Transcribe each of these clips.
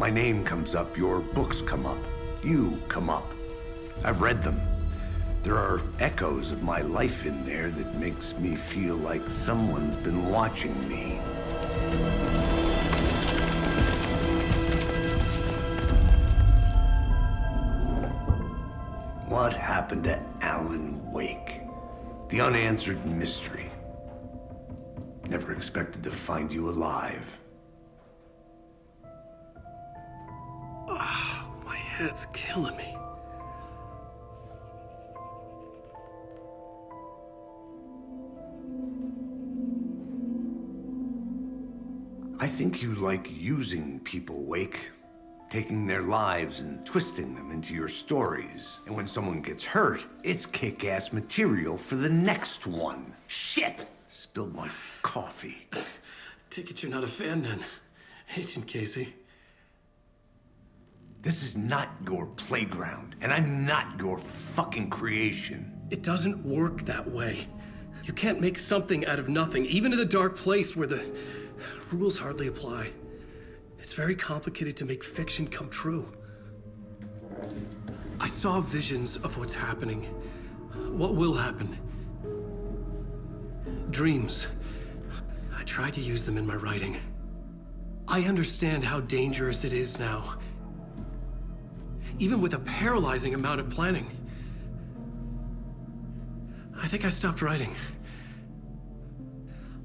My name comes up, your books come up, you come up. I've read them. There are echoes of my life in there that makes me feel like someone's been watching me. What happened to Alan Wake? The unanswered mystery. Never expected to find you alive. My head's killing me. I think you like using people, Wake. Taking their lives and twisting them into your stories. And when someone gets hurt, it's kick-ass material for the next one. Shit! Spilled my coffee. Take it you're not a fan then, Agent Casey. This is not your playground, and I'm not your fucking creation. It doesn't work that way. You can't make something out of nothing, even in the dark place where the rules hardly apply. It's very complicated to make fiction come true. I saw visions of what's happening, what will happen. Dreams. I tried to use them in my writing. I understand how dangerous it is now. Even with a paralyzing amount of planning. I think I stopped writing.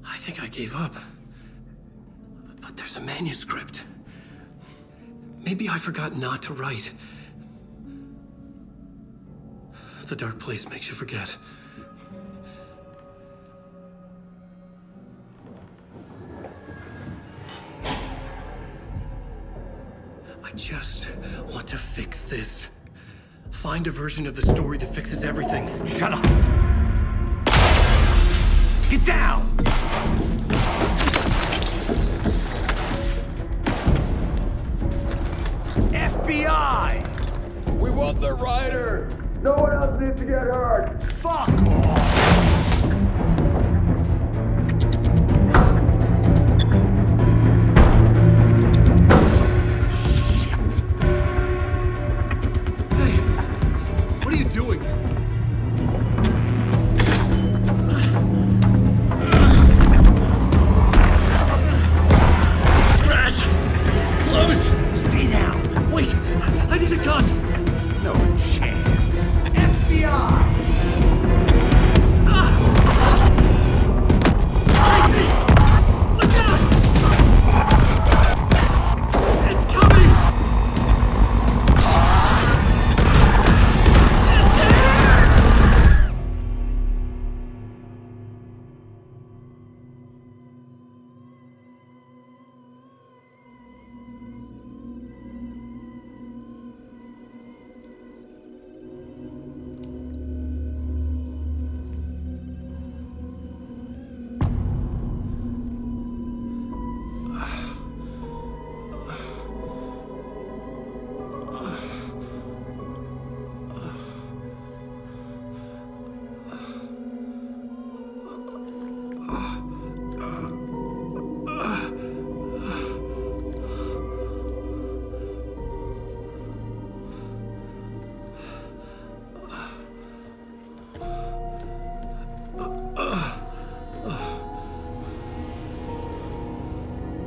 I think I gave up. But there's a manuscript. Maybe I forgot not to write. The dark place makes you forget. I just want to fix this. Find a version of the story that fixes everything. Shut up! Get down! FBI! We want the writer! No one else needs to get hurt! Fuck off! What are you doing? Scratch! It's close! Stay down! Wait! I need a gun! No chance. FBI! Look out! It's coming!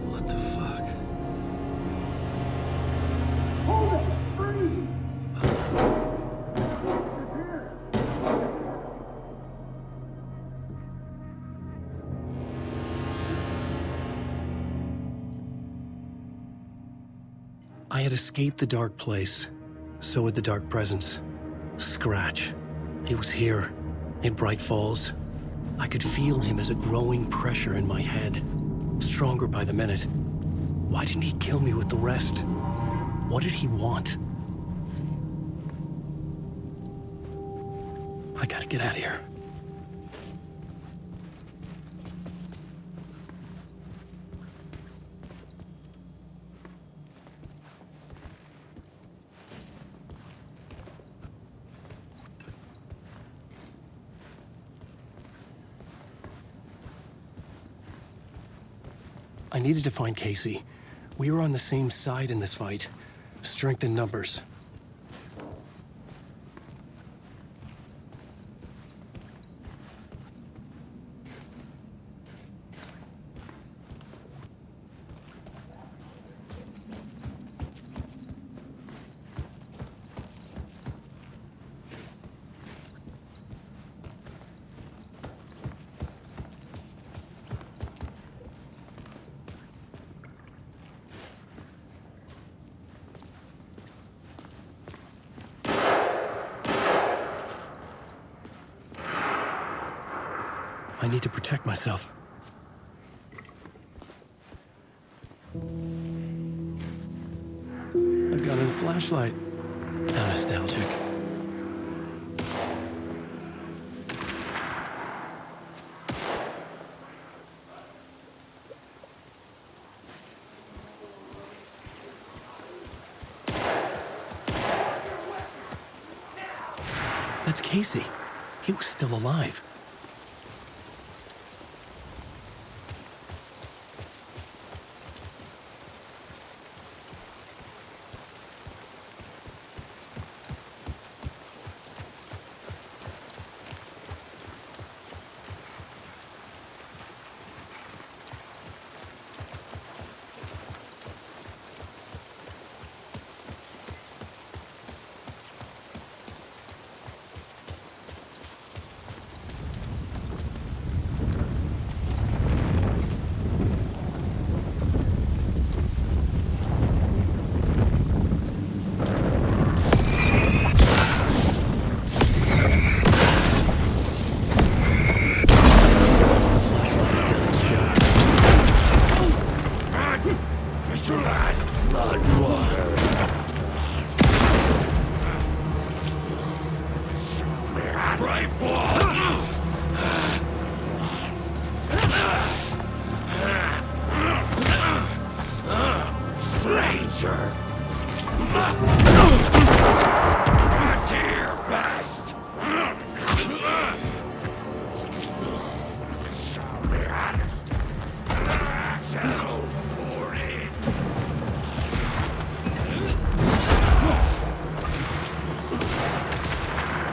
What the fuck? I had escaped the dark place. So had the dark presence. Scratch. He was here, in Bright Falls. I could feel him as a growing pressure in my head, stronger by the minute. Why didn't he kill me with the rest? What did he want? I gotta get out of here. I needed to find Casey. We were on the same side in this fight. Strength in numbers. I need to protect myself. A gun and a flashlight. How nostalgic. That's Casey. He was still alive.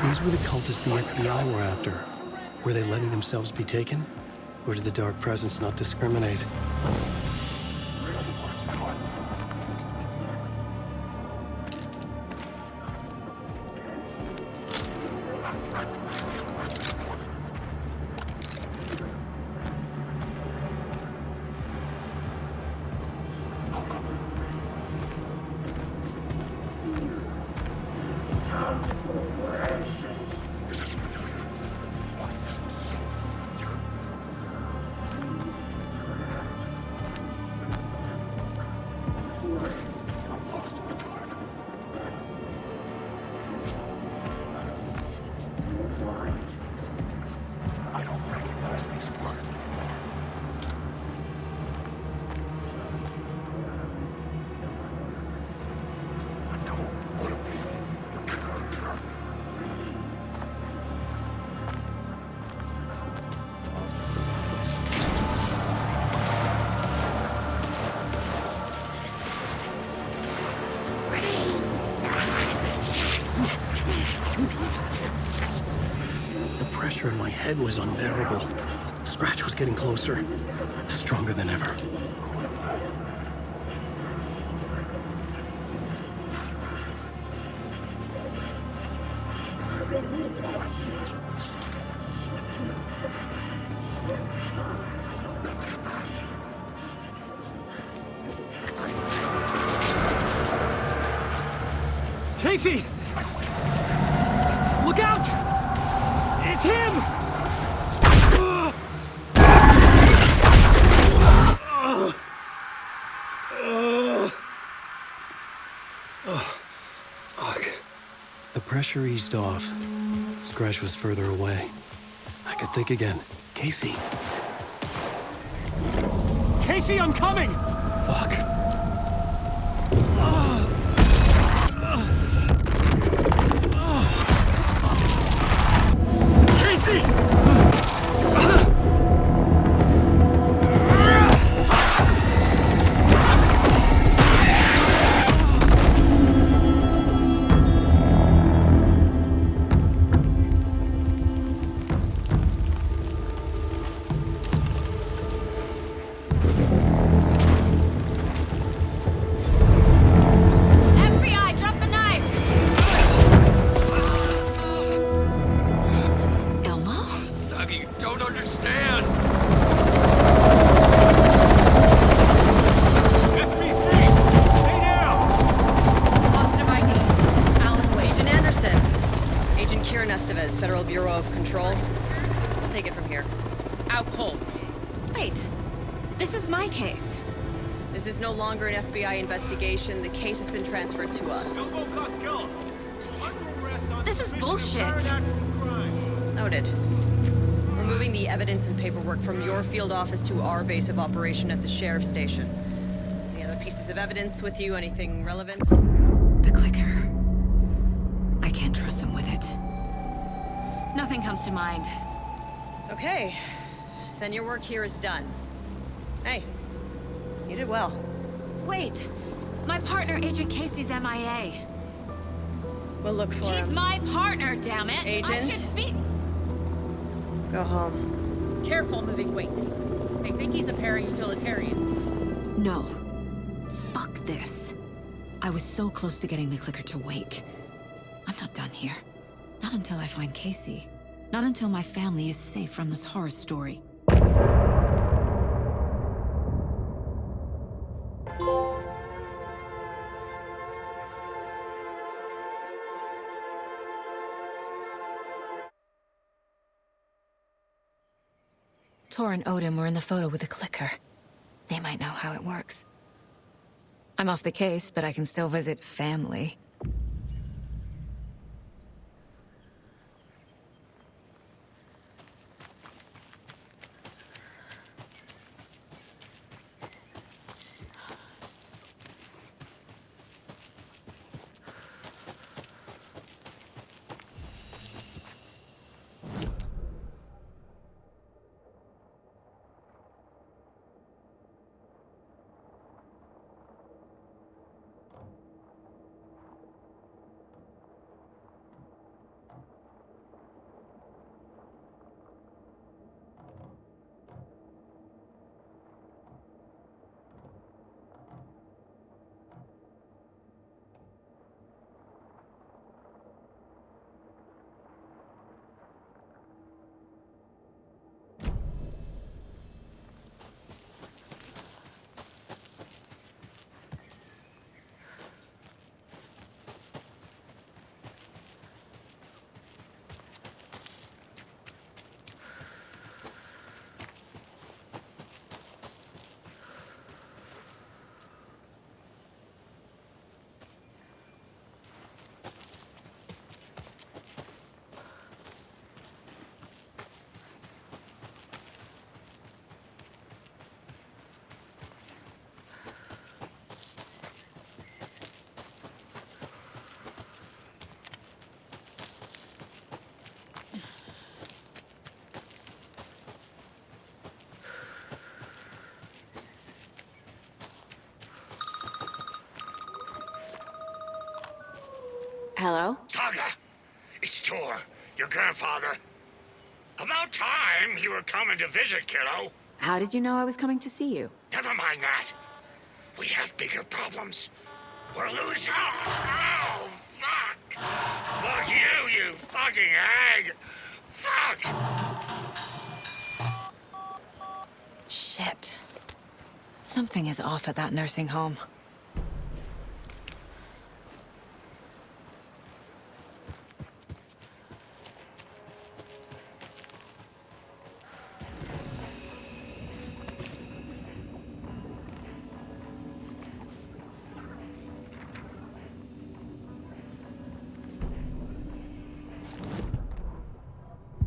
These were the cultists the FBI were after. Were they letting themselves be taken? Or did the dark presence not discriminate? pressure in my head was unbearable. Scratch was getting closer, stronger than ever. Casey! Look out! It's him! The pressure eased off. Scratch was further away. I could think again. Casey. Casey, I'm coming! Fuck. don't understand! Stay down! Positive ID. Alan Wade. Agent Anderson. Agent Kieran Estevez, Federal Bureau of Control. I'll take it from here. Out cold. Wait, this is my case. This is no longer an FBI investigation. The case has been transferred to us. This is bullshit. Noted. We're moving the evidence and paperwork from your field office to our base of operation at the sheriff's station. Any other pieces of evidence with you? Anything relevant? The clicker. I can't trust them with it. Nothing comes to mind. Okay. Then your work here is done. Hey, you did well. Wait, my partner, Agent Casey's MIA. We'll look for He's him. my partner, damn it! I Agent? should be... Go home. Careful moving weight. They think he's a para-utilitarian. No. Fuck this. I was so close to getting the clicker to wake. I'm not done here. Not until I find Casey. Not until my family is safe from this horror story. Tor and Odin were in the photo with the clicker. They might know how it works. I'm off the case, but I can still visit family. Hello? Saga, it's Tor, your grandfather. About time you were coming to visit, kiddo. How did you know I was coming to see you? Never mind that. We have bigger problems. We're losing. Oh, fuck! Fuck you fucking hag! Fuck! Shit. Something is off at that nursing home.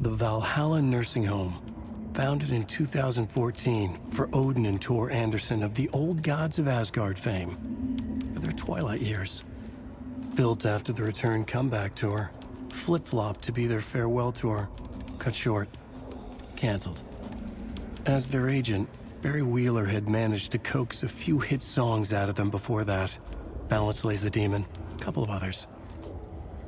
The Valhalla Nursing Home, founded in 2014 for Odin and Tor Anderson of the Old Gods of Asgard fame, for their twilight years. Built after the return comeback tour, flip-flopped to be their farewell tour, cut short, canceled. As their agent, Barry Wheeler had managed to coax a few hit songs out of them before that. Balance Lays the Demon, a couple of others.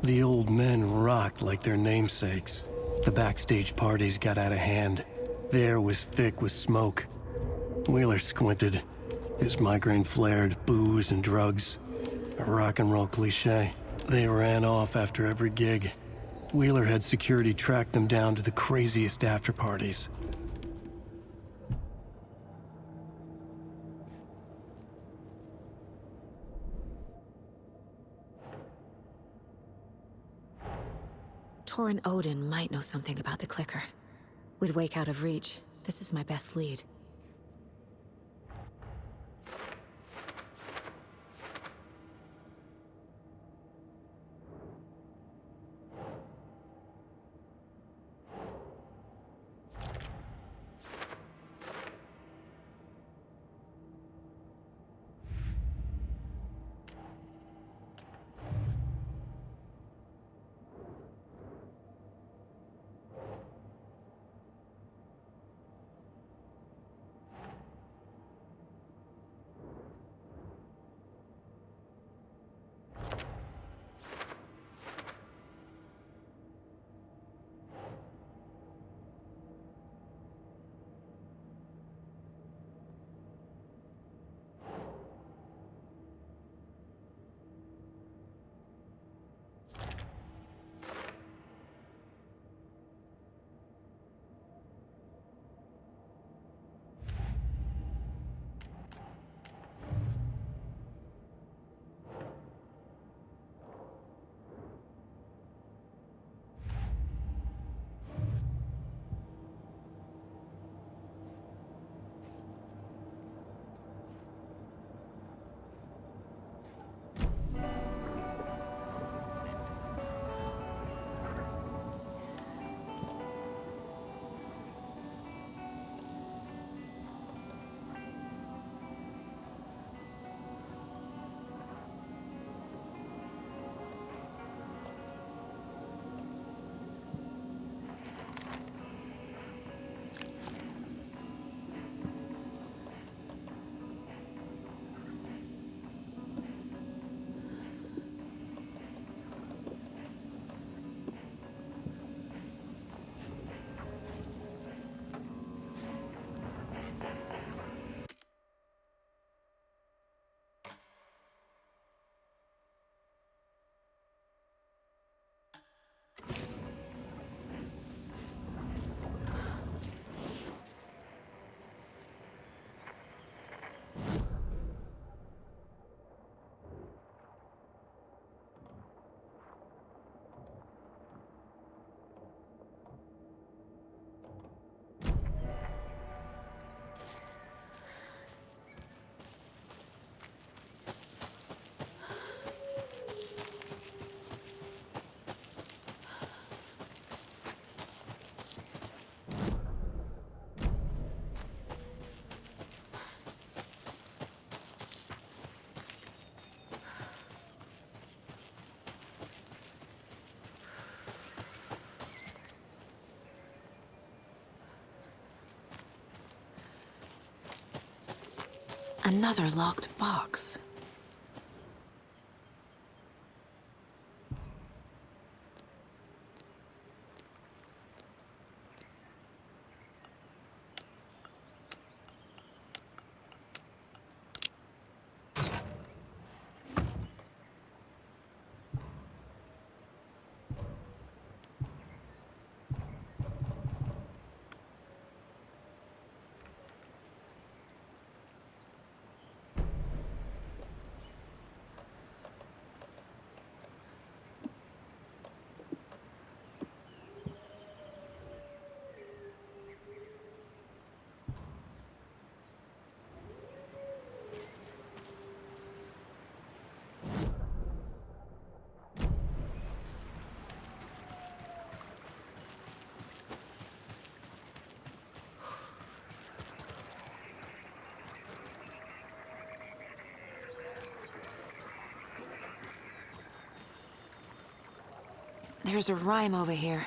The old men rocked like their namesakes. The backstage parties got out of hand. The air was thick with smoke. Wheeler squinted. His migraine flared, booze and drugs. A rock and roll cliche. They ran off after every gig. Wheeler had security track them down to the craziest after-parties. Torrin Odin might know something about the clicker. With Wake out of reach, this is my best lead. Another locked box. There's a rhyme over here.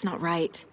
That's not right.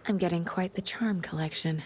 I'm getting quite the charm collection.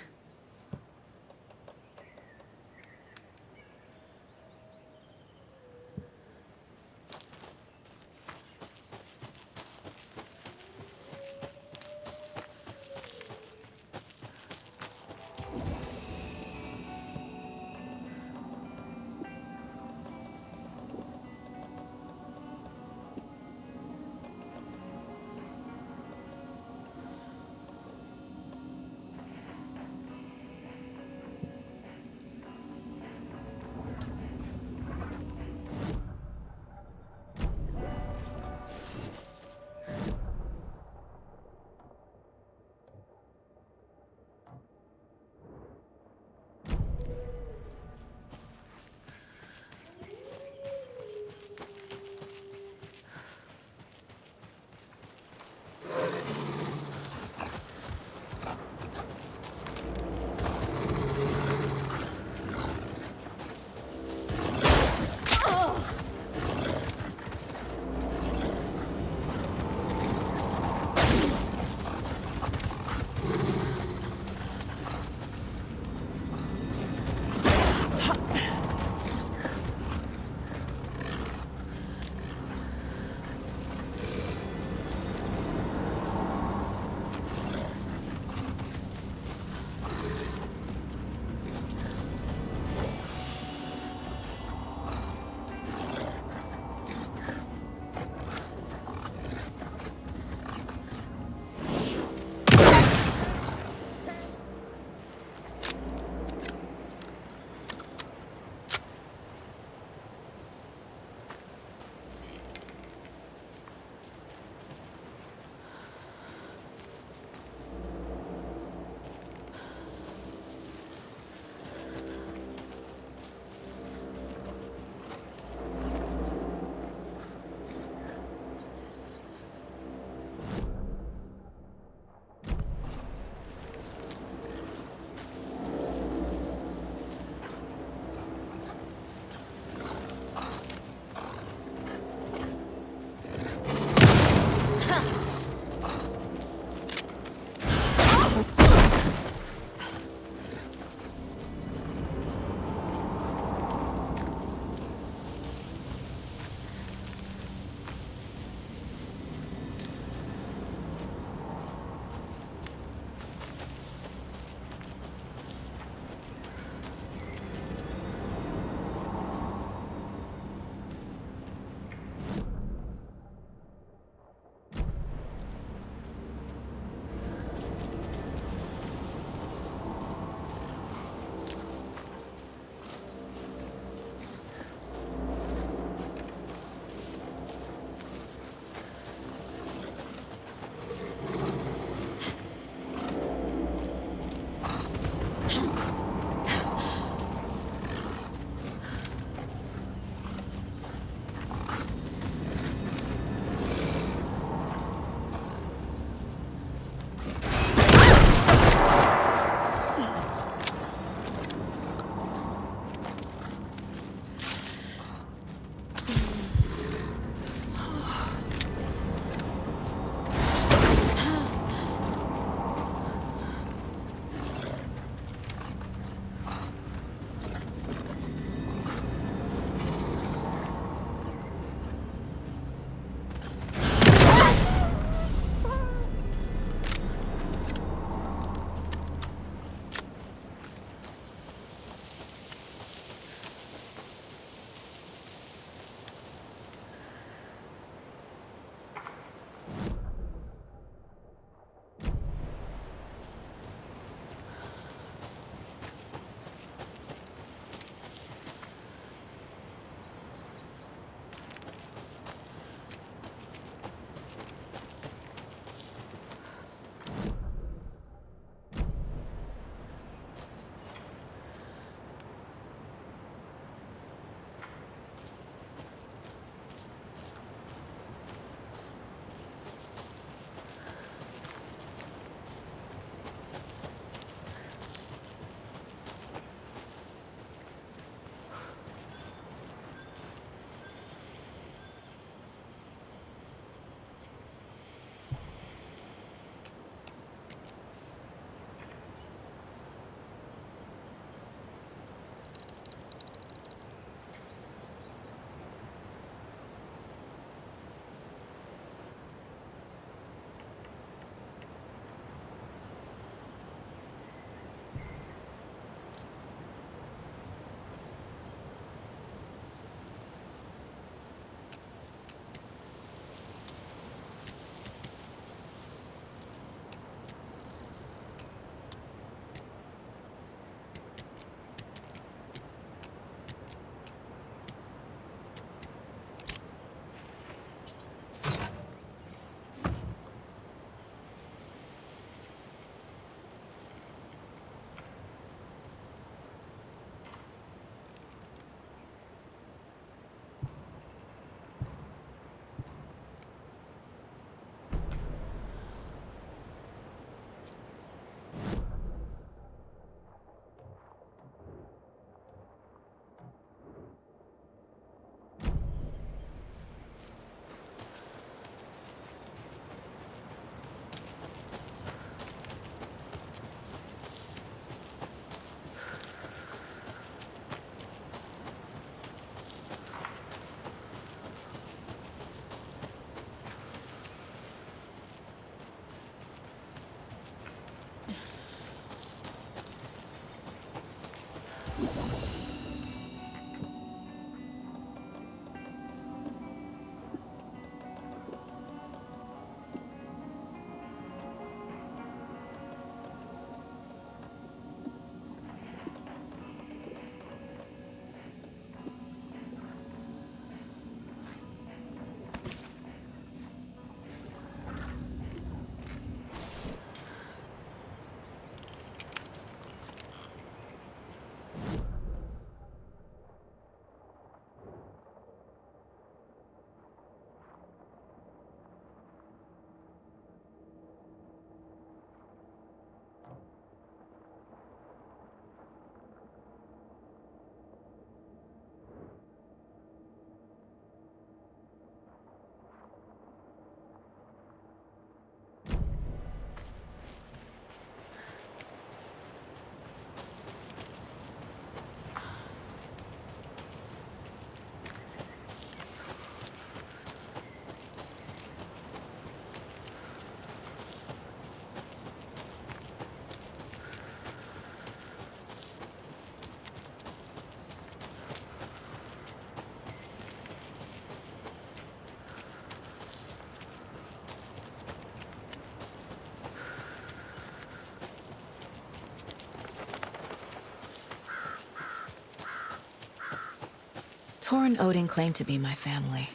Tor and Odin claim to be my family.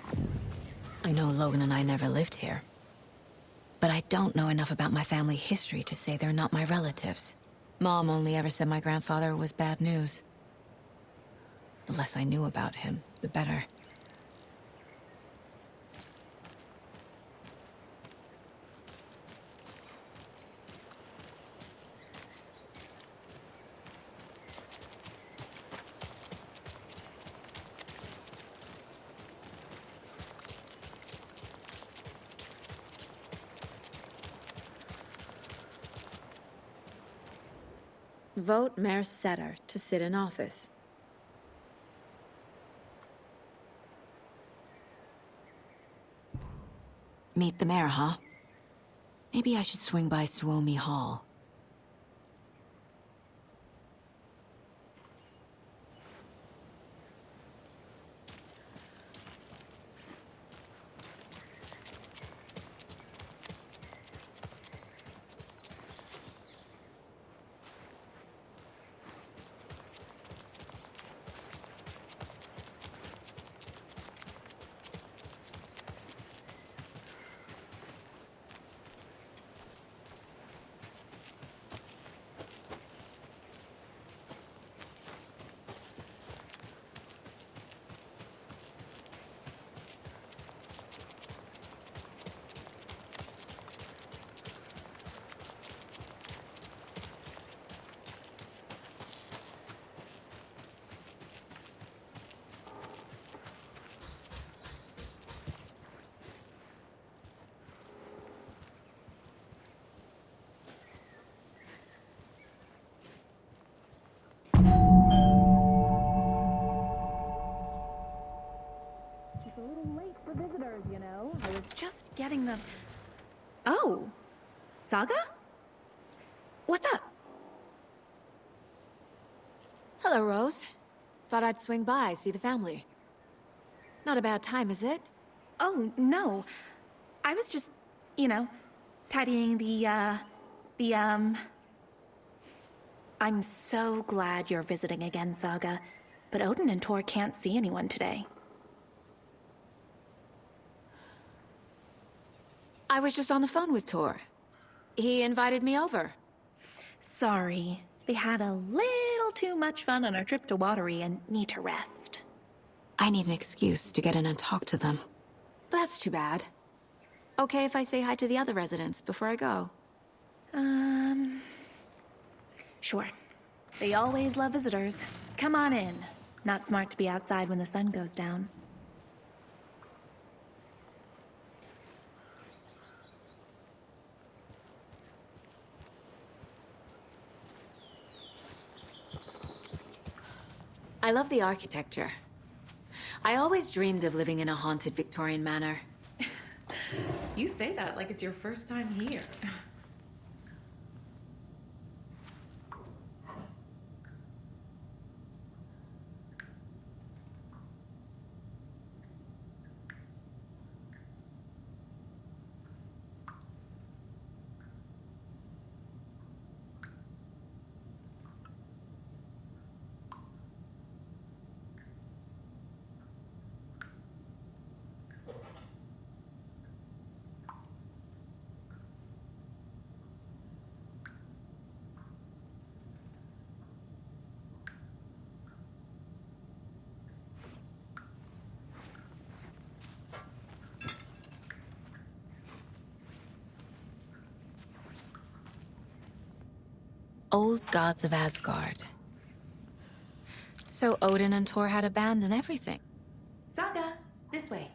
I know Logan and I never lived here. But I don't know enough about my family history to say they're not my relatives. Mom only ever said my grandfather was bad news. The less I knew about him, the better. Vote Mayor Setter to sit in office. Meet the mayor, huh? Maybe I should swing by Suomi Hall. Just getting the... Oh, Saga? What's up? Hello, Rose. Thought I'd swing by, see the family. Not a bad time, is it? Oh, no. I was just, tidying I'm so glad you're visiting again, Saga. But Odin and Tor can't see anyone today. I was just on the phone with Tor. He invited me over. Sorry. They had a little too much fun on our trip to Watery and need to rest. I need an excuse to get in and talk to them. That's too bad. Okay if I say hi to the other residents before I go? Sure. They always love visitors. Come on in. Not smart to be outside when the sun goes down. I love the architecture. I always dreamed of living in a haunted Victorian manor. You say that like it's your first time here. Old gods of Asgard. So Odin and Tor had a band and everything. Saga, this way.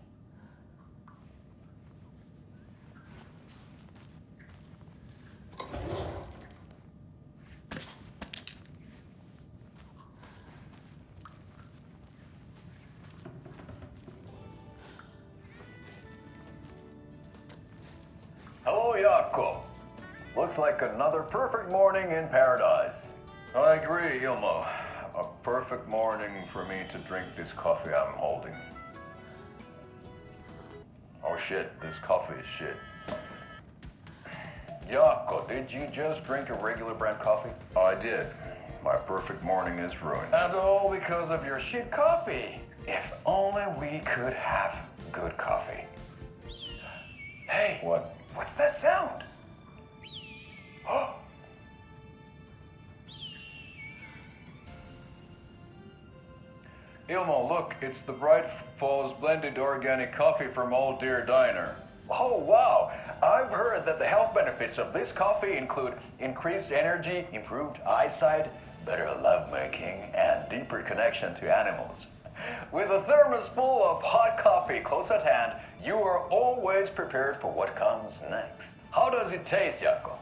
Hello, Jakob. Looks like another perfect morning in paradise. I agree, Ilmo. A perfect morning for me to drink this coffee I'm holding. Oh shit, this coffee is shit. Jakob, did you just drink a regular brand coffee? I did. My perfect morning is ruined. And all because of your shit coffee. If only we could have good coffee. Hey, what's that sound? Oh. Ilmo, look, it's the Bright Falls blended organic coffee from Old Deer Diner. Oh, wow. I've heard that the health benefits of this coffee include increased energy, improved eyesight, better lovemaking, and deeper connection to animals. With a thermos full of hot coffee close at hand, you are always prepared for what comes next. How does it taste, Jaakko?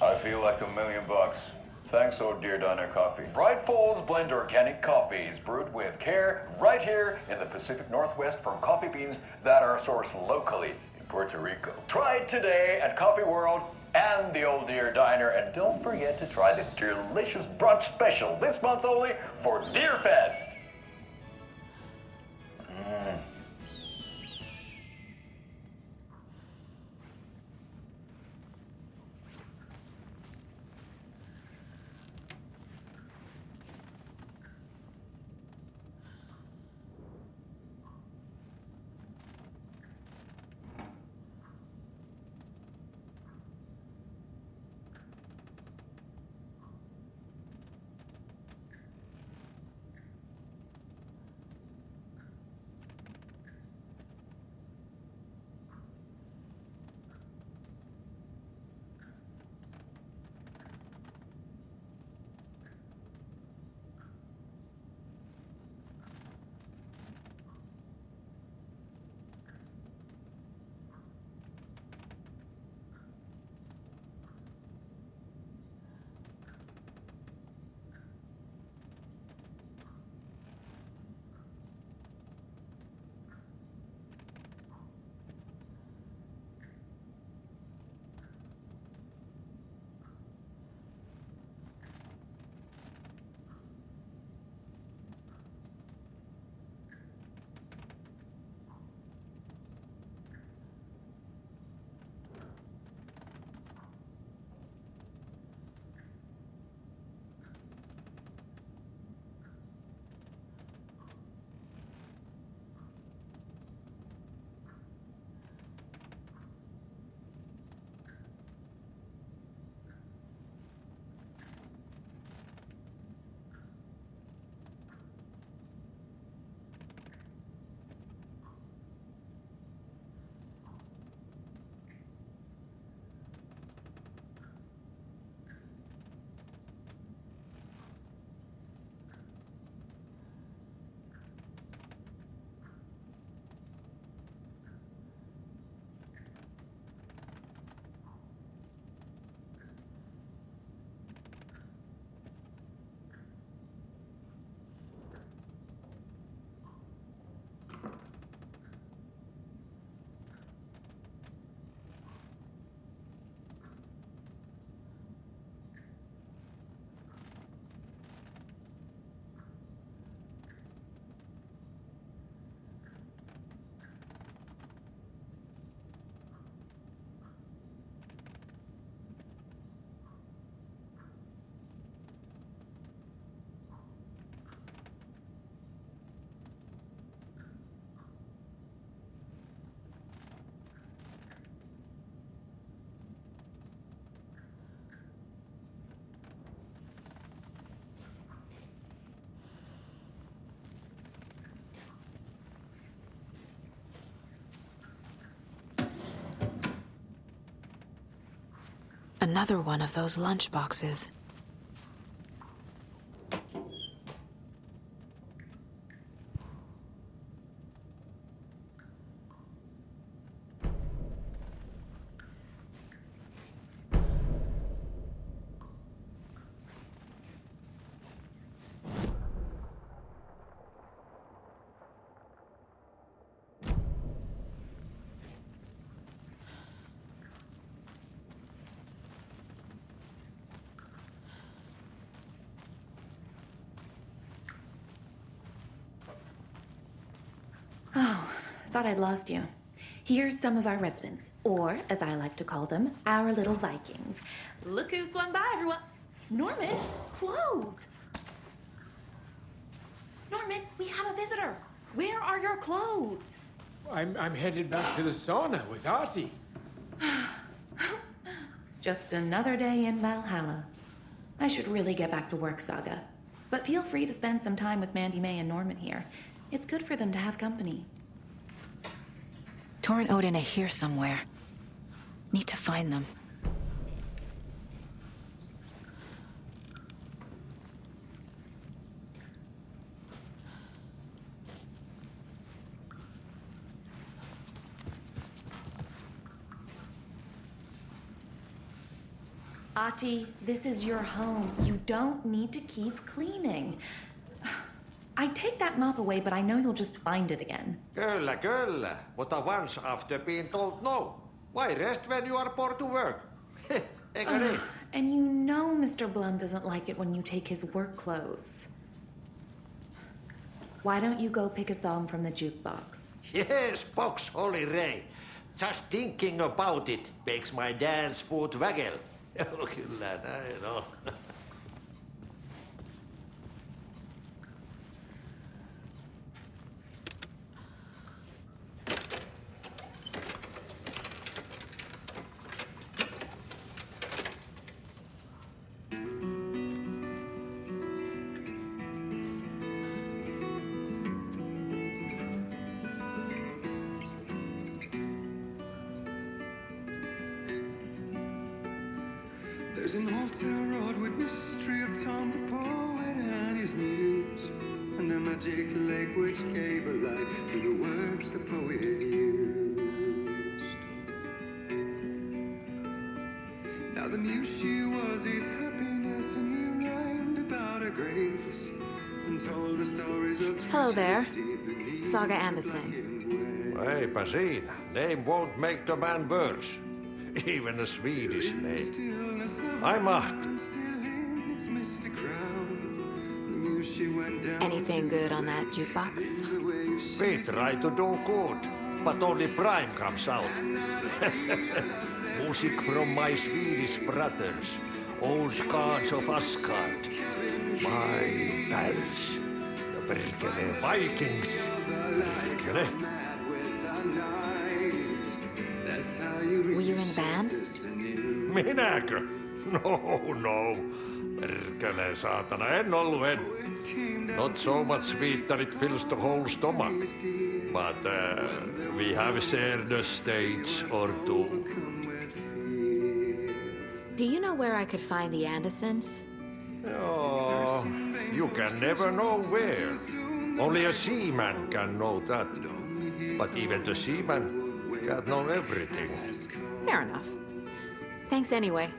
I feel like $1,000,000. Thanks, Old Deer Diner Coffee. Bright Falls Blend Organic Coffee is brewed with care right here in the Pacific Northwest from coffee beans that are sourced locally in Puerto Rico. Try it today at Coffee World and the Old Deer Diner, and don't forget to try the delicious brunch special this month only for Deer Fest. Another one of those lunch boxes. Thought I'd lost you. Here's some of our residents, or as I like to call them, our little Vikings. Look who swung by, everyone. Norman, clothes! Norman, we have a visitor. Where are your clothes? I'm headed back to the sauna with Artie. Just another day in Valhalla. I should really get back to work, Saga. But feel free to spend some time with Mandy May and Norman here. It's good for them to have company. Tor and Odin are here somewhere. Need to find them. Ati, this is your home. You don't need to keep cleaning. I'd take that mop away, but I know you'll just find it again. Kyllä, kyllä. But once after being told no. Why rest when you are bored to work? Eikö niin? And you know Mr. Blum doesn't like it when you take his work clothes. Why don't you go pick a song from the jukebox? Yes, box Holy Ray. Just thinking about it makes my dance foot waggle. Kyllä näin on. There's an old town road with mystery of Tom the poet and his muse, and a magic lake which gave a life to the words the poet used. Now the muse she was his happiness, and he rhymed about her grace, and told the stories of... Hello there. Saga Anderson. Eipä siinä. Name won't make the man worse. Even a Swedish name. I'm Martin. Anything good on that jukebox? We try to do good, but only Prime comes out. Music from my Swedish brothers, old gods of Asgard, my pals, the perkele Vikings. Perkele. Were you in the band? Minäkö? No. Perkele saatana, en ollut. Not so much sweet that it fills the whole stomach. But we have shared a stage or two. Do you know where I could find the Andersons? Oh, you can never know where. Only a seaman can know that. But even the seaman can't know everything. Fair enough. Thanks anyway.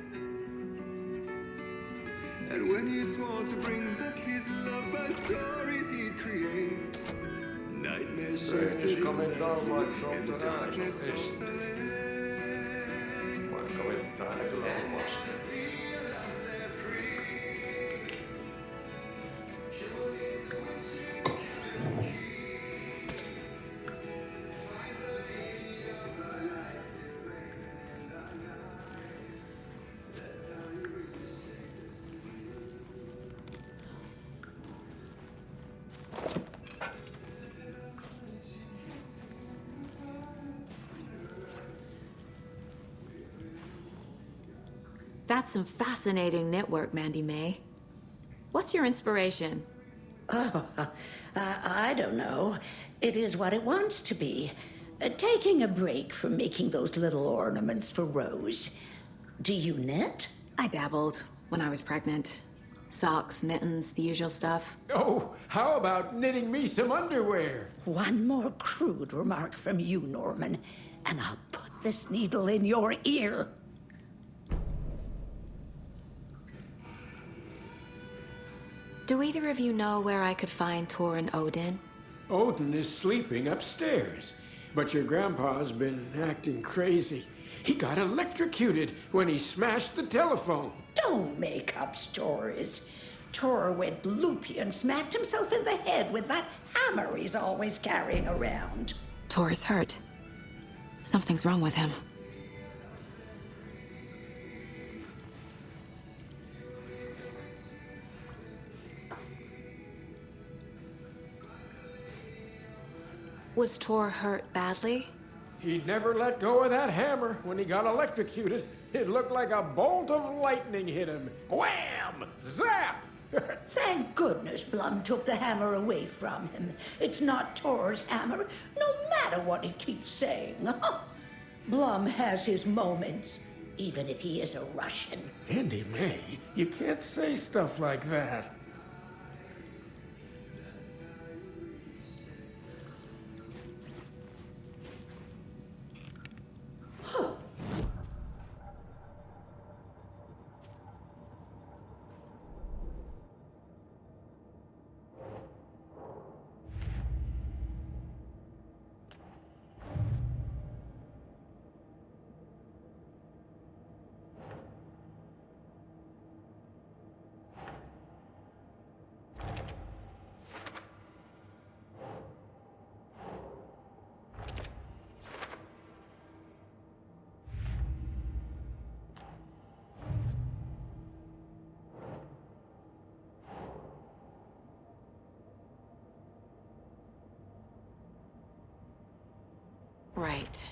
And when he swore to bring back his love by stories he'd create, nightmares Rain is coming down like from the eyes of Esther. Vaikka vettä aina kyllä on laskee. That's some fascinating network, Mandy May. What's your inspiration? Oh, I don't know. It is what it wants to be. Taking a break from making those little ornaments for Rose. Do you knit? I dabbled when I was pregnant. Socks, mittens, the usual stuff. Oh, how about knitting me some underwear? One more crude remark from you, Norman, and I'll put this needle in your ear. Do either of you know where I could find Tor and Odin? Odin is sleeping upstairs, but your grandpa's been acting crazy. He got electrocuted when he smashed the telephone. Don't make up stories. Tor went loopy and smacked himself in the head with that hammer he's always carrying around. Tor is hurt. Something's wrong with him. Was Tor hurt badly? He never let go of that hammer when he got electrocuted. It looked like a bolt of lightning hit him. Wham! Zap! Thank goodness Blum took the hammer away from him. It's not Tor's hammer, no matter what he keeps saying. Blum has his moments, even if he is a Russian. Andy May, you can't say stuff like that. Right.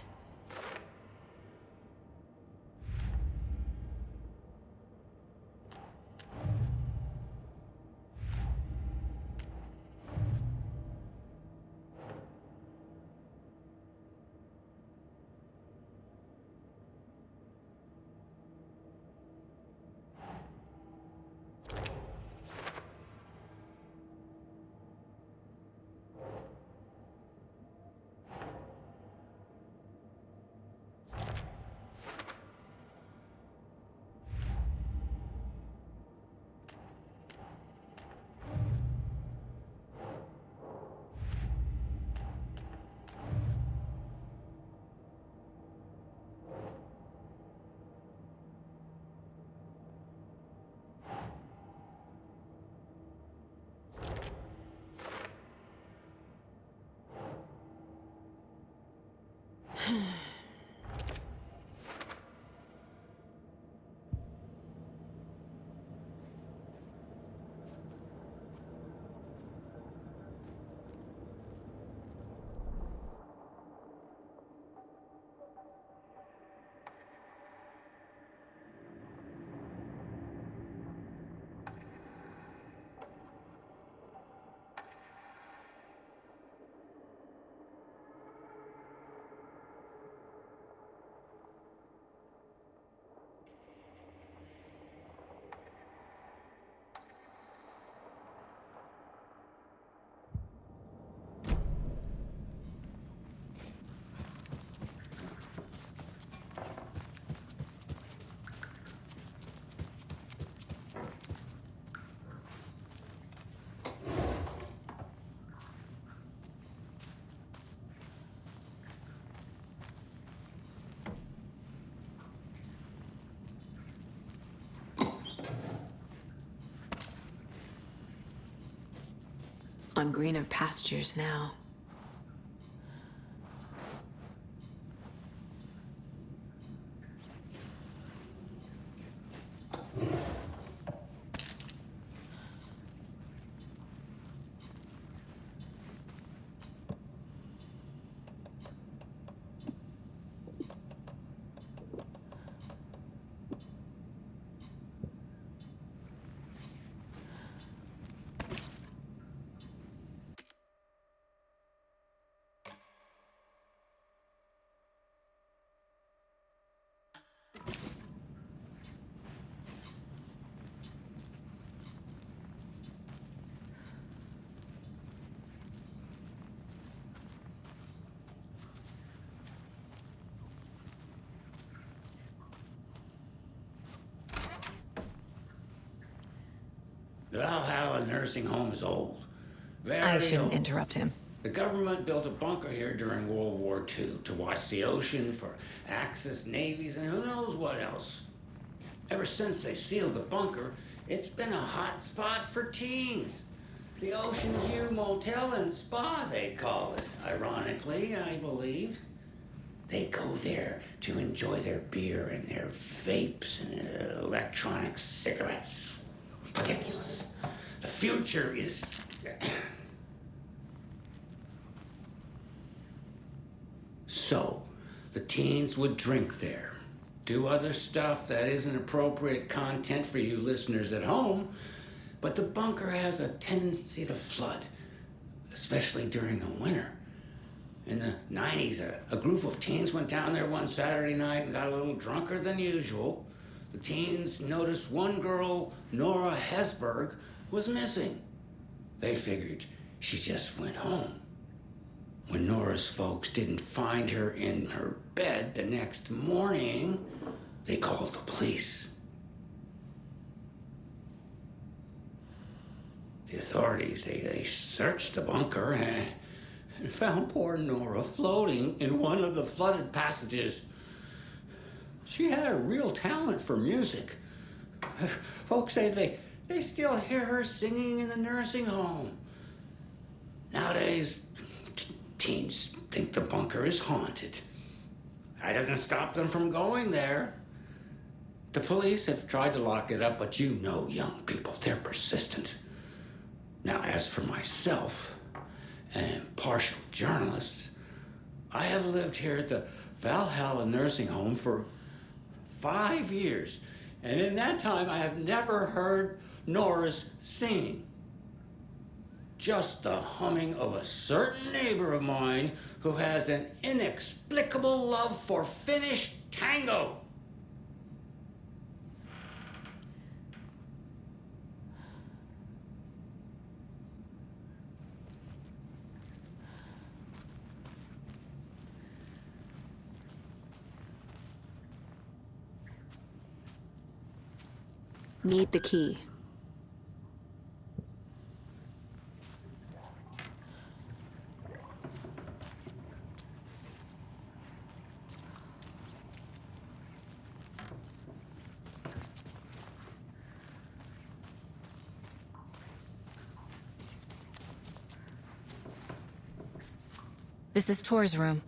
On greener pastures now. The Valhalla nursing home is old. Very I shouldn't old. interrupt him. The government built a bunker here during World War II to watch the ocean for Axis navies and who knows what else. Ever since they sealed the bunker, it's been a hot spot for teens. The Ocean View Motel and Spa, they call it. Ironically, I believe. They go there to enjoy their beer and their vapes and electronic cigarettes. Ridiculous. The future is... So, the teens would drink there, do other stuff that isn't appropriate content for you listeners at home, but the bunker has a tendency to flood, especially during the winter. In the 90s, a group of teens went down there one Saturday night and got a little drunker than usual. The teens noticed one girl, Nora Hesberg, was missing. They figured she just went home. When Nora's folks didn't find her in her bed the next morning, they called the police. The authorities, they searched the bunker and found poor Nora floating in one of the flooded passages. She had a real talent for music. Folks say they still hear her singing in the nursing home. Nowadays, teens think the bunker is haunted. That doesn't stop them from going there. The police have tried to lock it up, but you know young people, they're persistent. Now, as for myself, an impartial journalist, I have lived here at the Valhalla nursing home for 5 years, and in that time I have never heard Nora's singing. Just the humming of a certain neighbor of mine who has an inexplicable love for Finnish tango. Need the key. This is Tor's room.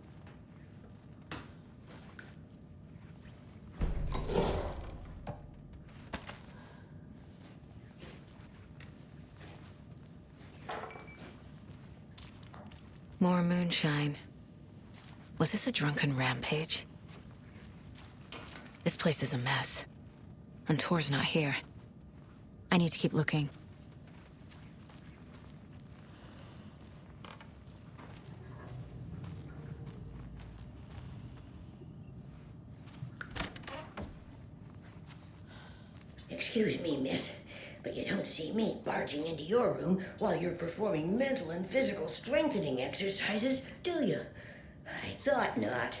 More moonshine. Was this a drunken rampage? This place is a mess. And Tor's not here. I need to keep looking. Excuse me, miss, but you don't see me barging into your room while you're performing mental and physical strengthening exercises, do you? I thought not.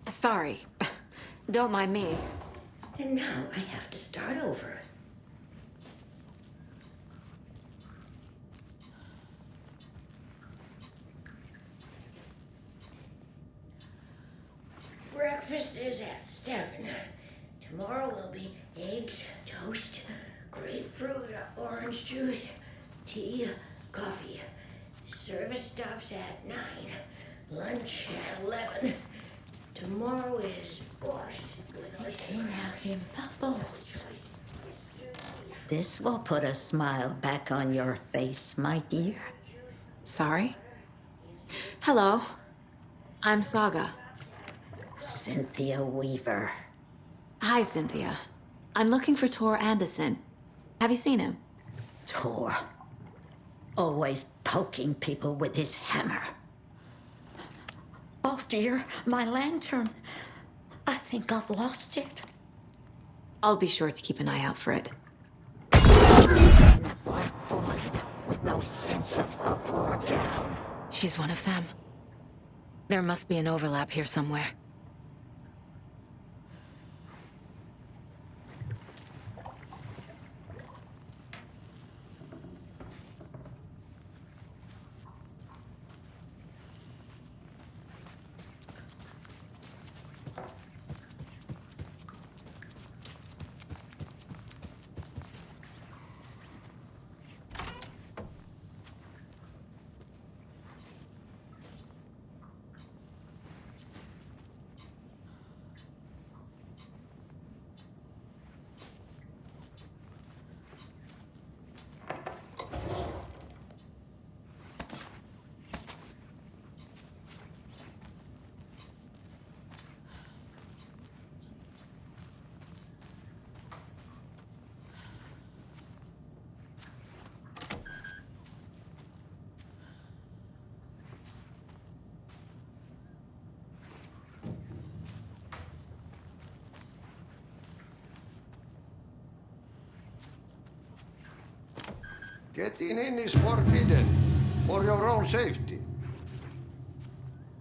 Sorry. Don't mind me. And now I have to start over. Breakfast is at 7. Tomorrow will be eggs, toast, grapefruit, orange juice, tea, coffee. Service stops at 9. Lunch at 11. Tomorrow is borscht with Came out in bubbles. This will put a smile back on your face, my dear. Sorry? Hello. I'm Saga. Cynthia Weaver. Hi, Cynthia. I'm looking for Tor Anderson. Have you seen him? Tor. Always poking people with his hammer. Oh dear, my lantern. I think I've lost it. I'll be sure to keep an eye out for it. Black void with no sense of up or down. She's one of them. There must be an overlap here somewhere. Getting in is forbidden, for your own safety.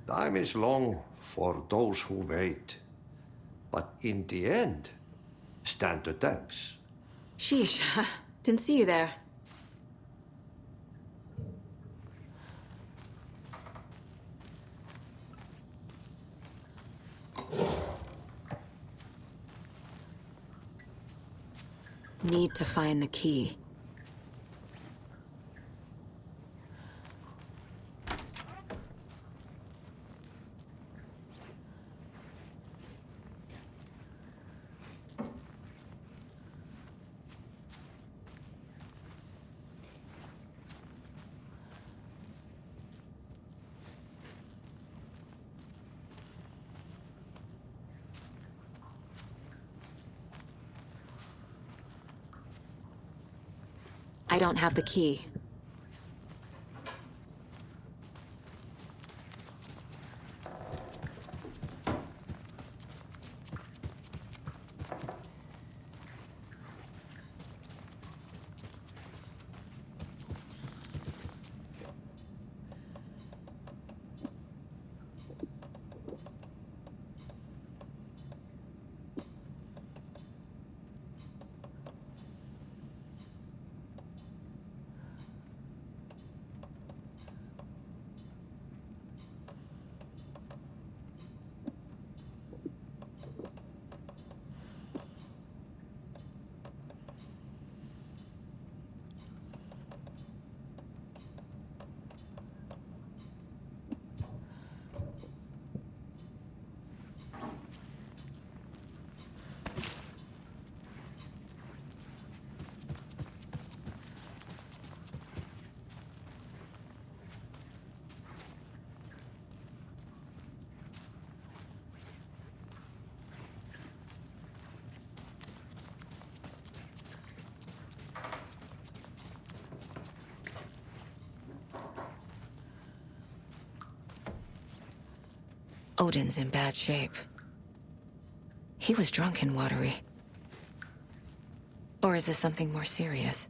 Time is long for those who wait. But in the end, stand the thanks. Sheesh, didn't see you there. Need to find the key. I don't have the key. Odin's in bad shape. He was drunk and watery. Or is this something more serious?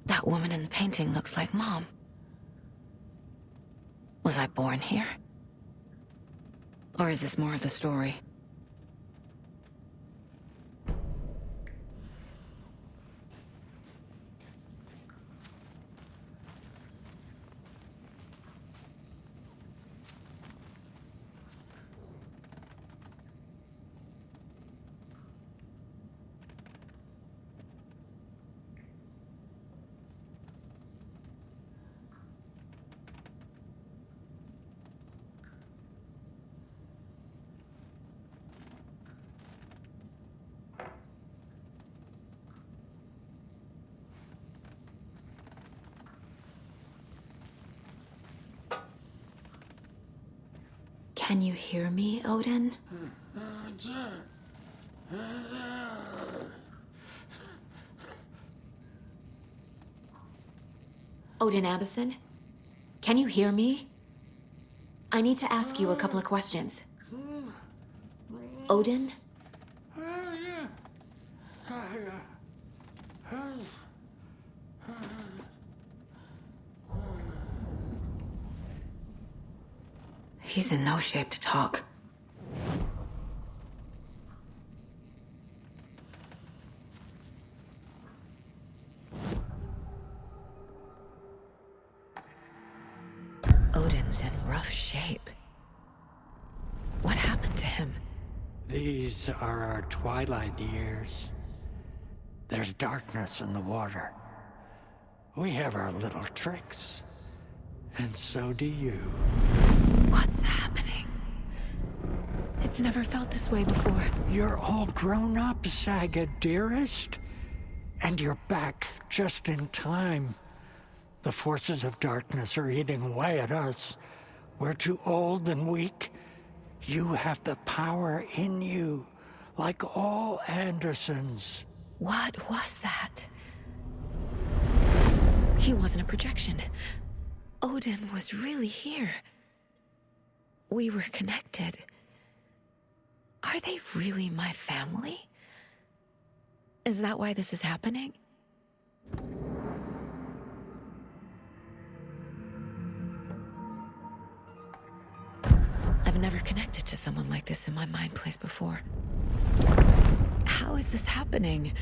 That woman in the painting looks like Mom. Was I born here? Or is this more of the story? Can you hear me, Odin? Odin Anderson? Can you hear me? I need to ask you a couple of questions. Odin? He's in no shape to talk. Odin's in rough shape. What happened to him? These are our twilight years. There's darkness in the water. We have our little tricks. And so do you. What's happening? It's never felt this way before. You're all grown up, Saga, dearest. And you're back just in time. The forces of darkness are eating away at us. We're too old and weak. You have the power in you, like all Andersons. What was that? He wasn't a projection. Odin was really here. We were connected. Are they really my family? Is that why this is happening? I've never connected to someone like this in my mind place before. How is this happening?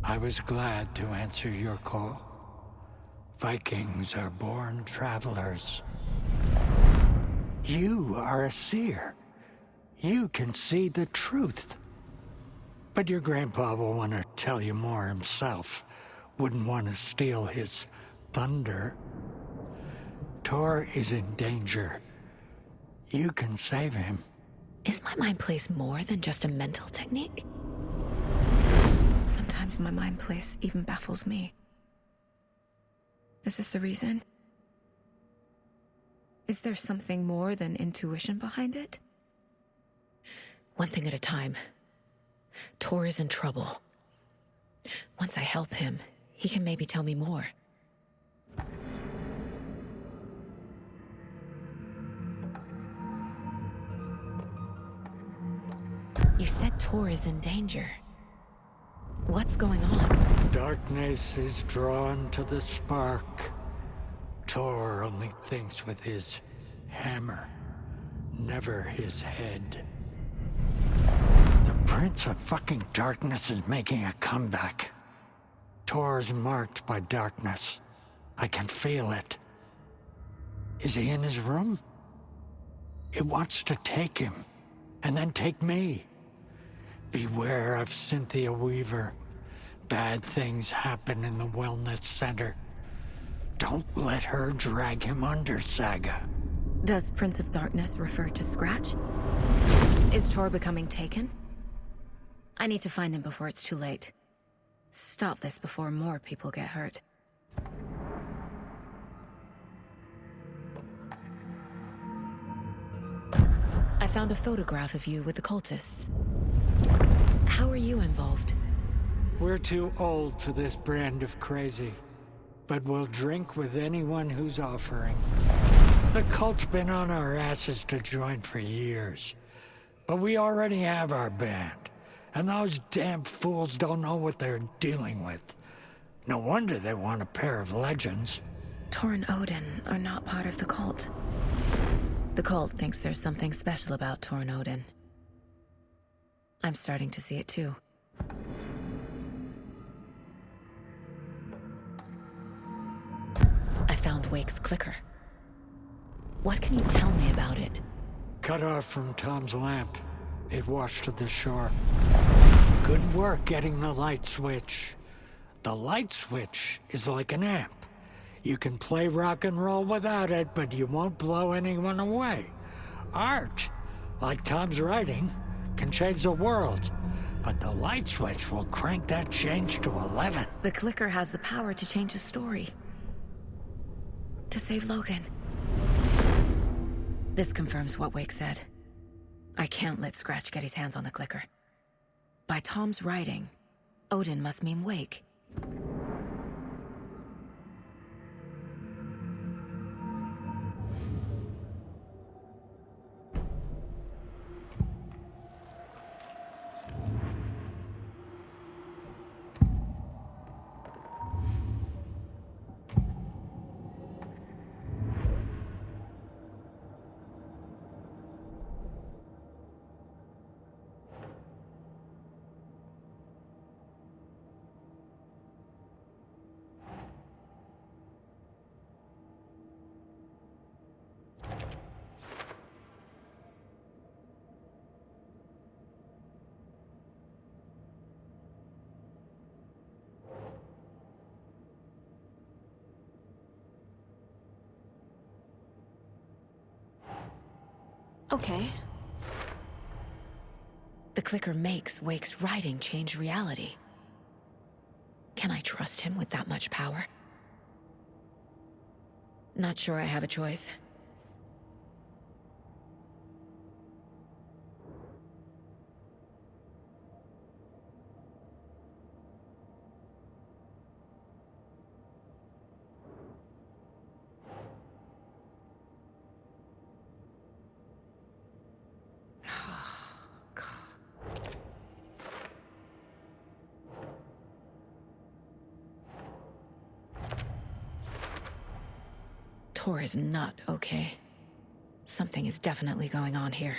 I was glad to answer your call. Vikings are born travelers. You are a seer. You can see the truth. But your grandpa will want to tell you more himself. Wouldn't want to steal his thunder. Tor is in danger. You can save him. Is my mind place more than just a mental technique? Sometimes my mind place even baffles me. Is this the reason? Is there something more than intuition behind it? One thing at a time. Tor is in trouble. Once I help him, he can maybe tell me more. You said Tor is in danger. What's going on? Darkness is drawn to the spark. Tor only thinks with his hammer, never his head. The Prince of fucking Darkness is making a comeback. Tor's marked by darkness. I can feel it. Is he in his room? It wants to take him, and then take me. Beware of Cynthia Weaver. Bad things happen in the wellness center. Don't let her drag him under, Saga. Does Prince of Darkness refer to Scratch? Is Tor becoming taken? I need to find him before it's too late. Stop this before more people get hurt. I found a photograph of you with the cultists. How are you involved? We're too old for this brand of crazy, but we'll drink with anyone who's offering. The cult's been on our asses to join for years, but we already have our band, and those damn fools don't know what they're dealing with. No wonder they want a pair of legends. Tor and Odin are not part of the cult. The cult thinks there's something special about Tor and Odin. I'm starting to see it too. I found Wake's clicker. What can you tell me about it? Cut off from Tom's lamp. It washed to the shore. Good work getting the light switch. The light switch is like an amp. You can play rock and roll without it, but you won't blow anyone away. Art, like Tom's writing, can change the world, but the light switch will crank that change to 11. The clicker has the power to change the story. To save Logan. This confirms what Wake said. I can't let Scratch get his hands on the clicker. By Tom's writing, Odin must mean Wake. Okay. The clicker makes Wake's writing change reality. Can I trust him with that much power? Not sure I have a choice. Tor is not okay. Something is definitely going on here.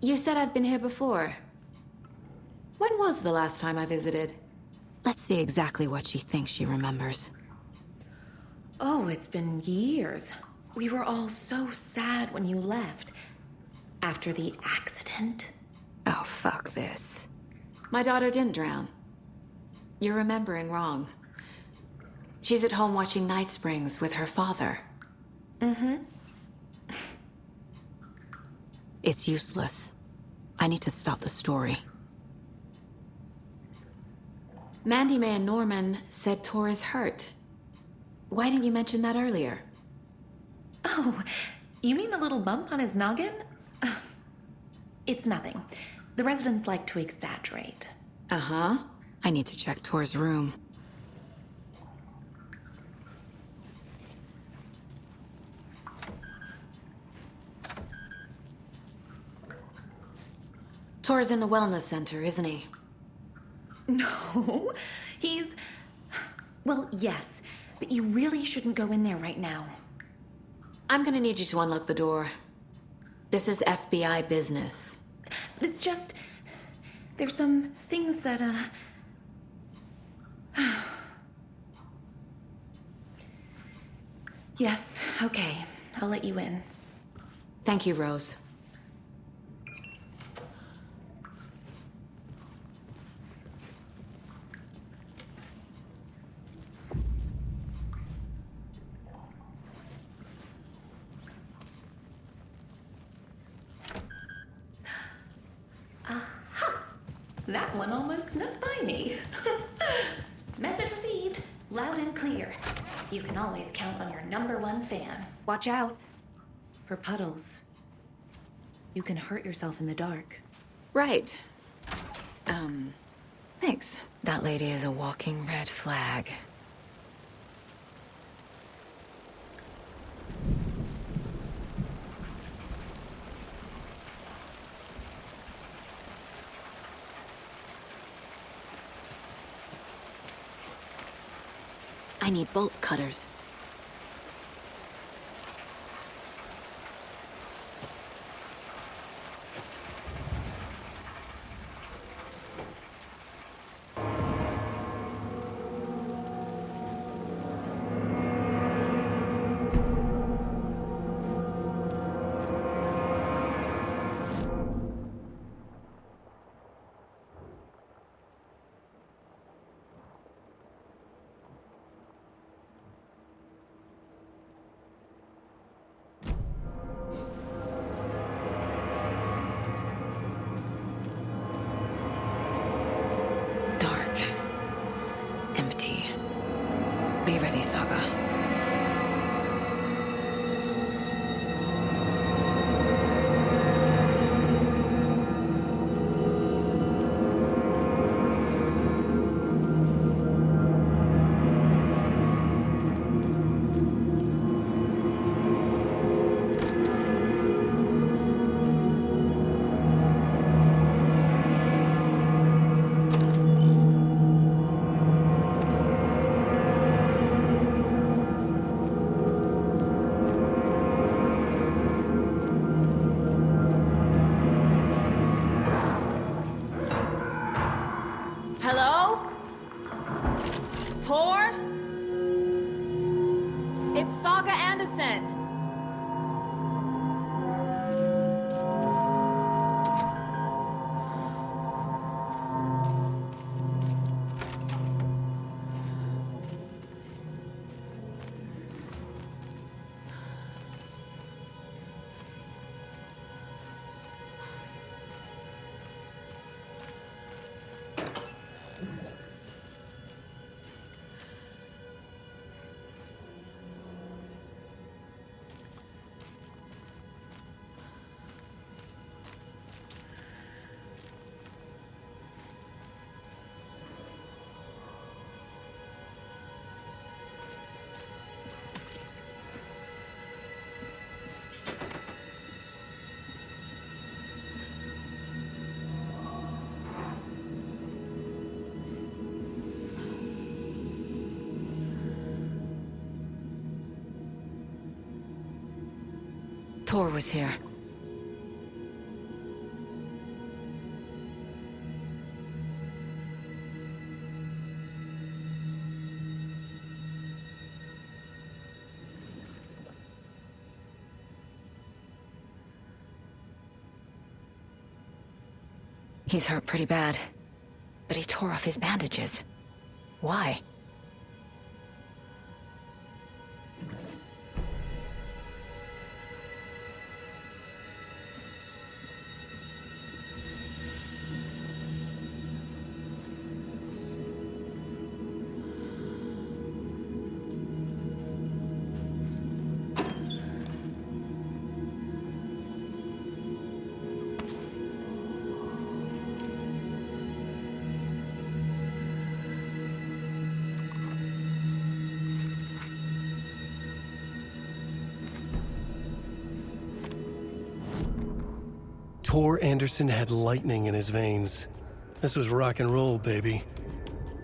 You said I'd been here before. When was the last time I visited? Let's see exactly what she thinks she remembers. Oh, it's been years. We were all so sad when you left. After the accident. Oh, fuck this. My daughter didn't drown. You're remembering wrong. She's at home watching Night Springs with her father. Mm-hmm. It's useless. I need to stop the story. Mandy May and Norman said Tor is hurt. Why didn't you mention that earlier? Oh, you mean the little bump on his noggin? It's nothing. The residents like to exaggerate. Uh-huh. I need to check Tor's room. Tor's in the wellness center, isn't he? No, he's... Well, yes, but you really shouldn't go in there right now. I'm gonna need you to unlock the door. This is FBI business. It's just... There's some things that, Yes, okay. I'll let you in. Thank you, Rose. Aha! That one almost snuck by me. Message received. Loud and clear. You can always count on your #1 fan. Watch out for puddles. You can hurt yourself in the dark. Right. Thanks. That lady is a walking red flag. I need bolt cutters. Be ready, Saga. Hello? Tor? It's Saga Anderson. Tor was here. He's hurt pretty bad, but he tore off his bandages. Why? Tor Anderson had lightning in his veins. This was rock and roll, baby.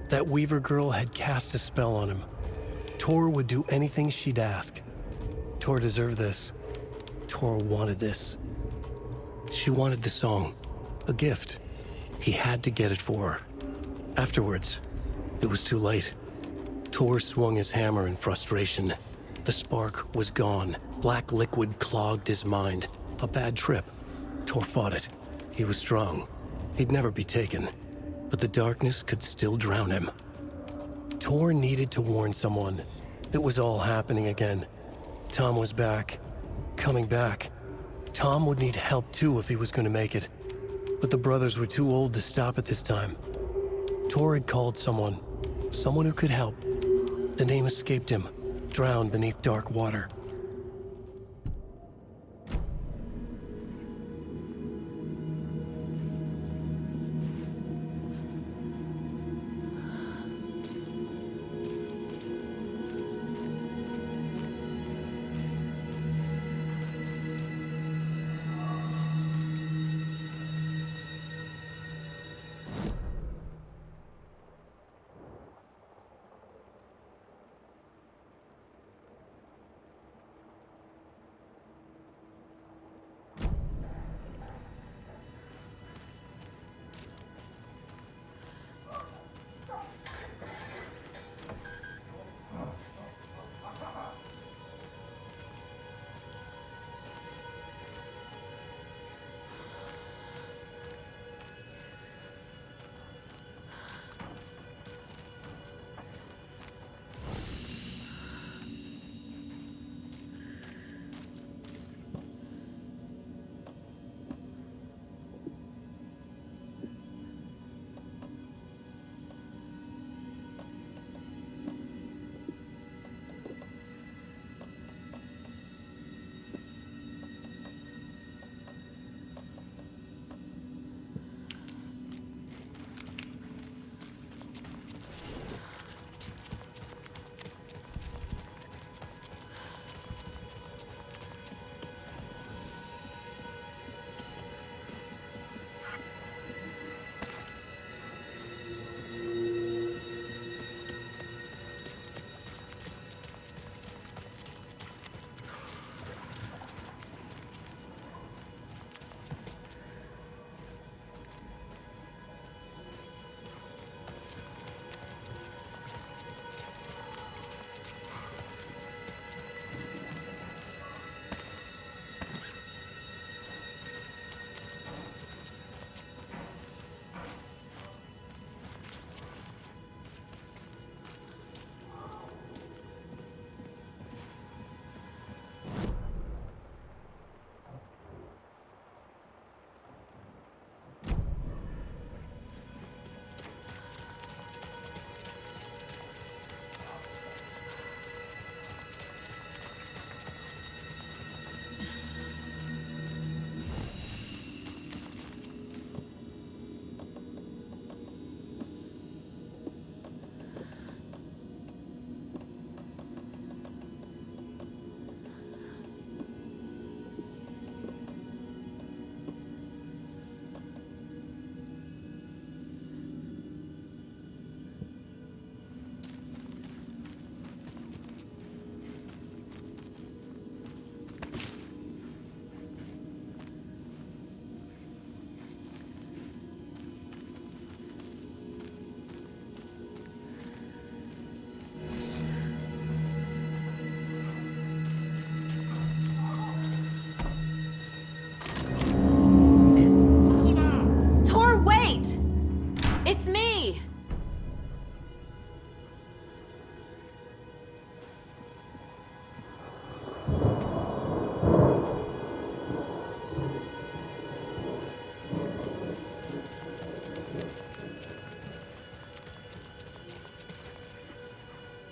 That Weaver girl had cast a spell on him. Tor would do anything she'd ask. Tor deserved this. Tor wanted this. She wanted the song, a gift. He had to get it for her. Afterwards, it was too late. Tor swung his hammer in frustration. The spark was gone. Black liquid clogged his mind. A bad trip. Tor fought it. He was strong. He'd never be taken. But the darkness could still drown him. Tor needed to warn someone. It was all happening again. Tom was back. Coming back. Tom would need help too if he was going to make it. But the brothers were too old to stop at this time. Tor had called someone. Someone who could help. The name escaped him. Drowned beneath dark water.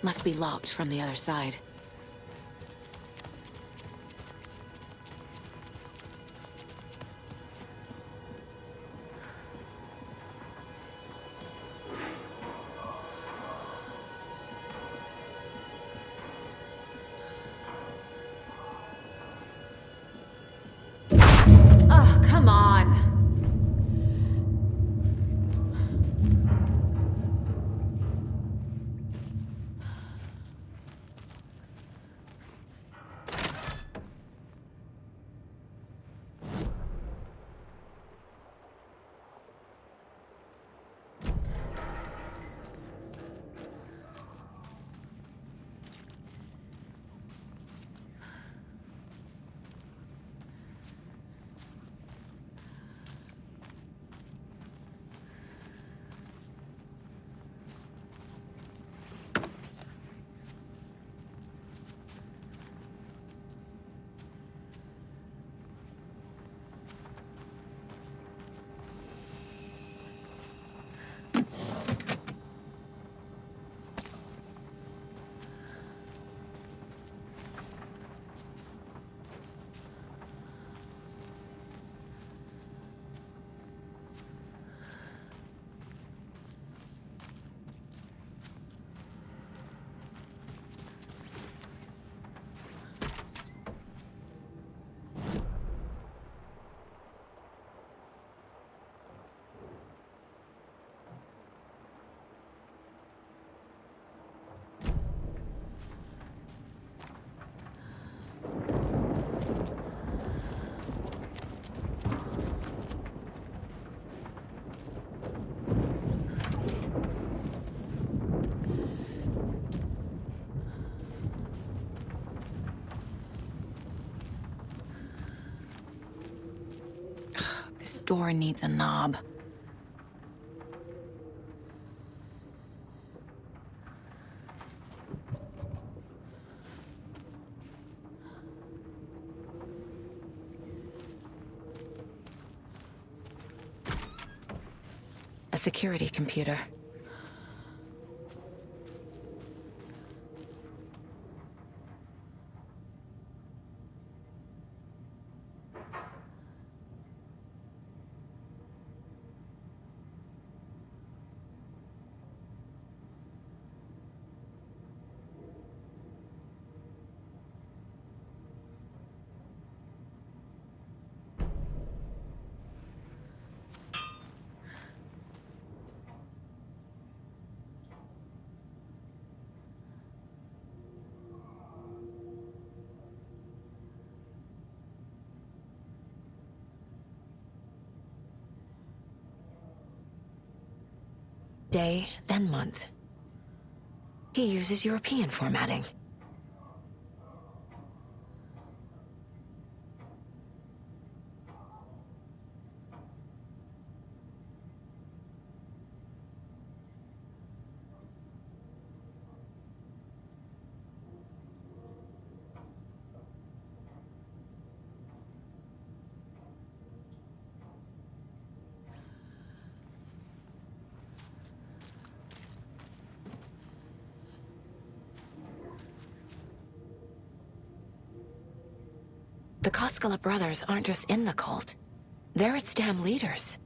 Must be locked from the other side. Oh, come on. This door needs a knob. A security computer. Day, then month. He uses European formatting. The Koskela brothers aren't just in the cult. They're its damn leaders.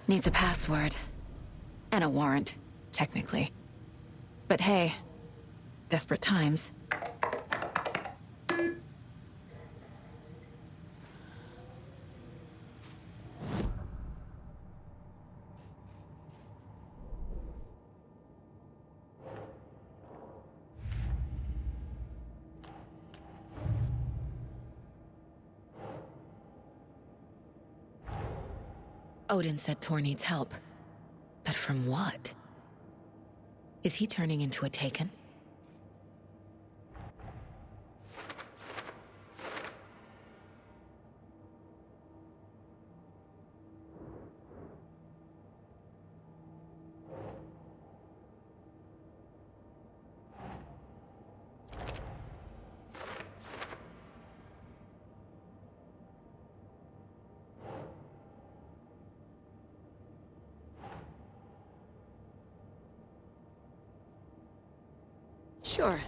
Needs a password. And a warrant, technically. But hey, desperate times. Odin said Tor needs help. But from what? Is he turning into a Taken? Sure.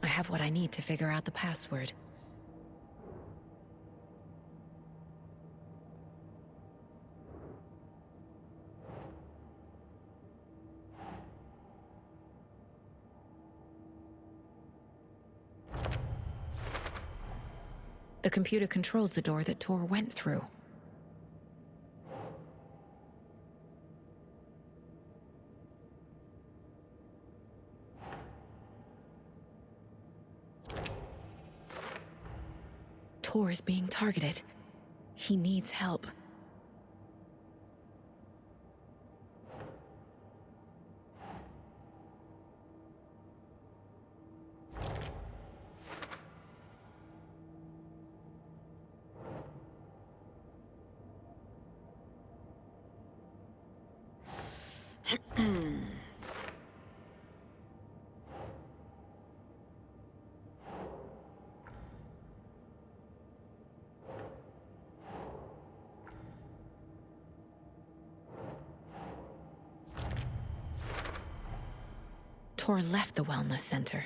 I have what I need to figure out the password. The computer controls the door that Tor went through. Tor is being targeted. He needs help. Tor left the wellness center.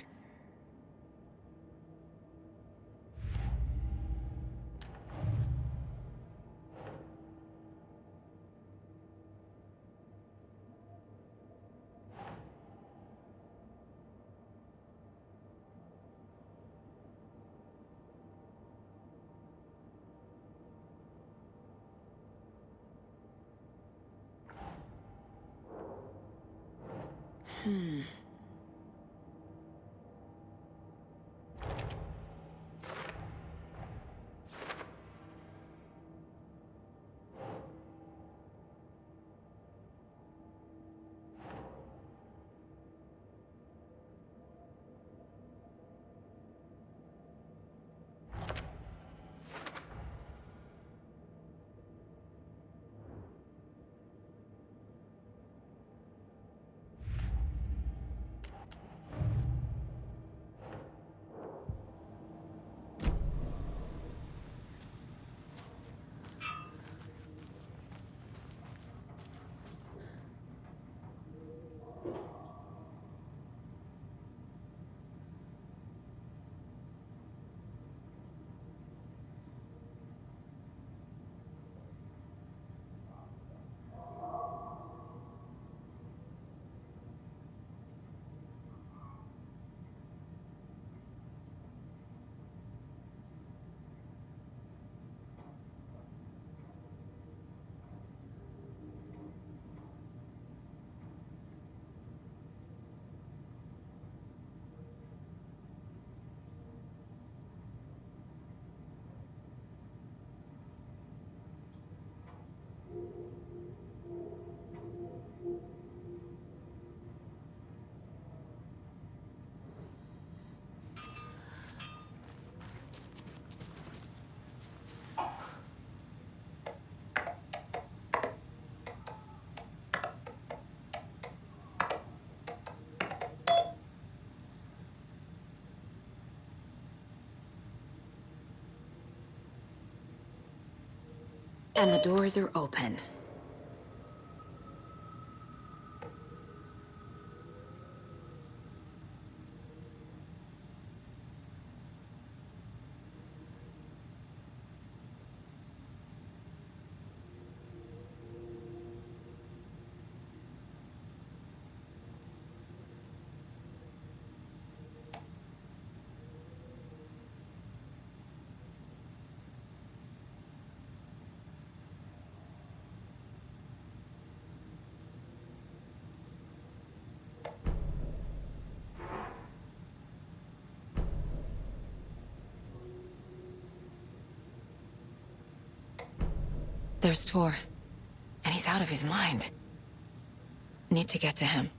And the doors are open. There's Tor. And he's out of his mind. Need to get to him.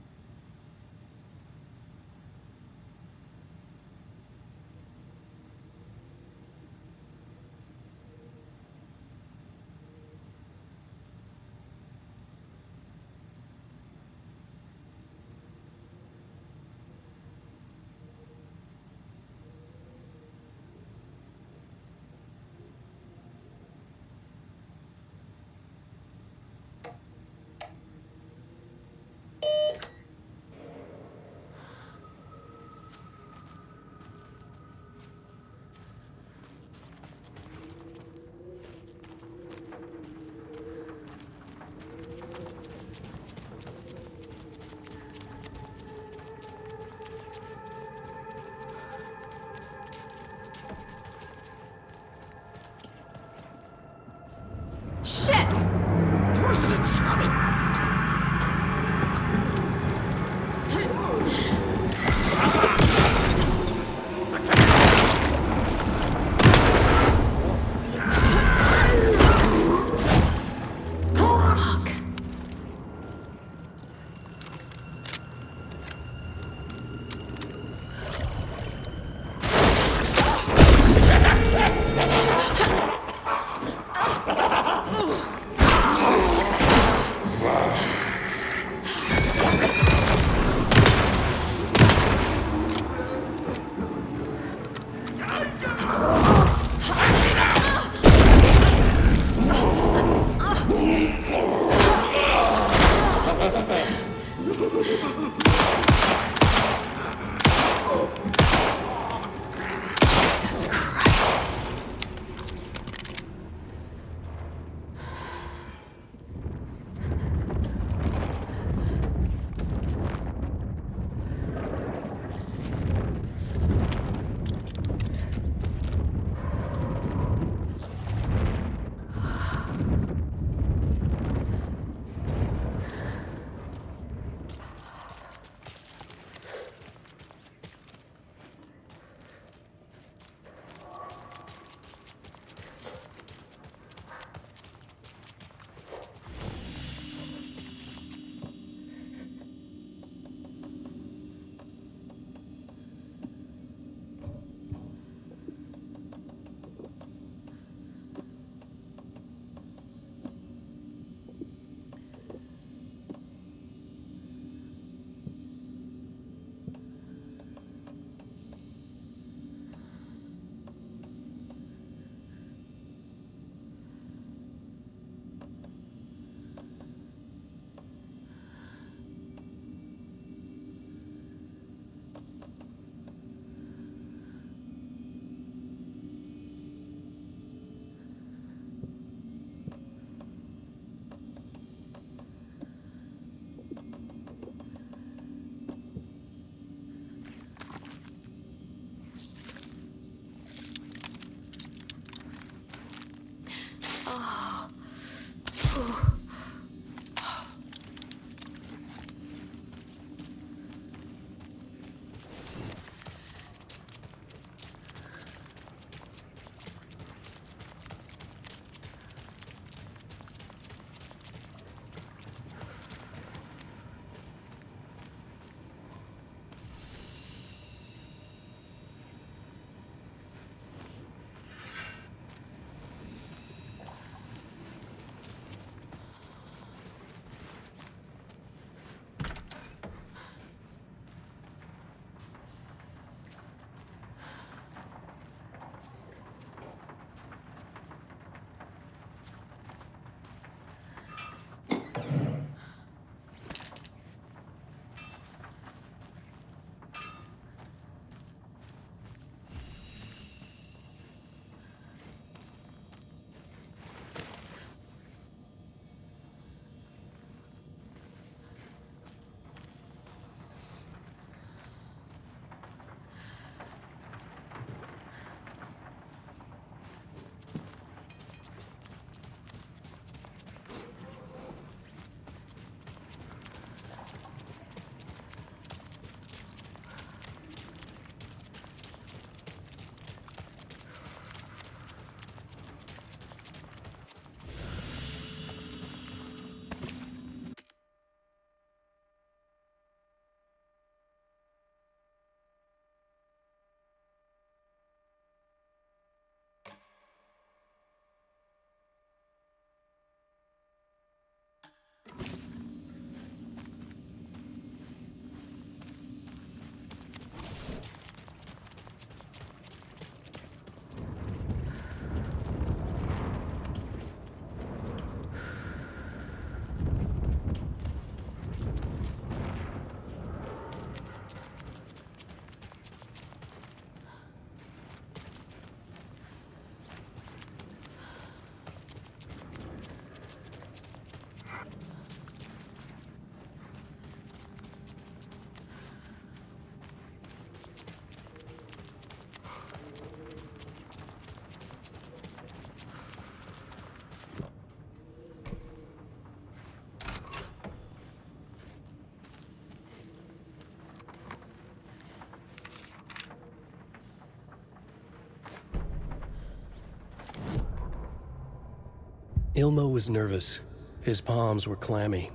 Ilmo was nervous. His palms were clammy.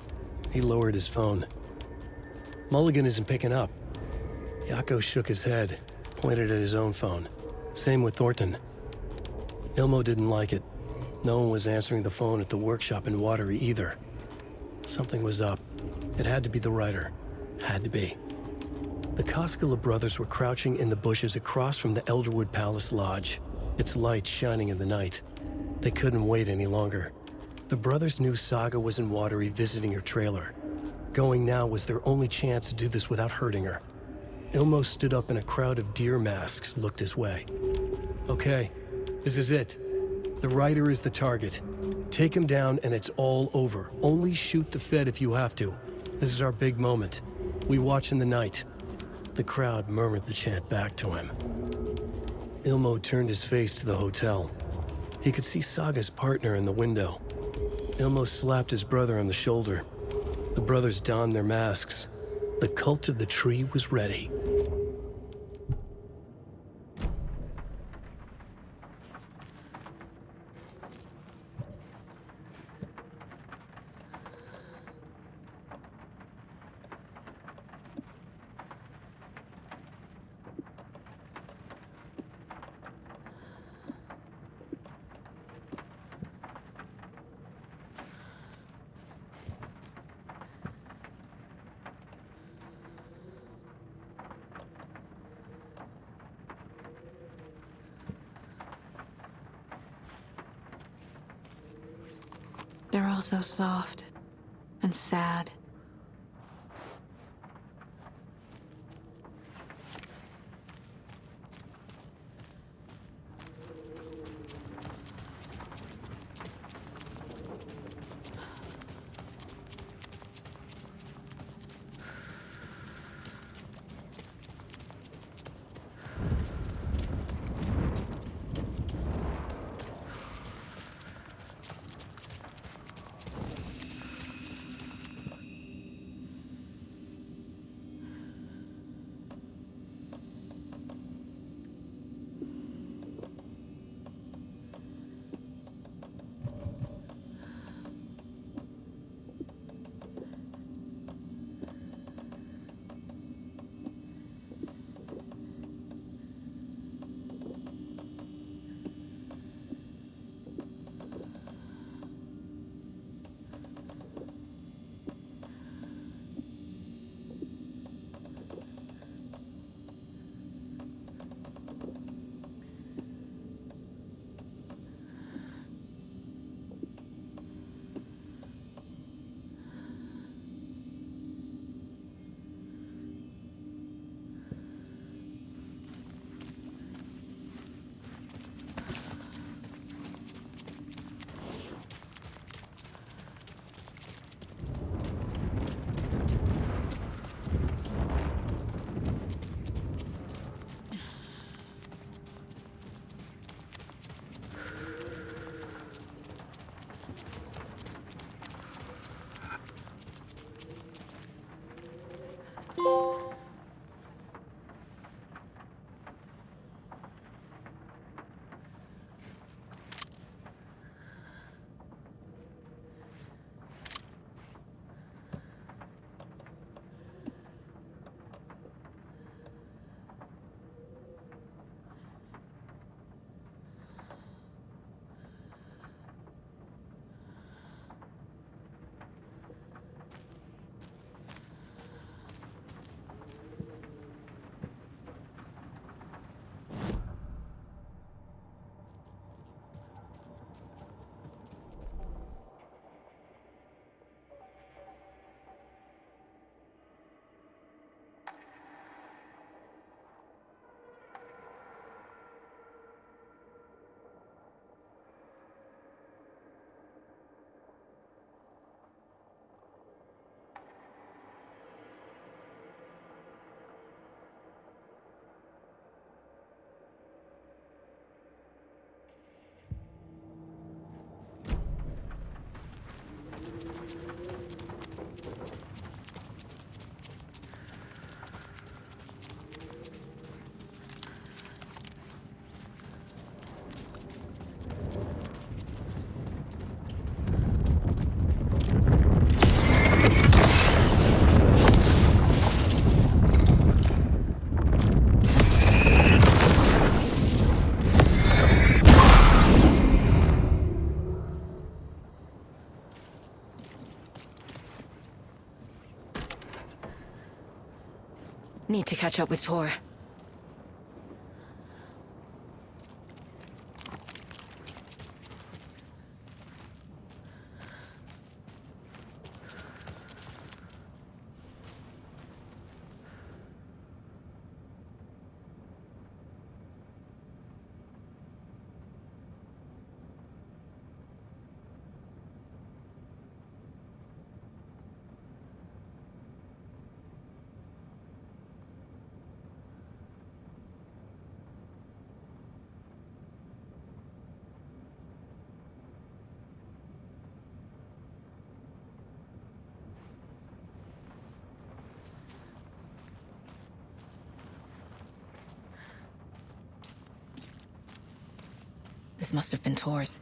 He lowered his phone. Mulligan isn't picking up. Yako shook his head, pointed at his own phone. Same with Thornton. Ilmo didn't like it. No one was answering the phone at the workshop in Watery either. Something was up. It had to be the writer. Had to be. The Koskela brothers were crouching in the bushes across from the Elderwood Palace Lodge, its light shining in the night. They couldn't wait any longer. The brothers knew Saga was in Watery visiting her trailer. Going now was their only chance to do this without hurting her. Ilmo stood up and a crowd of deer masks looked his way. Okay, this is it. The writer is the target. Take him down and it's all over. Only shoot the Fed if you have to. This is our big moment. We watch in the night. The crowd murmured the chant back to him. Ilmo turned his face to the hotel. He could see Saga's partner in the window. Ilmo slapped his brother on the shoulder. The brothers donned their masks. The cult of the tree was ready. They're all so soft and sad. Need to catch up with Tor. This must have been Tor's.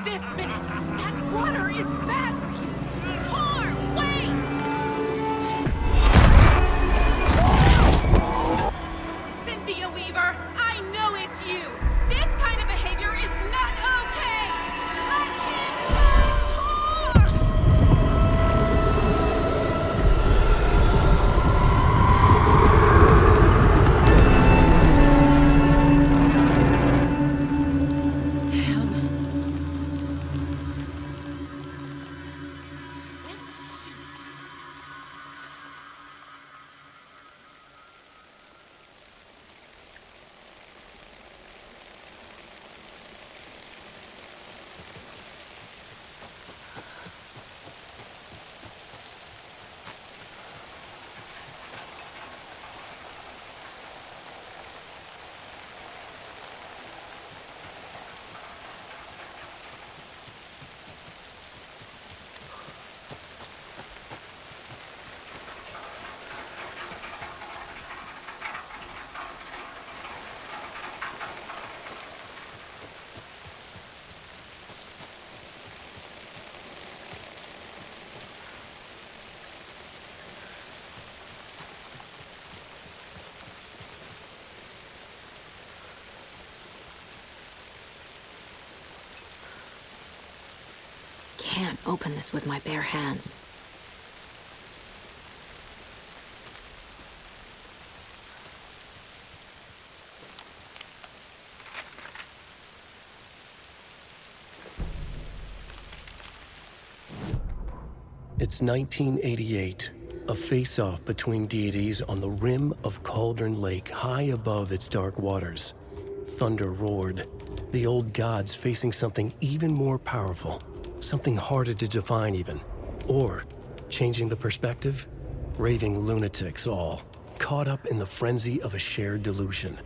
This minute! That water is bad for you! Tor, wait! Cynthia Weaver, I know it's you! This kind of behavior is not okay! Let him go, Tor! Can't open this with my bare hands. It's 1988, a face-off between deities on the rim of Cauldron Lake, high above its dark waters. Thunder roared, the old gods facing something even more powerful, something harder to define even. Or, changing the perspective, raving lunatics all, caught up in the frenzy of a shared delusion.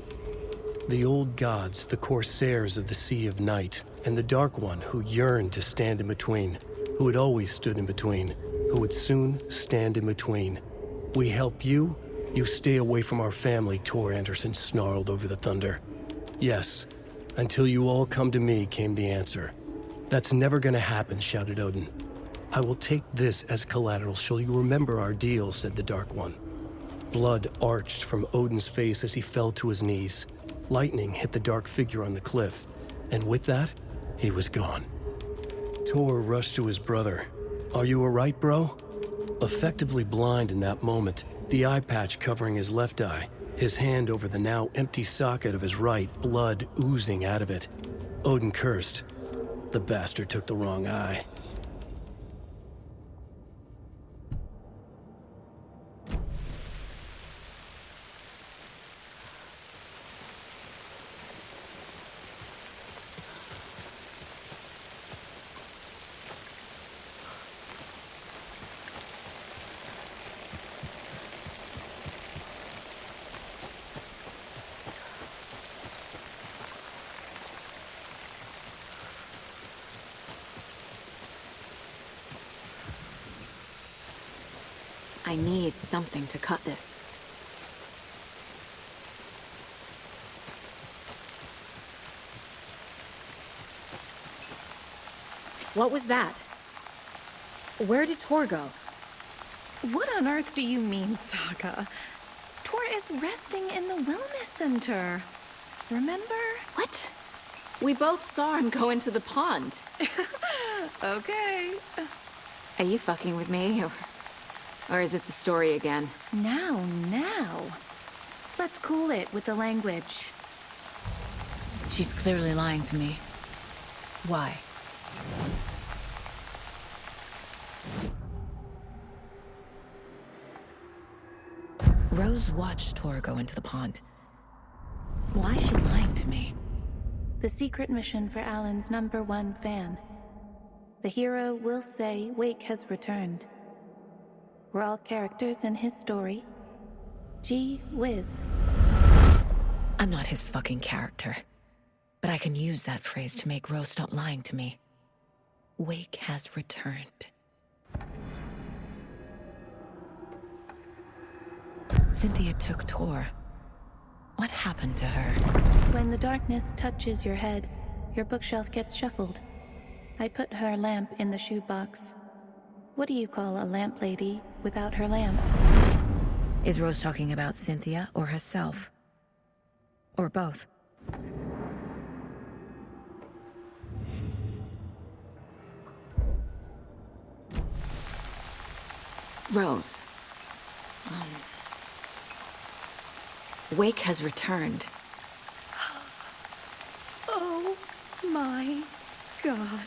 The old gods, the corsairs of the Sea of Night, and the Dark One who yearned to stand in between, who had always stood in between, who would soon stand in between. We help you, you stay away from our family, Tor Anderson snarled over the thunder. Yes, until you all come to me, came the answer. That's never gonna happen, shouted Odin. I will take this as collateral, shall you remember our deal, said the Dark One. Blood arched from Odin's face as he fell to his knees. Lightning hit the dark figure on the cliff, and with that, he was gone. Tor rushed to his brother. "Are you all right, bro?" Effectively blind in that moment, the eye patch covering his left eye, his hand over the now empty socket of his right, blood oozing out of it. Odin cursed. The bastard took the wrong eye. I need something to cut this. What was that? Where did Tor go? What on earth do you mean, Saga? Tor is resting in the wellness center. Remember? What? We both saw him go into the pond. Okay. Are you fucking with me, or is this the story again? Now. Let's cool it with the language. She's clearly lying to me. Why? Rose watched Tor go into the pond. Why is she lying to me? The secret mission for Alan's #1 fan. The hero will say Wake has returned. We're all characters in his story. Gee whiz. I'm not his fucking character. But I can use that phrase to make Rose stop lying to me. Wake has returned. Cynthia took Tor. What happened to her? When the darkness touches your head, your bookshelf gets shuffled. I put her lamp in the shoebox. What do you call a lamp lady without her lamp? Is Rose talking about Cynthia or herself? Or both? Rose. Wake has returned. Oh my God.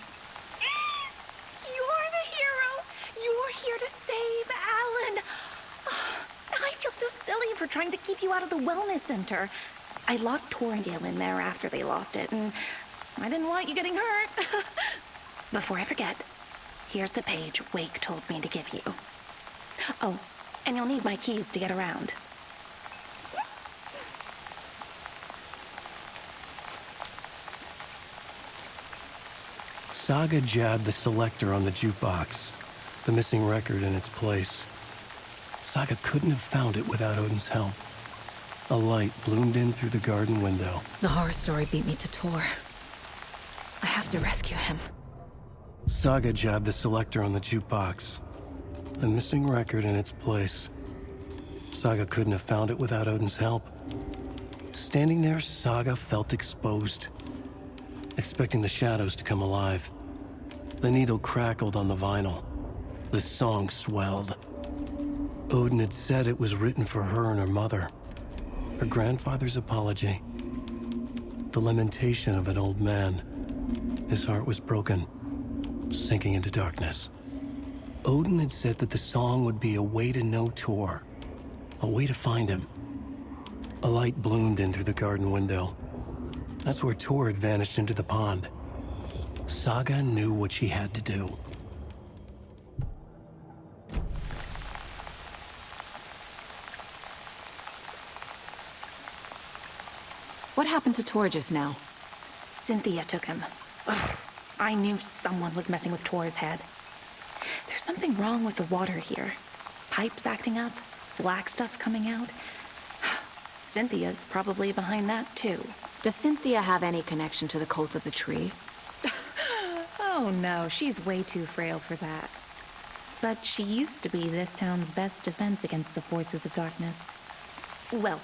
You're the hero! You're here to save Alan! I feel so silly for trying to keep you out of the wellness center. I locked Tor and Gale in there after they lost it, and I didn't want you getting hurt. Before I forget, here's the page Wake told me to give you. Oh, and you'll need my keys to get around. Saga jabbed the selector on the jukebox, the missing record in its place. Saga couldn't have found it without Odin's help. A light bloomed in through the garden window. The horror story beat me to Tor. I have to rescue him. Saga jabbed the selector on the jukebox, the missing record in its place. Saga couldn't have found it without Odin's help. Standing there, Saga felt exposed, expecting the shadows to come alive. The needle crackled on the vinyl. The song swelled. Odin had said it was written for her and her mother. Her grandfather's apology. The lamentation of an old man. His heart was broken, sinking into darkness. Odin had said that the song would be a way to know Tor, a way to find him. A light bloomed in through the garden window. That's where Tor had vanished into the pond. Saga knew what she had to do. What happened to Tor just now? Cynthia took him. Ugh, I knew someone was messing with Tor's head. There's something wrong with the water here. Pipes acting up, black stuff coming out. Cynthia's probably behind that, too. Does Cynthia have any connection to the cult of the tree? Oh no, she's way too frail for that. But she used to be this town's best defense against the forces of darkness. Well,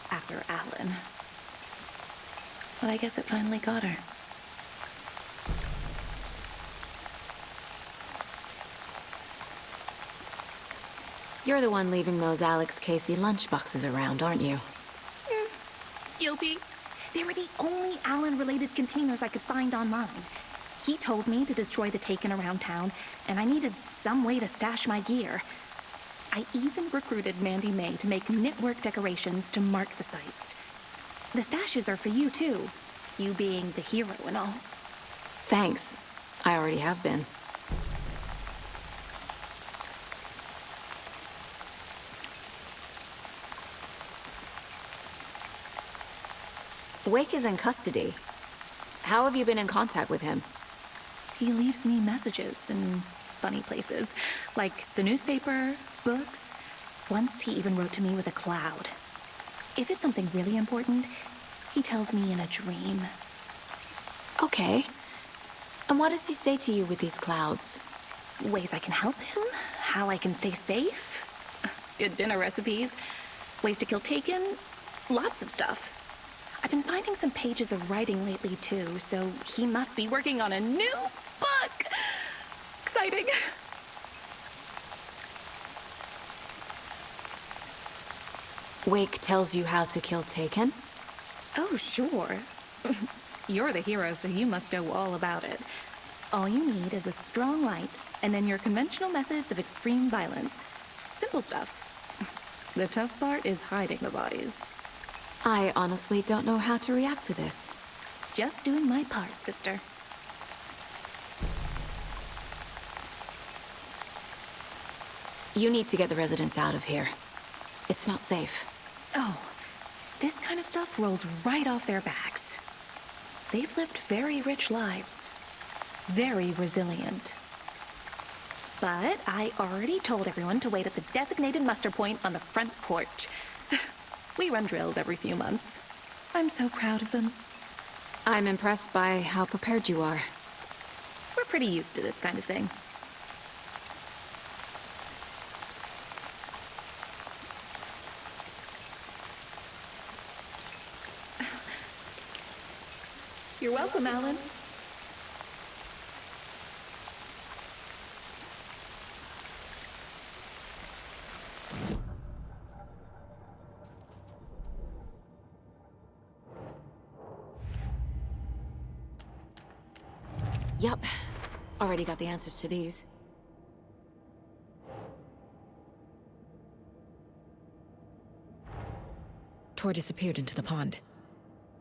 after Alan. But I guess it finally got her. You're the one leaving those Alex Casey lunchboxes around, aren't you? Guilty. They were the only Alan-related containers I could find online. He told me to destroy the Taken around town, and I needed some way to stash my gear. I even recruited Mandy May to make knitwork decorations to mark the sites. The stashes are for you, too. You being the hero and all. Thanks. I already have been. Wake is in custody. How have you been in contact with him? He leaves me messages in funny places, like the newspaper, books. Once he even wrote to me with a cloud. If it's something really important, he tells me in a dream. Okay. And what does he say to you with these clouds? Ways I can help him, how I can stay safe, good dinner recipes, ways to kill Taken, lots of stuff. I've been finding some pages of writing lately, too, so he must be working on a new book! Exciting! Wake tells you how to kill Taken? Oh, sure. You're the hero, so you must know all about it. All you need is a strong light, and then your conventional methods of extreme violence. Simple stuff. The tough part is hiding the bodies. I honestly don't know how to react to this. Just doing my part, sister. You need to get the residents out of here. It's not safe. Oh, this kind of stuff rolls right off their backs. They've lived very rich lives. Very resilient. But I already told everyone to wait at the designated muster point on the front porch. We run drills every few months. I'm so proud of them. I'm impressed by how prepared you are. We're pretty used to this kind of thing. You're welcome, Alan. Yup. Already got the answers to these. Tor disappeared into the pond.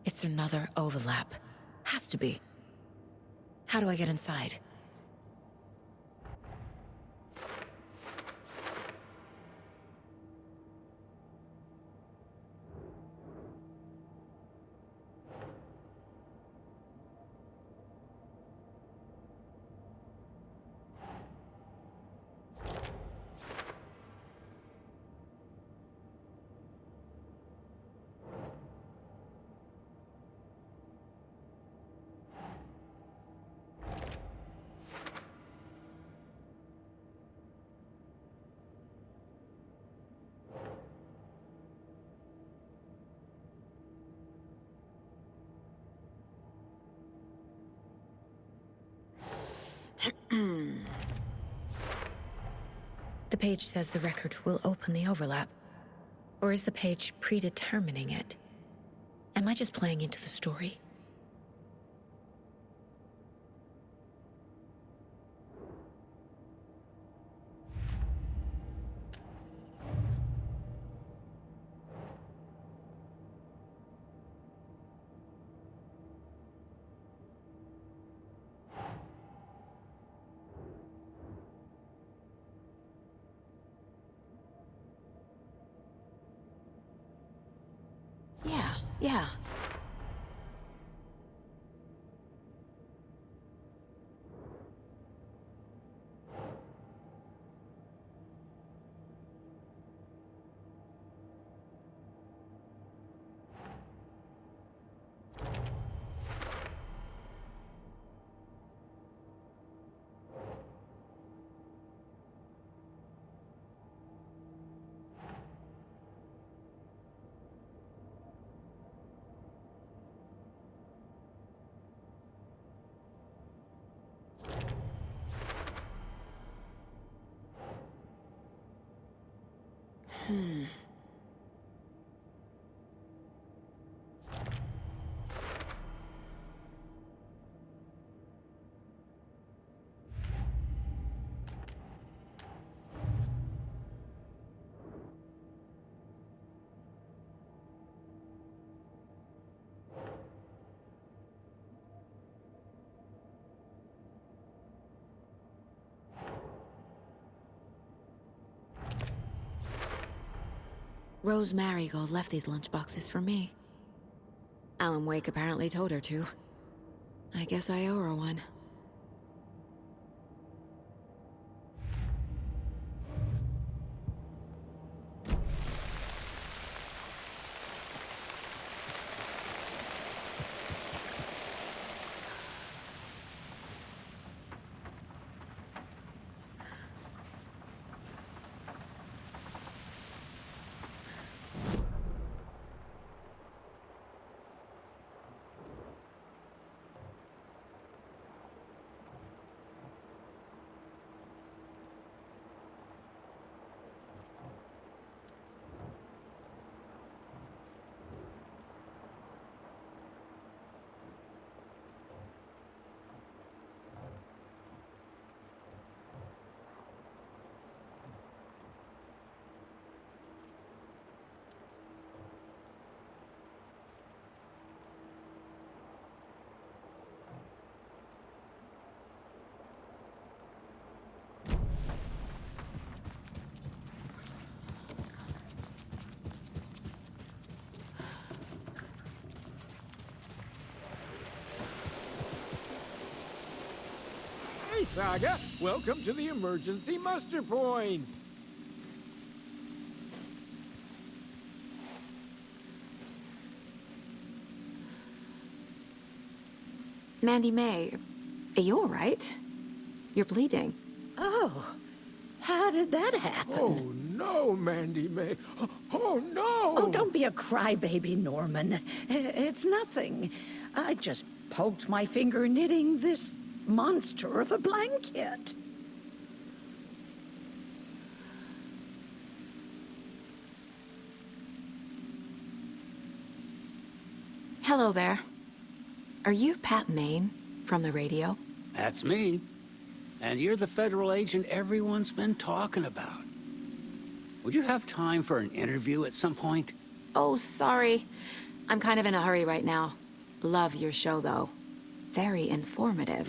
It's another overlap. Has to be. How do I get inside? The page says the record will open the overlap. Or is the page predetermining it? Am I just playing into the story? Yeah. Rose Marigold left these lunchboxes for me. Alan Wake apparently told her to. I guess I owe her one. Hey, Saga! Welcome to the emergency muster point! Mandy May, are you all right? You're bleeding. Oh, how did that happen? Oh, no, Mandy May. Oh, no! Oh, don't be a crybaby, Norman. It's nothing. I just poked my finger knitting this monster of a blanket. Hello there. Are you Pat Maine from the radio? That's me. And you're the federal agent everyone's been talking about. Would you have time for an interview at some point? Oh, sorry. I'm kind of in a hurry right now. Love your show, though. Very informative.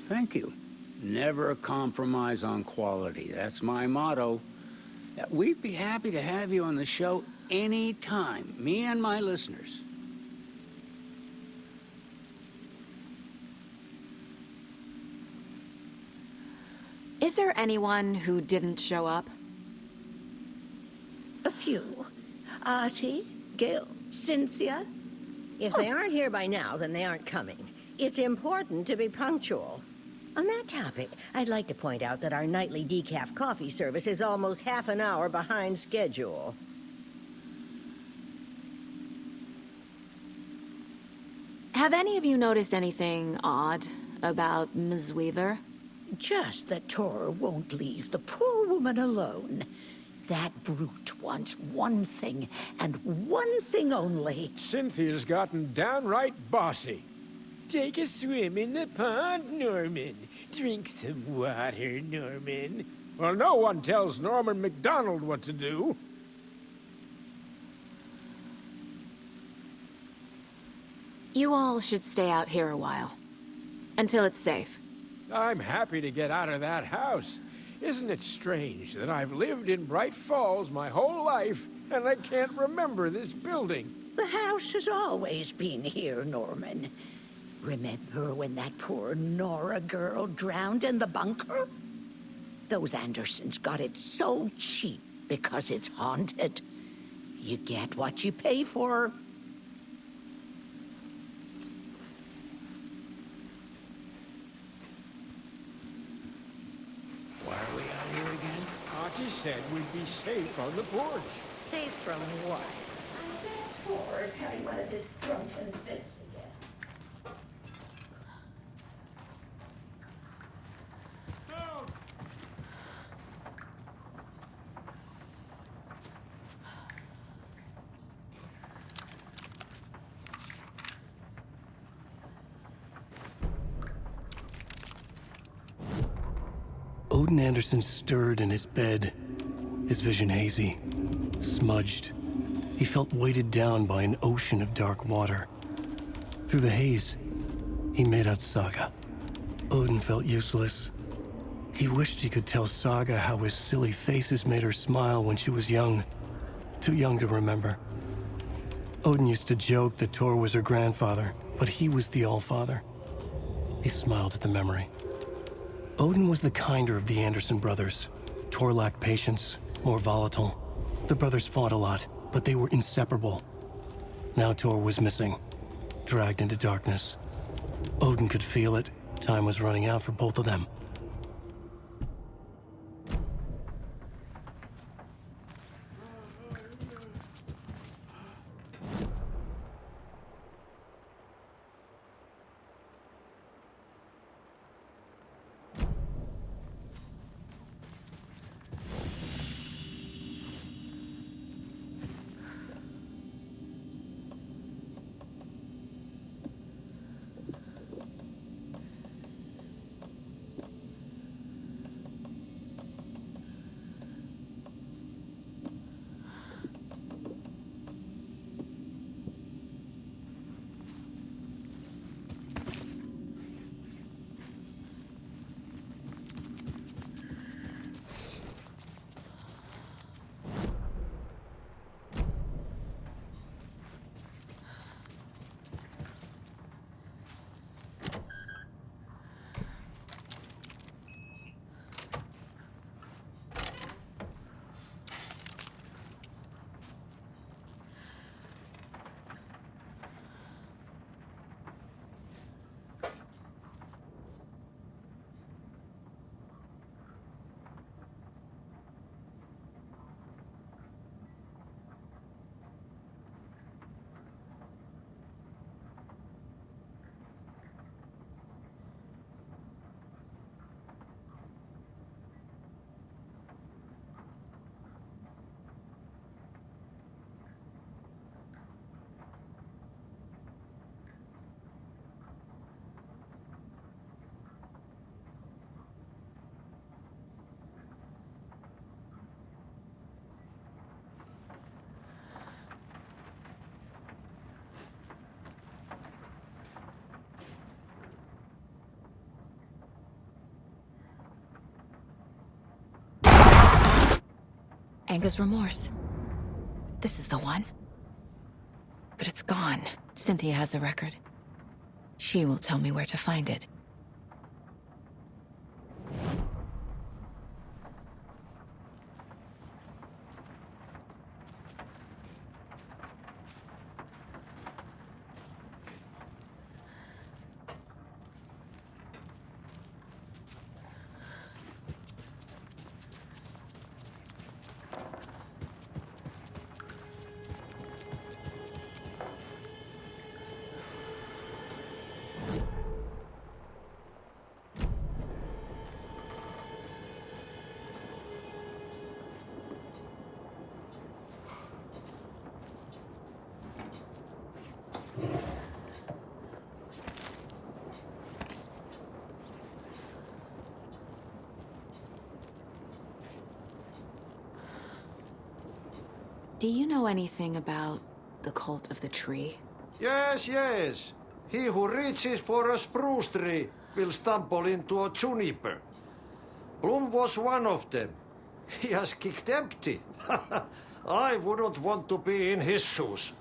Thank you. Never compromise on quality. That's my motto. We'd be happy to have you on the show anytime, me and my listeners. Is there anyone who didn't show up? A few. Artie, Gil, Cynthia. If they aren't here by now, then they aren't coming. It's important to be punctual. On that topic, I'd like to point out that our nightly decaf coffee service is almost half an hour behind schedule. Have any of you noticed anything odd about Ms. Weaver? Just that Tor won't leave the poor woman alone. That brute wants one thing, and one thing only. Cynthia's gotten downright bossy. Take a swim in the pond, Norman. Drink some water, Norman. Well, no one tells Norman MacDonald what to do. You all should stay out here a while. Until it's safe. I'm happy to get out of that house. Isn't it strange that I've lived in Bright Falls my whole life, and I can't remember this building? The house has always been here, Norman. Remember when that poor Nora girl drowned in the bunker? Those Andersons got it so cheap because it's haunted. You get what you pay for. Why are we out here again? Auntie said we'd be safe on the porch. Safe from what? I bet Tor is having one of his drunken fits again. Odin Anderson stirred in his bed, his vision hazy, smudged. He felt weighted down by an ocean of dark water. Through the haze, he made out Saga. Odin felt useless. He wished he could tell Saga how his silly faces made her smile when she was young. Too young to remember. Odin used to joke that Tor was her grandfather, but he was the Allfather. He smiled at the memory. Odin was the kinder of the Anderson brothers. Tor lacked patience, more volatile. The brothers fought a lot, but they were inseparable. Now Tor was missing, dragged into darkness. Odin could feel it. Time was running out for both of them. Anger's remorse. This is the one. But it's gone. Cynthia has the record. She will tell me where to find it. Do you know anything about the cult of the tree? Yes, yes. He who reaches for a spruce tree will stumble into a juniper. Bloom was one of them. He has kicked empty. I wouldn't want to be in his shoes.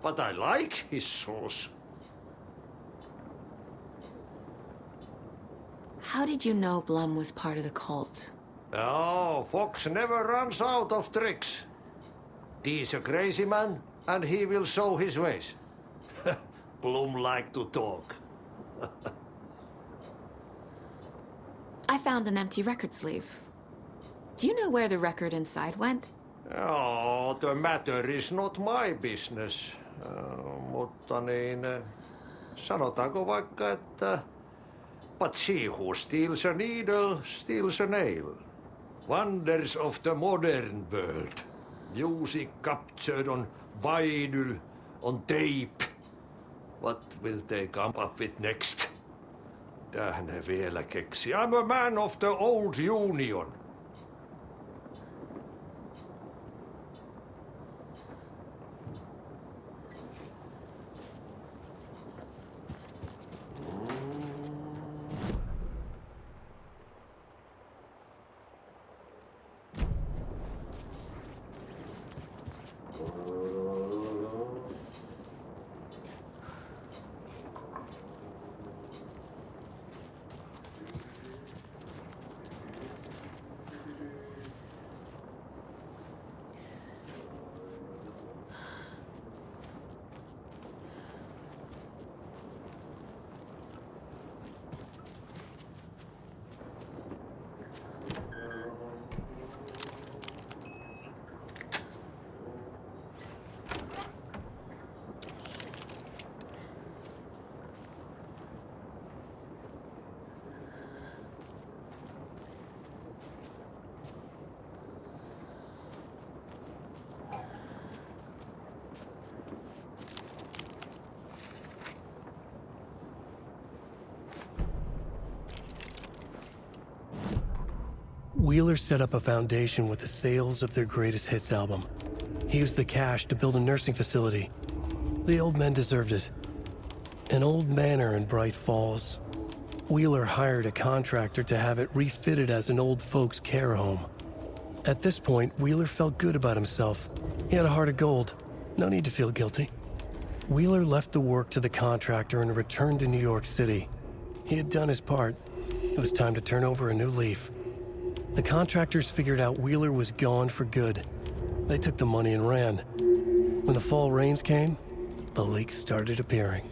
But I like his shoes. How did you know Blum was part of the cult? Oh, Fox never runs out of tricks. He's a crazy man, and he will show his ways. Bloom like to talk. I found an empty record sleeve. Do you know where the record inside went? Oh, the matter is not my business. Mutta niin, sanotaanko vaikka, että but she who steals a needle steals a nail. Wonders of the modern world. Music captured on vinyl, on tape. What will they come up with next? Mitä ne vielä keksi? I'm a man of the old union. Wheeler set up a foundation with the sales of their greatest hits album. He used the cash to build a nursing facility. The old men deserved it. An old manor in Bright Falls. Wheeler hired a contractor to have it refitted as an old folks' care home. At this point, Wheeler felt good about himself. He had a heart of gold. No need to feel guilty. Wheeler left the work to the contractor and returned to New York City. He had done his part. It was time to turn over a new leaf. The contractors figured out Wheeler was gone for good. They took the money and ran. When the fall rains came, the leaks started appearing.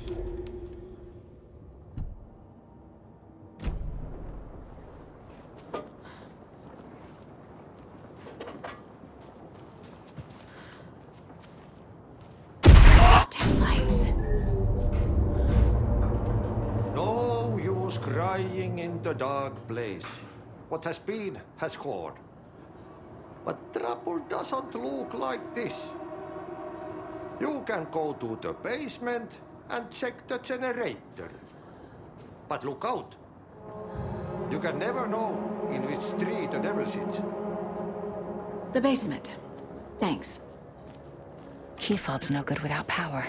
No use crying in the dark place. What has been has gone. But trouble doesn't look like this. You can go to the basement and check the generator. But look out. You can never know in which tree the devil sits. The basement. Thanks. Key fob's no good without power.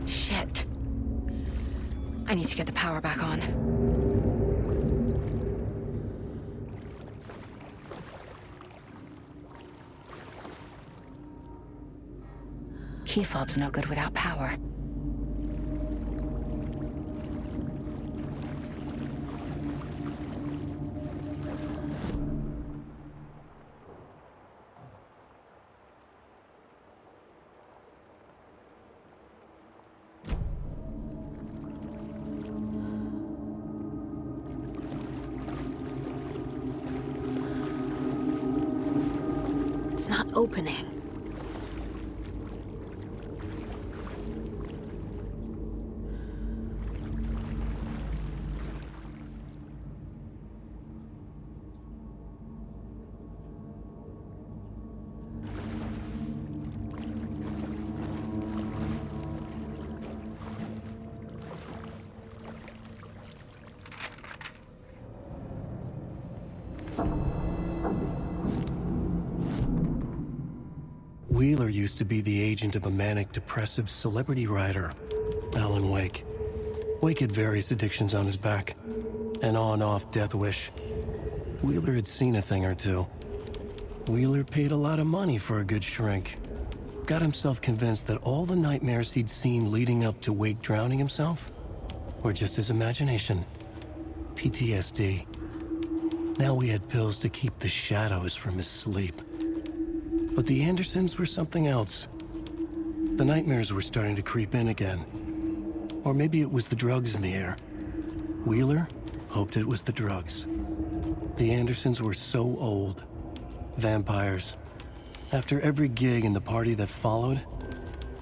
Shit. I need to get the power back on. Key fob's no good without power. It's not opening. Wheeler used to be the agent of a manic-depressive celebrity writer, Alan Wake. Wake had various addictions on his back, an on-off death wish. Wheeler had seen a thing or two. Wheeler paid a lot of money for a good shrink. Got himself convinced that all the nightmares he'd seen leading up to Wake drowning himself were just his imagination. PTSD. Now we had pills to keep the shadows from his sleep. But the Andersons were something else. The nightmares were starting to creep in again. Or maybe it was the drugs in the air. Wheeler hoped it was the drugs. The Andersons were so old. Vampires. After every gig and the party that followed,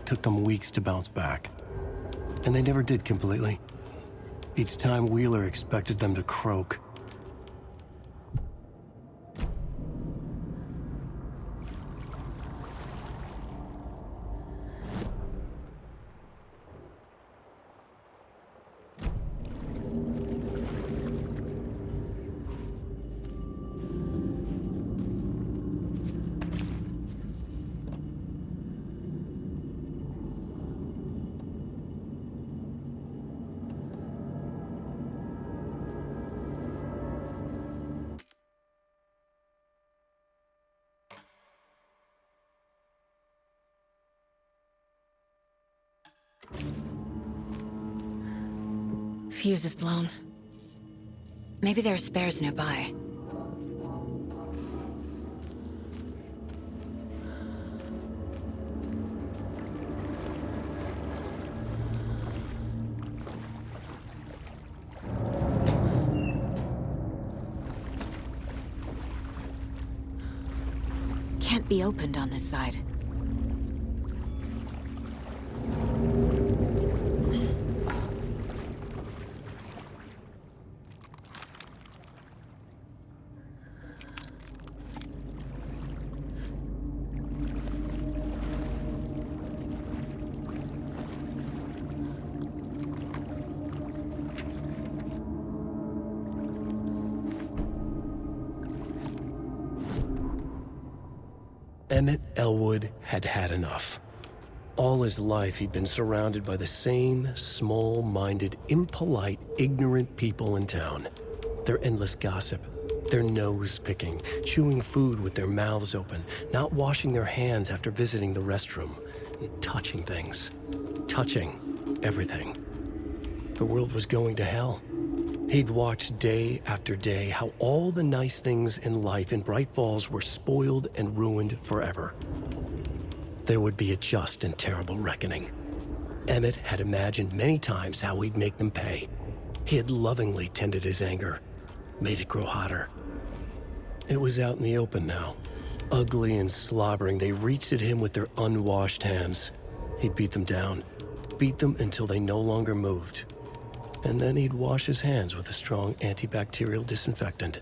took them weeks to bounce back. And they never did completely. Each time Wheeler expected them to croak. Fuse is blown. Maybe there are spares nearby. Can't be opened on this side. Emmett Elwood had had enough. All his life, he'd been surrounded by the same small-minded, impolite, ignorant people in town. Their endless gossip, their nose-picking, chewing food with their mouths open, not washing their hands after visiting the restroom, and touching things. Touching everything. The world was going to hell. He'd watched day after day how all the nice things in life in Bright Falls were spoiled and ruined forever. There would be a just and terrible reckoning. Emmett had imagined many times how he'd make them pay. He had lovingly tended his anger, made it grow hotter. It was out in the open now. Ugly and slobbering, they reached at him with their unwashed hands. He'd beat them down. Beat them until they no longer moved. And then he'd wash his hands with a strong antibacterial disinfectant.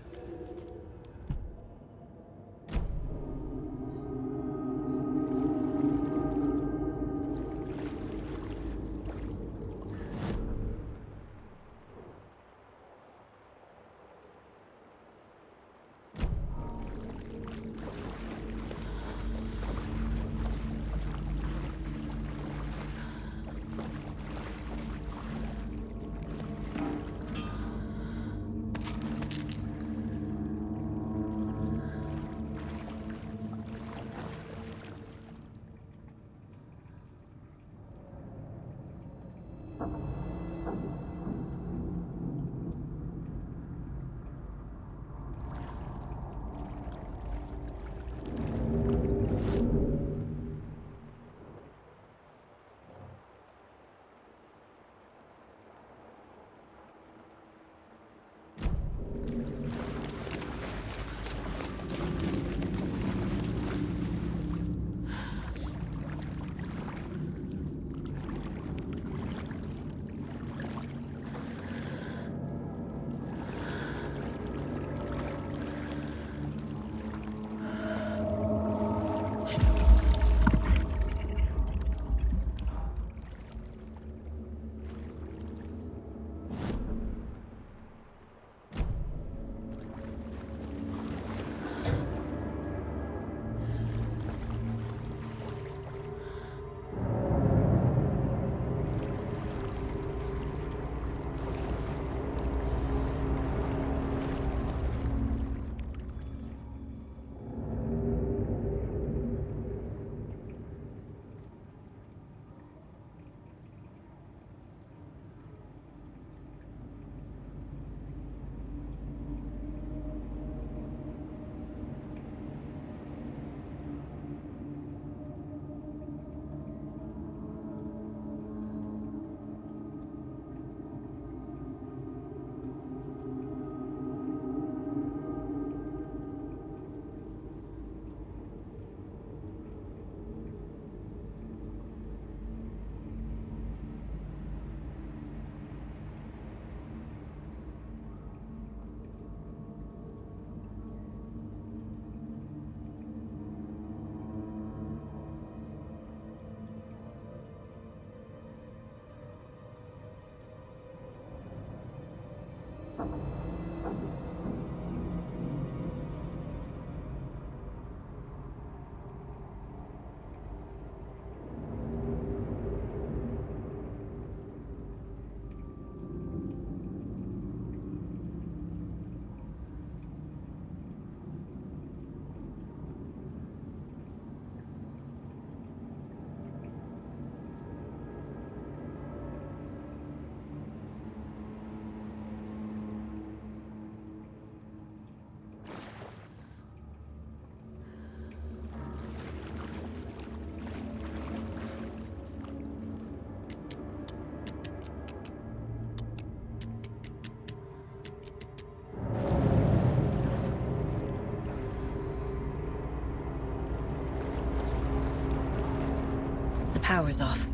Power's off.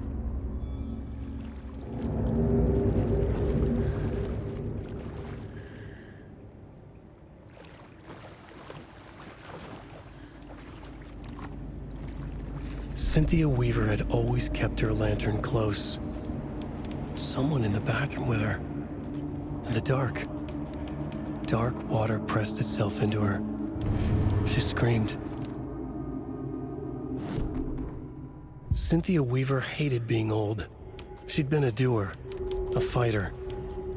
Cynthia Weaver had always kept her lantern close. Someone in the bathroom with her. In the dark. Dark water pressed itself into her. She screamed. Cynthia Weaver hated being old. She'd been a doer, a fighter.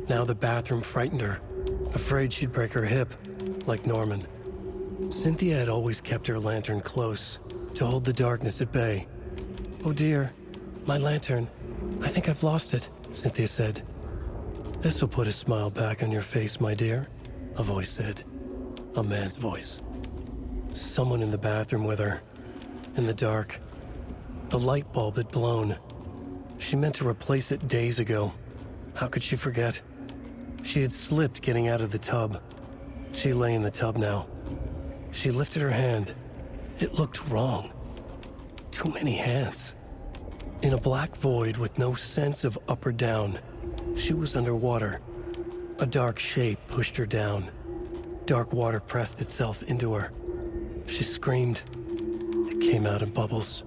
Now the bathroom frightened her, afraid she'd break her hip, like Norman. Cynthia had always kept her lantern close, to hold the darkness at bay. "Oh dear, my lantern. I think I've lost it," Cynthia said. "This will put a smile back on your face, my dear," a voice said. A man's voice. Someone in the bathroom with her, in the dark. The light bulb had blown. She meant to replace it days ago. How could she forget? She had slipped getting out of the tub. She lay in the tub now, She lifted her hand. It looked wrong. Too many hands. In a black void with no sense of up or down, she was underwater. A dark shape pushed her down. Dark water pressed itself into her. She screamed. It came out in bubbles.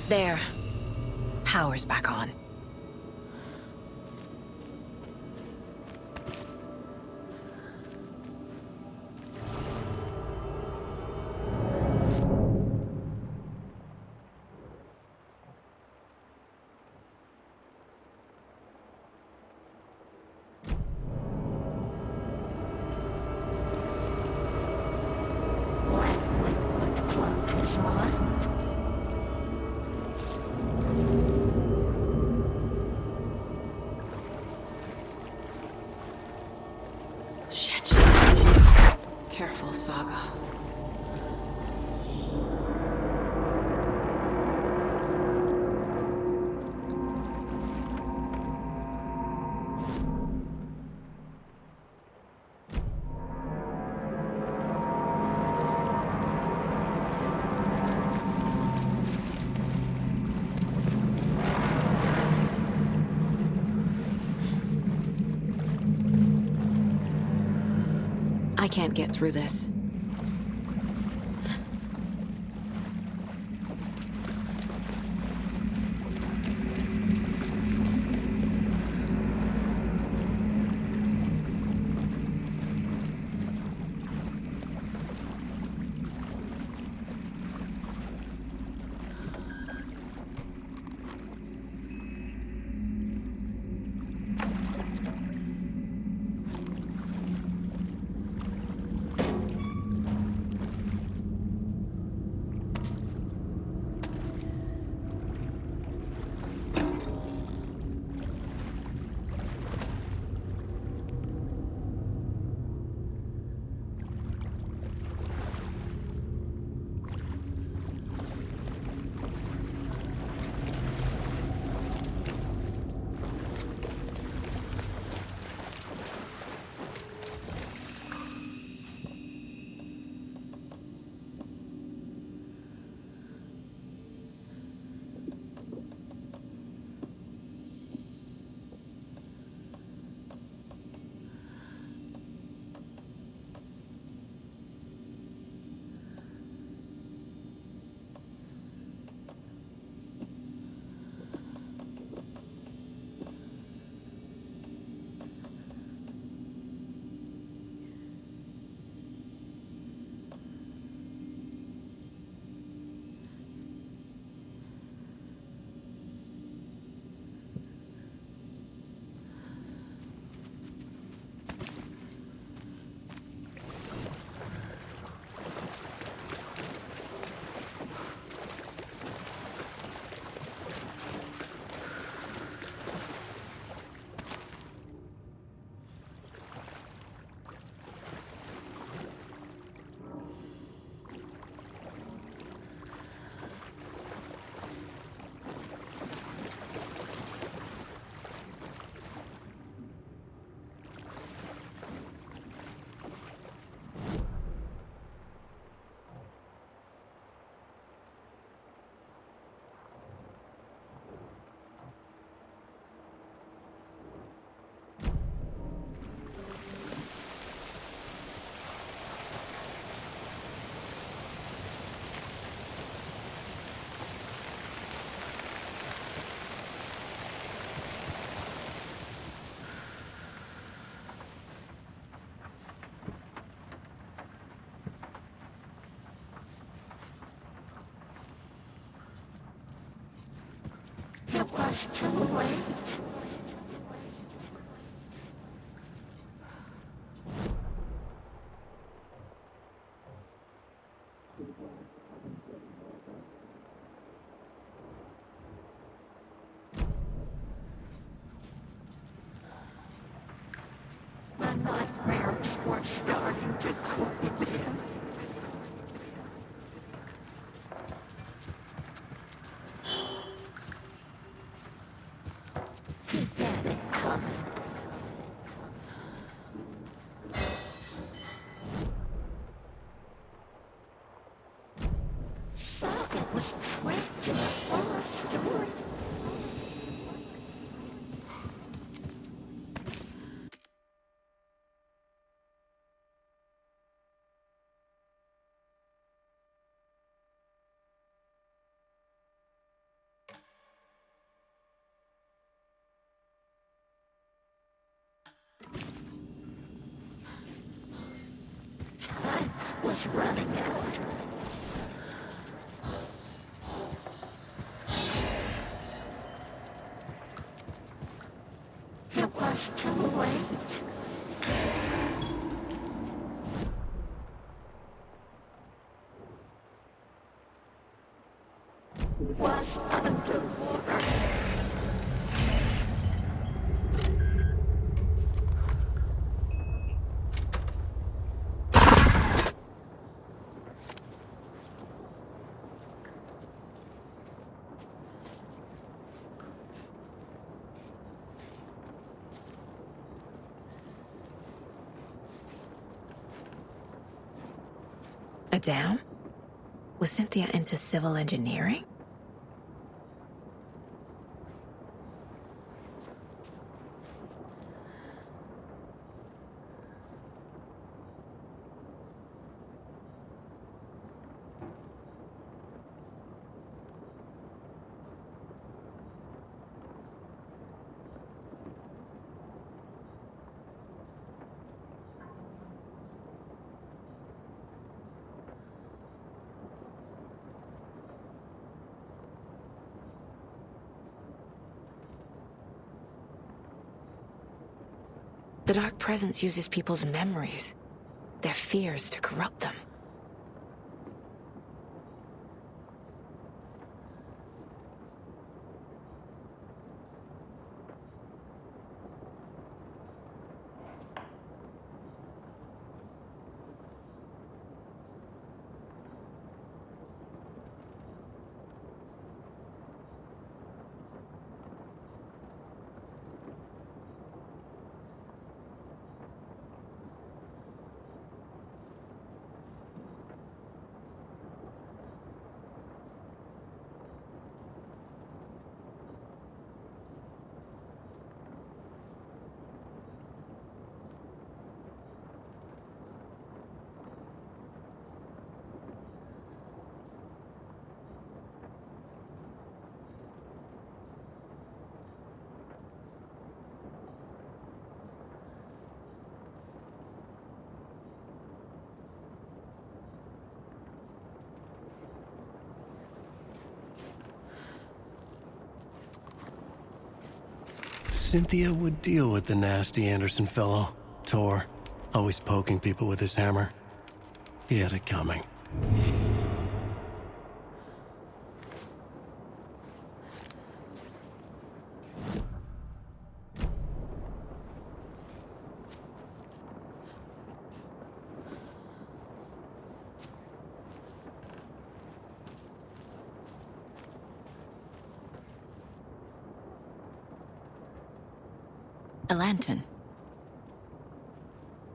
There. Power's back on. Careful, Saga. I can't get through this. was too late. The nightmares were starting to creep in. He had it coming. Saga was trapped in a horror story. Time was running out. It was too late. Was underwater. A dam? Was Cynthia into civil engineering? The Dark Presence uses people's memories, their fears to corrupt them. Cynthia would deal with the nasty Anderson fellow, Tor, always poking people with his hammer. He had it coming. A lantern.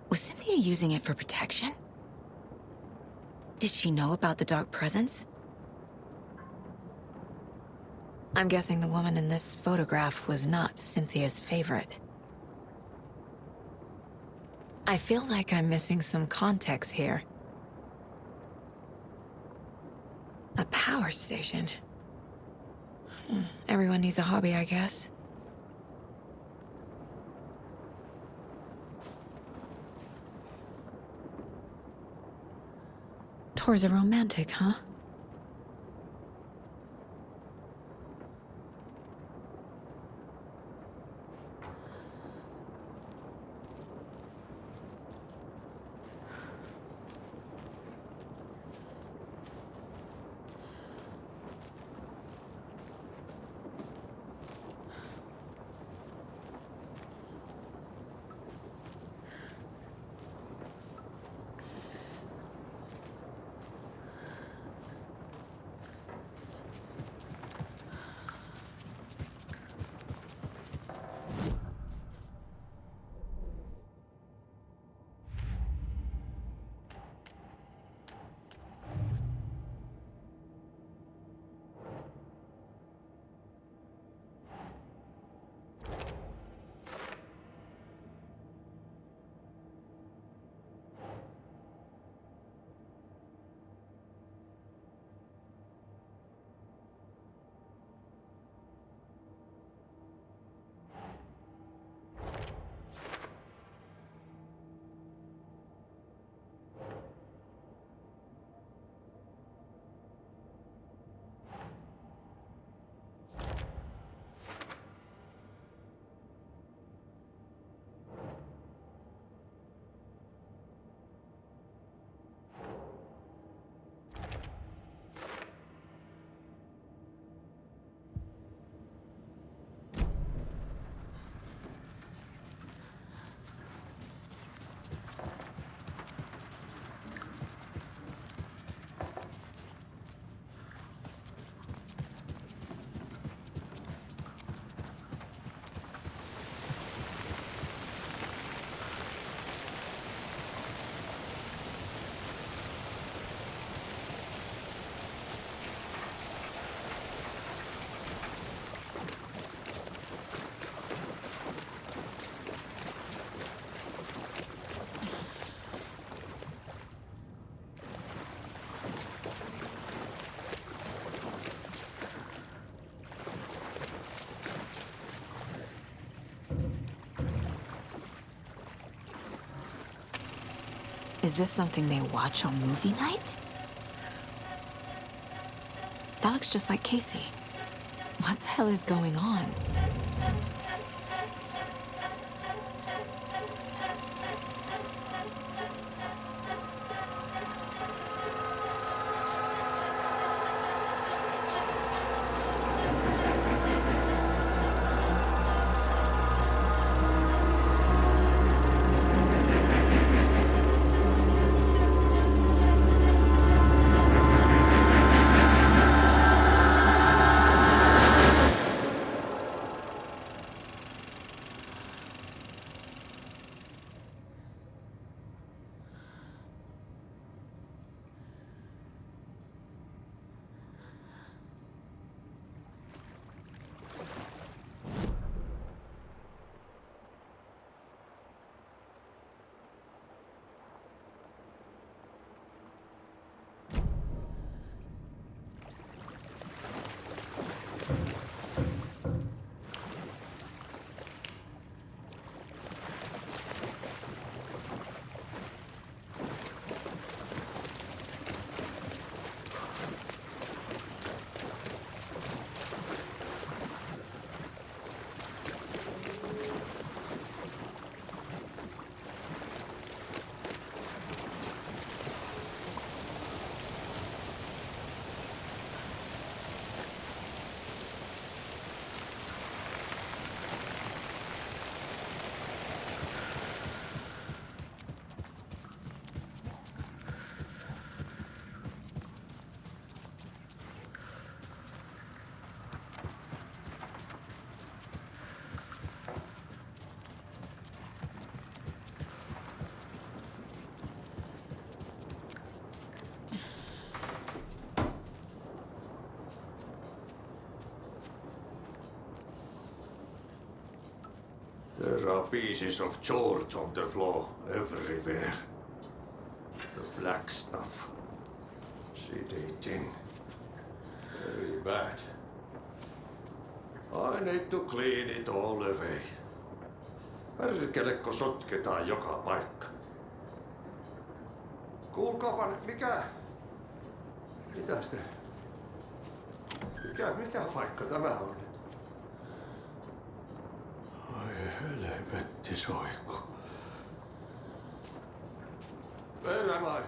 Was Cynthia using it for protection? Did she know about the Dark Presence? I'm guessing the woman in this photograph was not Cynthia's favorite. I feel like I'm missing some context here. A power station. Everyone needs a hobby, I guess. Tor's a romantic, huh? Is this something they watch on movie night? That looks just like Casey. What the hell is going on? There are pieces of George on the floor everywhere. The black stuff. Sedating. Very bad. I need to clean it all away. Perkelekko sotketaan joka paikka. Kuulkaapa nyt, Mitäs te? Mikä paikka tämä on? Ai helvetti soikku. Perämai.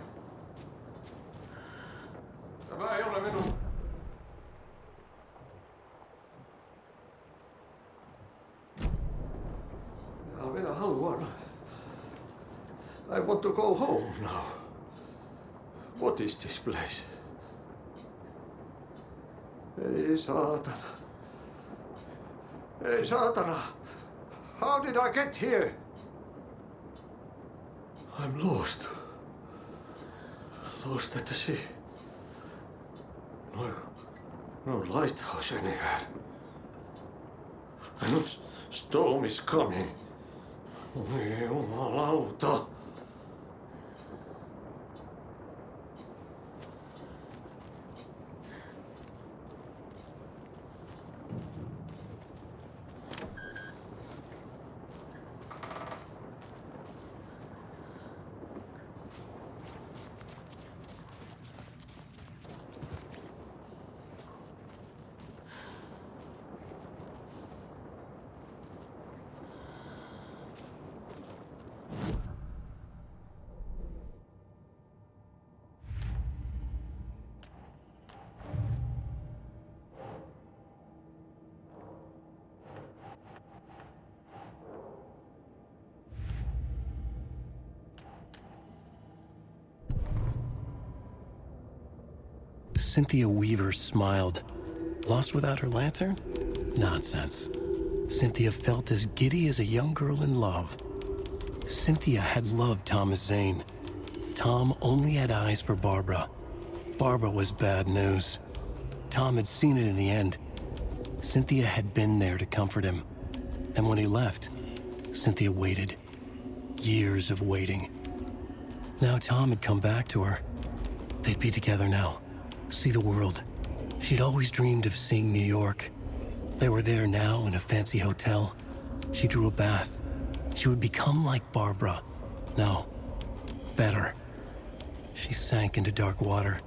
Tämä ei ole minun. Minä haluan. I want to go home now. What is this place? Ei saatana. Ei saatana. How did I get here? I'm lost. Lost at the sea. No lighthouse anywhere. I know storm is coming. Jumalauta. Cynthia Weaver smiled. Lost without her lantern? Nonsense. Cynthia felt as giddy as a young girl in love. Cynthia had loved Thomas Zane. Tom only had eyes for Barbara. Barbara was bad news. Tom had seen it in the end. Cynthia had been there to comfort him. And when he left, Cynthia waited. Years of waiting. Now Tom had come back to her. They'd be together now. See the world. She'd always dreamed of seeing New York. They were there now in a fancy hotel. She drew a bath. She would become like Barbara. No, better. She sank into dark water.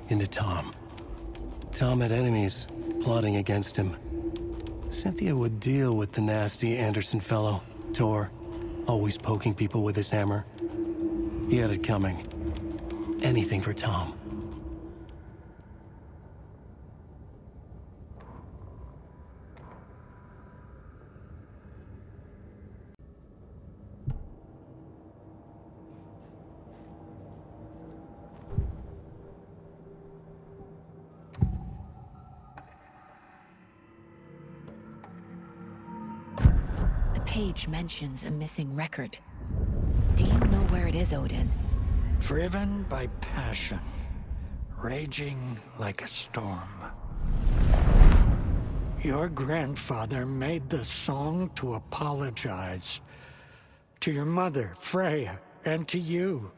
Into Tom. Tom had enemies plotting against him. Cynthia would deal with the nasty Anderson fellow, Tor, always poking people with his hammer. He had it coming. Anything for Tom. Page mentions a missing record. Do you know where it is, Odin? Driven by passion, raging like a storm. Your grandfather made the song to apologize. To your mother, Freya, and to you.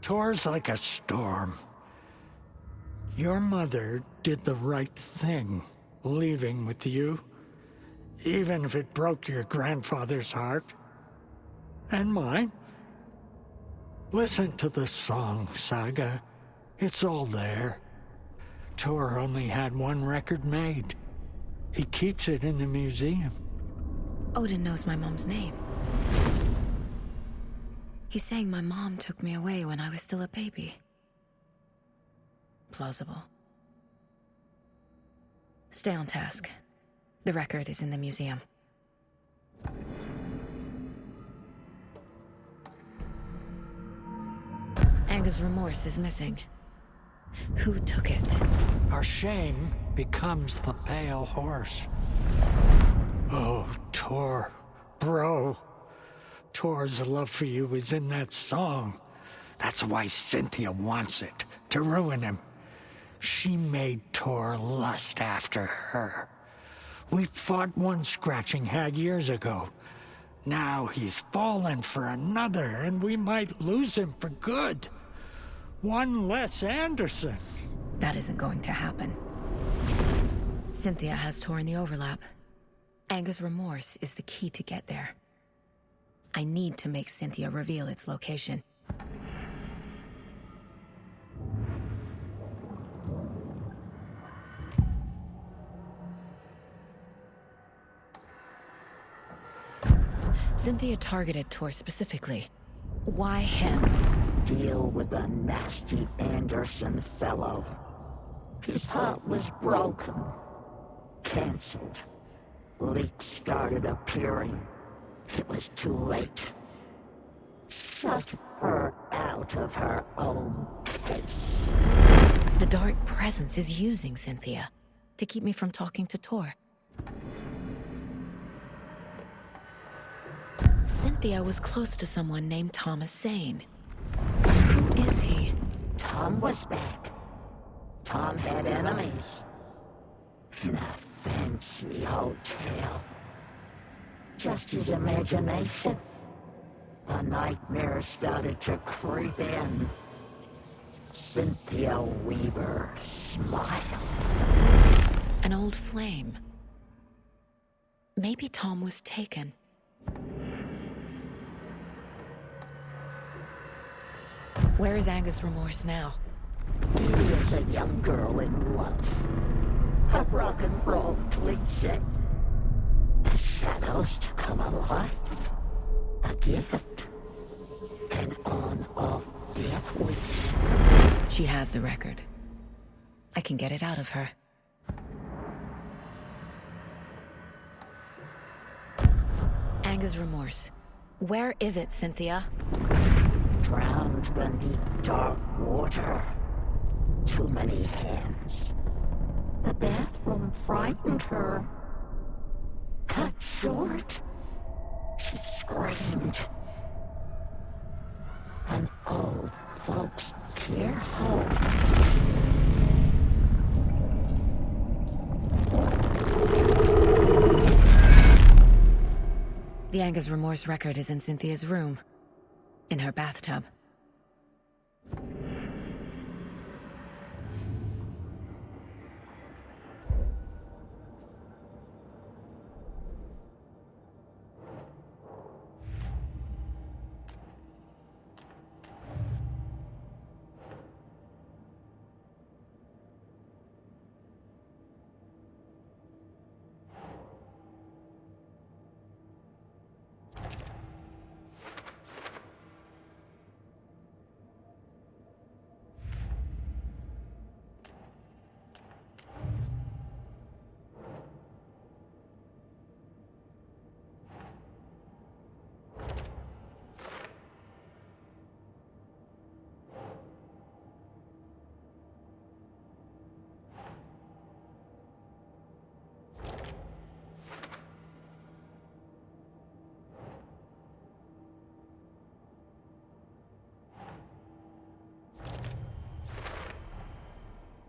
Tor's like a storm. Your mother did the right thing, leaving with you. Even if it broke your grandfather's heart. And mine. Listen to the song, Saga. It's all there. Tor only had one record made. He keeps it in the museum. Odin knows my mom's name. He's saying my mom took me away when I was still a baby. Plausible. Stay on task. The record is in the museum. Anga's remorse is missing. Who took it? Our shame becomes the pale horse. Oh, Tor. Bro. Tor's love for you is in that song. That's why Cynthia wants it, to ruin him. She made Tor lust after her. We fought one scratching hag years ago. Now he's fallen for another, and we might lose him for good. One less Anderson. That isn't going to happen. Cynthia has Tor in the overlap. Anga's remorse is the key to get there. I need to make Cynthia reveal its location. Cynthia targeted Tor specifically. Why him? Deal with the nasty Anderson fellow. His heart was broken. Cancelled. Leaks started appearing. It was too late. Shut her out of her own case. The dark presence is using Cynthia to keep me from talking to Tor. Cynthia was close to someone named Thomas Zane. Who is he? Tom was back. Tom had enemies. In a fancy hotel. Just his imagination. The nightmare started to creep in. Cynthia Weaver smiled. An old flame. Maybe Tom was taken. Where is Anga's remorse now? He is a young girl in love. A rock and roll cliche. The shadows to come alive. A gift. An on-off death wish. She has the record. I can get it out of her. Anga's remorse. Where is it, Cynthia? Drowned beneath dark water. Too many hands. The bathroom frightened her. Cut short. She screamed. An old folks' care home. The Anga's remorse record is in Cynthia's room. In her bathtub.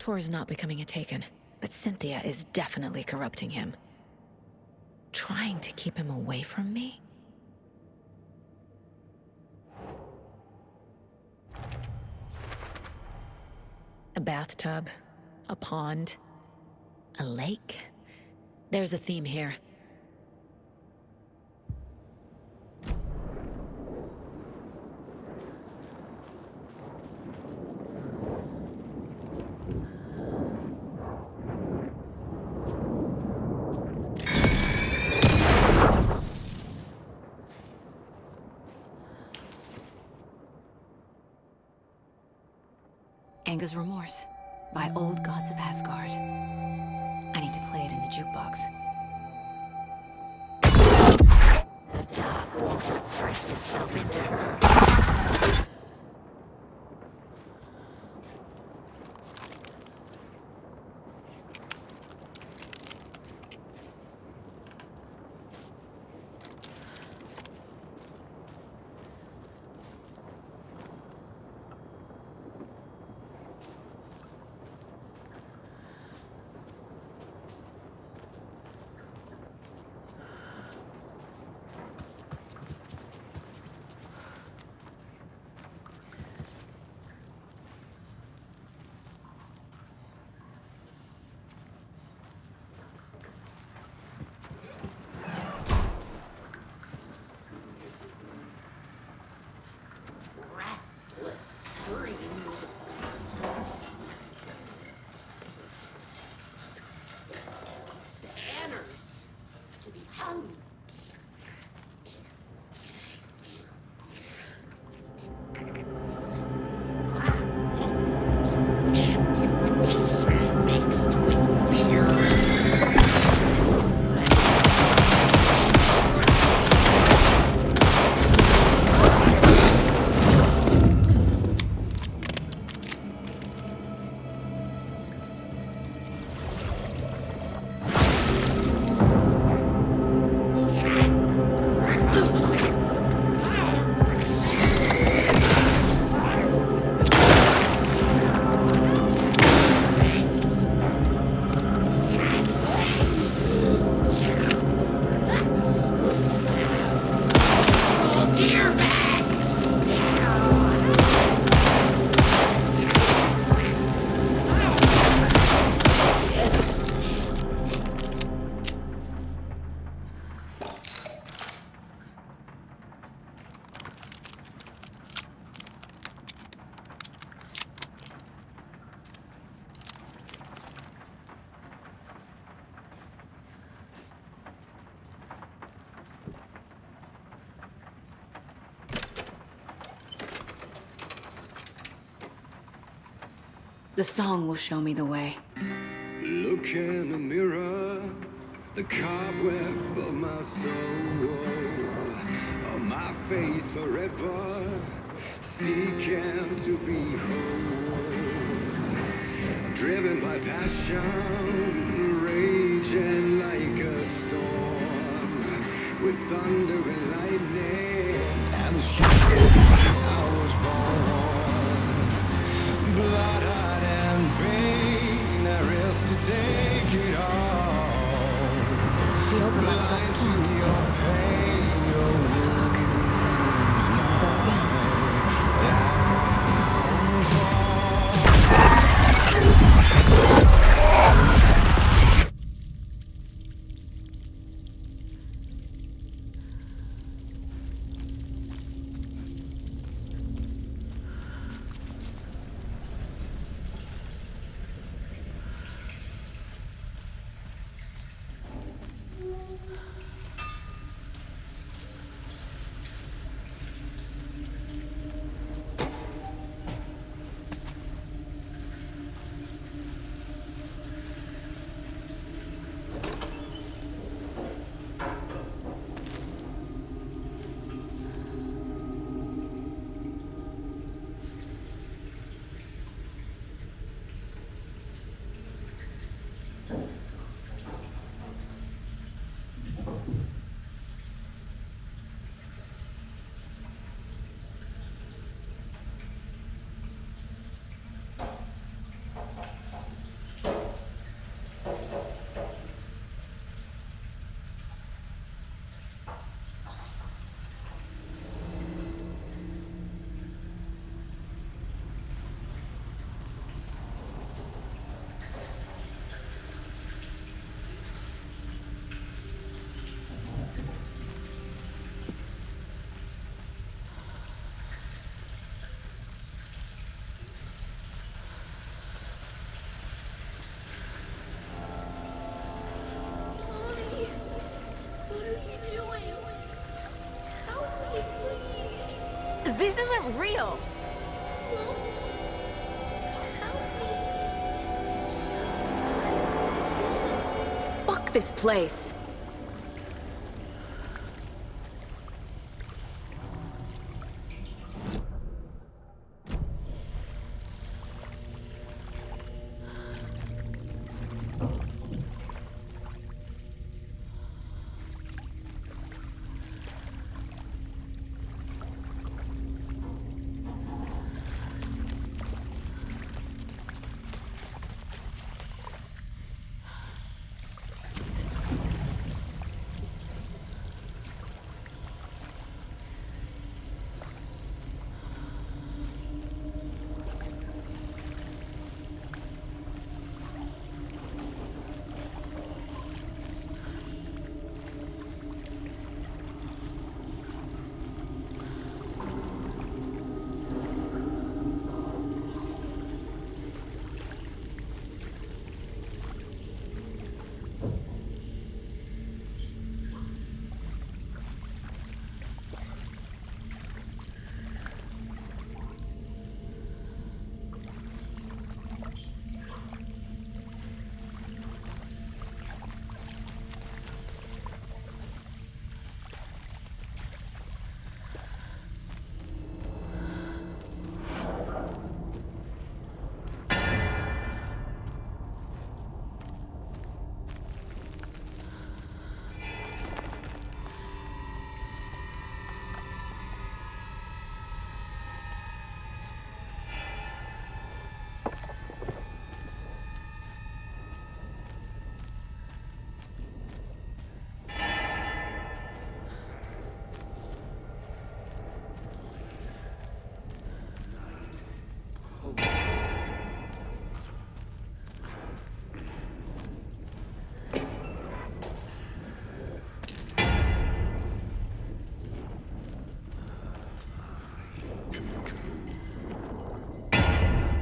Tor's not becoming a Taken, but Cynthia is definitely corrupting him. Trying to keep him away from me? A bathtub, a pond, a lake. There's a theme here. Anga's Remorse by Old Gods of Asgard. I need to play it in the jukebox. The dark water thrust itself into her. The song will show me the way. Look in the mirror, the cobweb of my soul, on my face forever, seeking to be whole. Driven by passion, raging like a storm, with thunder and lightning, and the shadow I was born. Blood-eyed and vain, I risk to take it all. Blind to your pain, your wounds, my This isn't real! Fuck this place!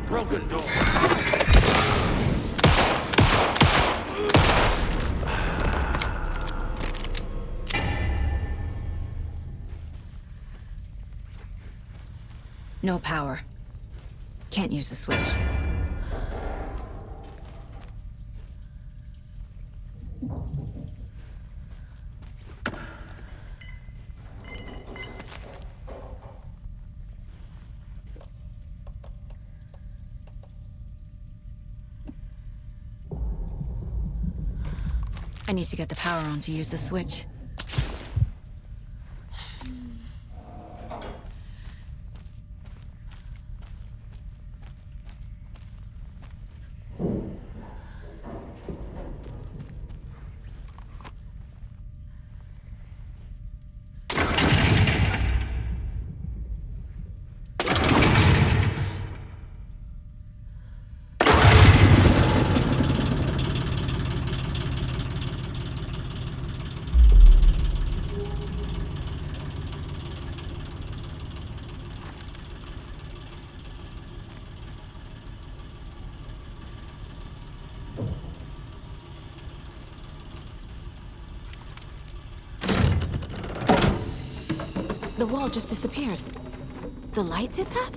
Broken door. No power. Can't use the switch. I need to get the power on to use the switch. The wall just disappeared. The light did that?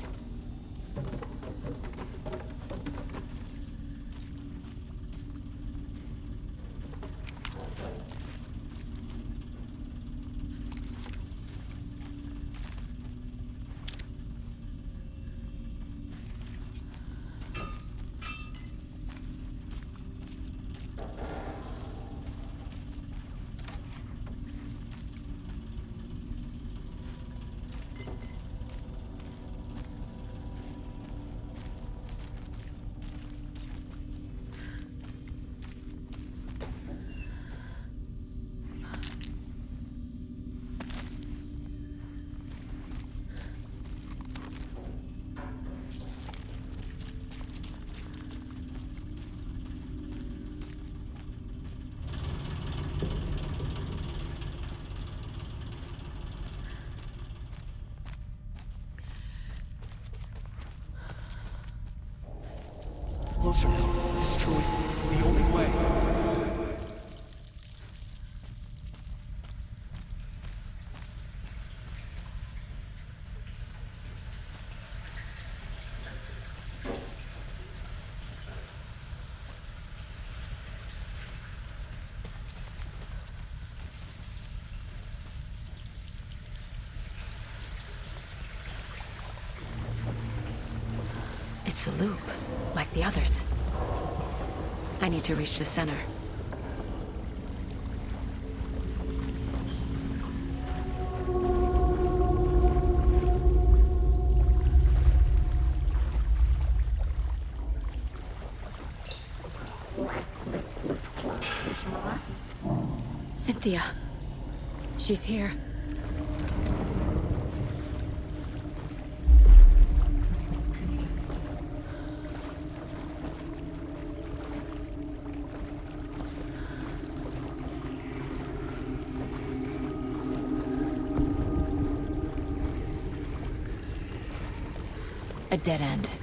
closer now. Destroy the only way. It's a loop, like the others. I need to reach the center. Cynthia. She's here. A dead end.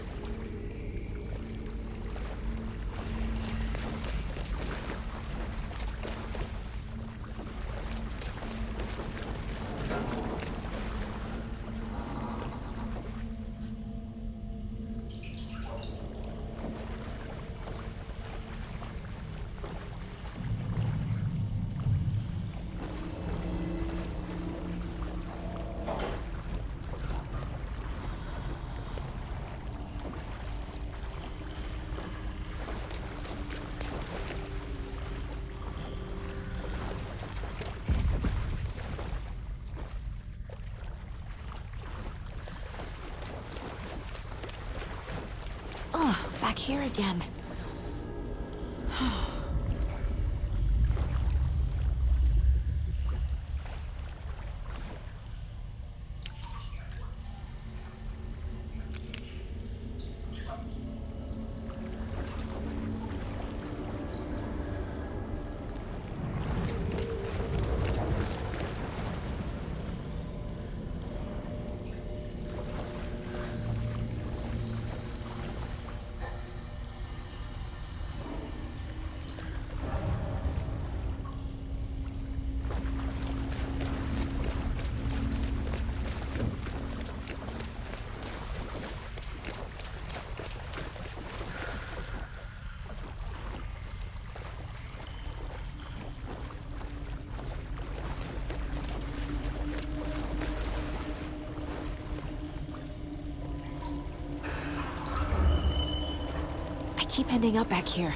Oh, back here again. I keep ending up back here.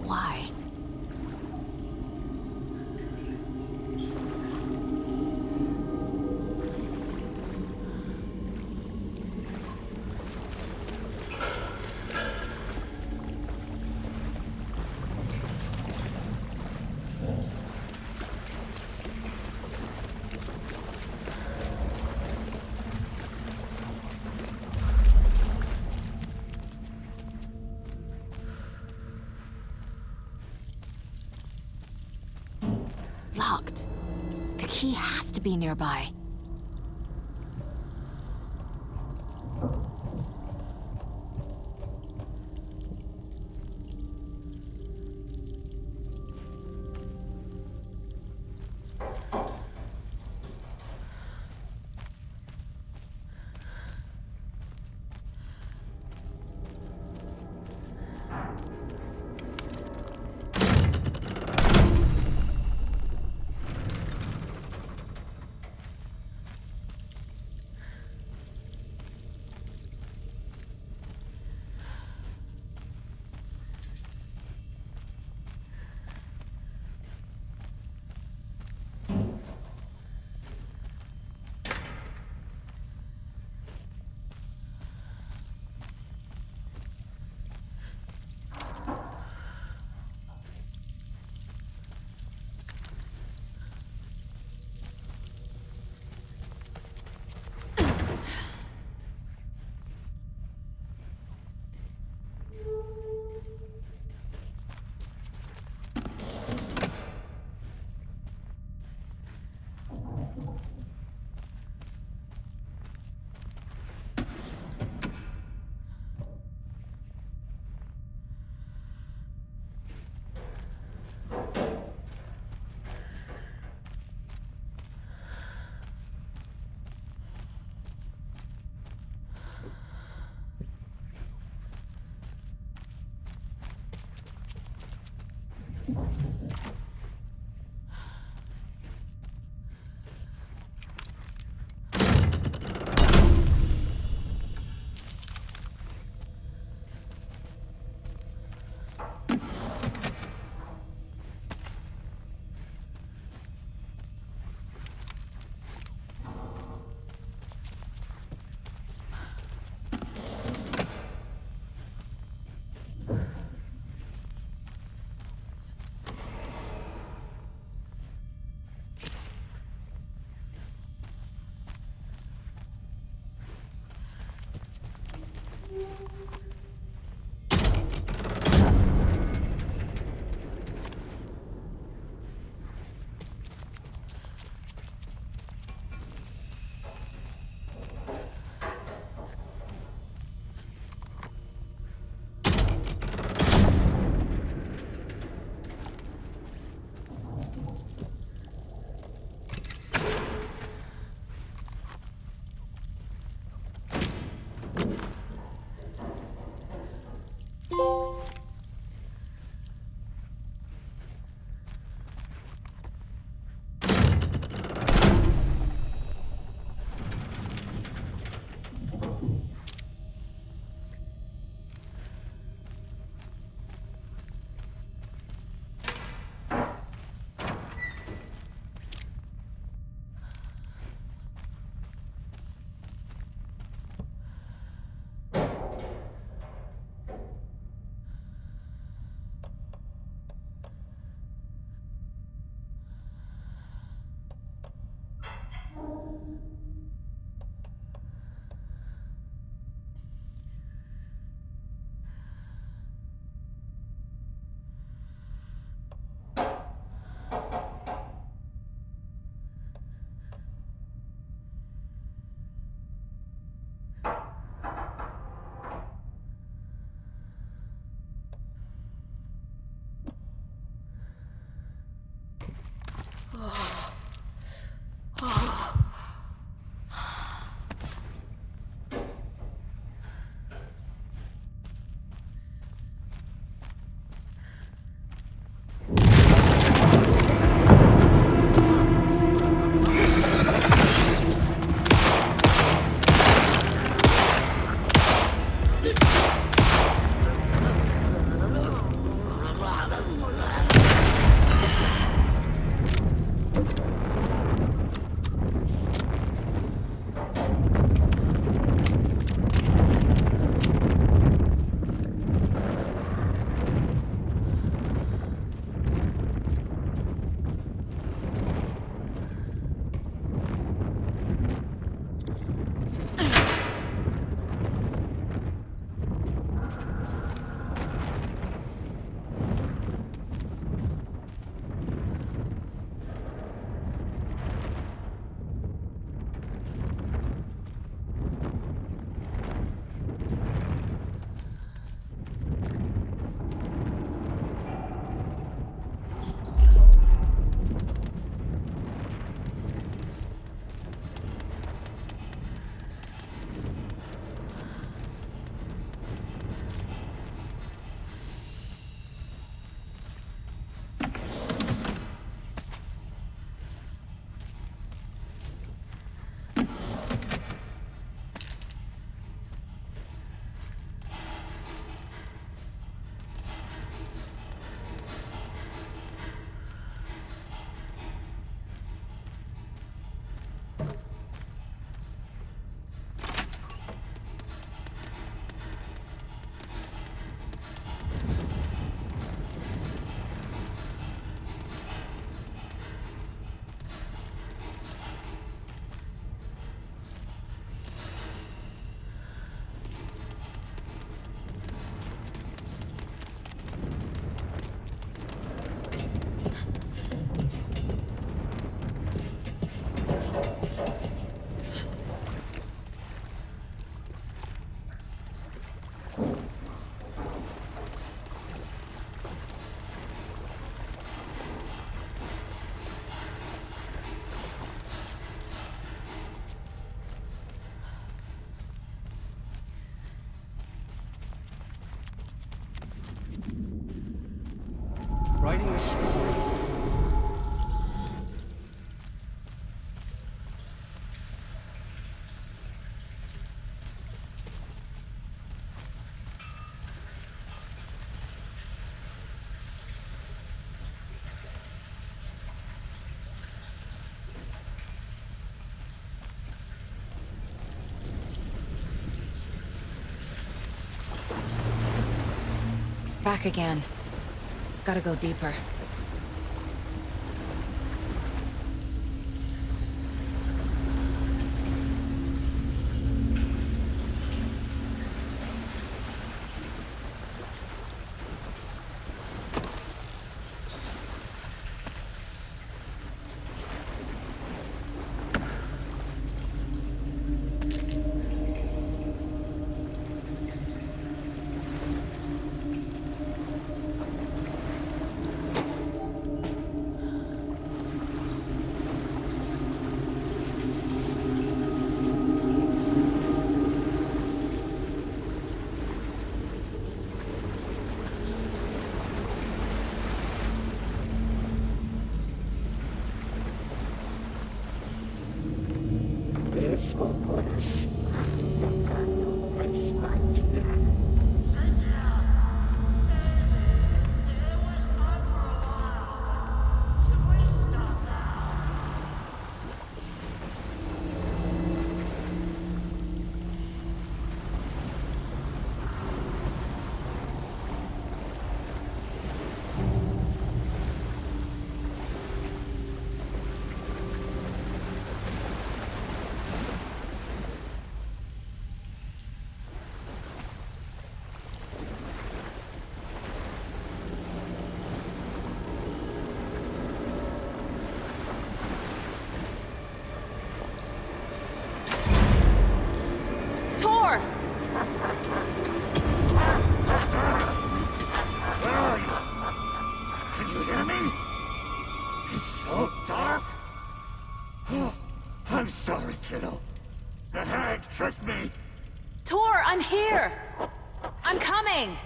Why? Locked. The key has to be nearby. Back again. Gotta go deeper. Tor, I'm here! I'm coming!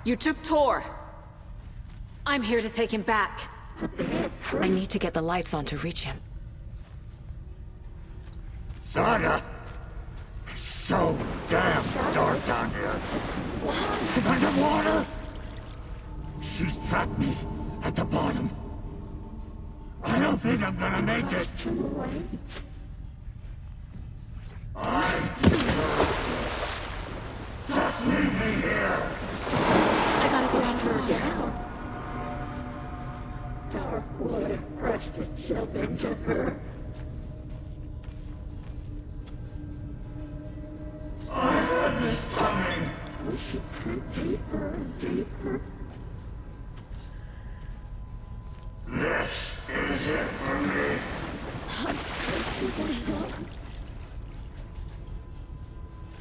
You took Tor. I'm here to take him back. I need to get the lights on to reach him. Saga! It's so damn dark down here. I'm underwater! She's trapped me at the bottom. I don't think I'm gonna make it. Just leave me here! I gotta get out of here. Dark water pressed itself into her. I had this coming! We should creep deeper and deeper. This is it for me.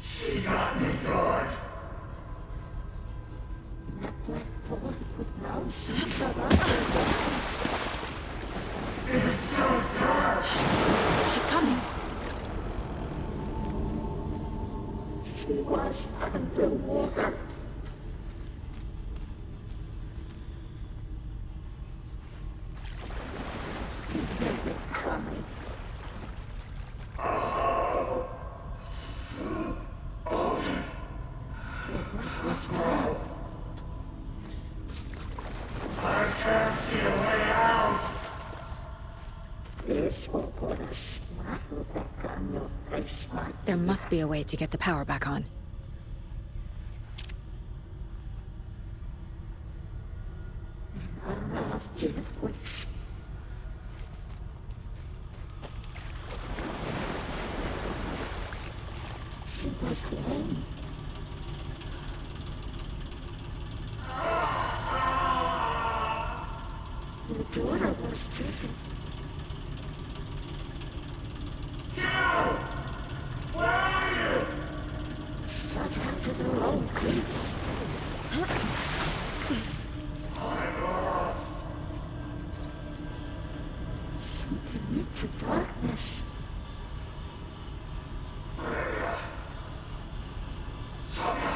She got me good. It's so dark. She's coming. She was underwater. Coming. Oh. Odin. Let's go. I can't see a way out. This will put a smile back on your face, my There must be a way to get the power back on. last wish. She was alone. Her daughter was taken. Joe! Where are you? Shut out to their own place. I'm lost. Sinking into darkness. Pela. Saga.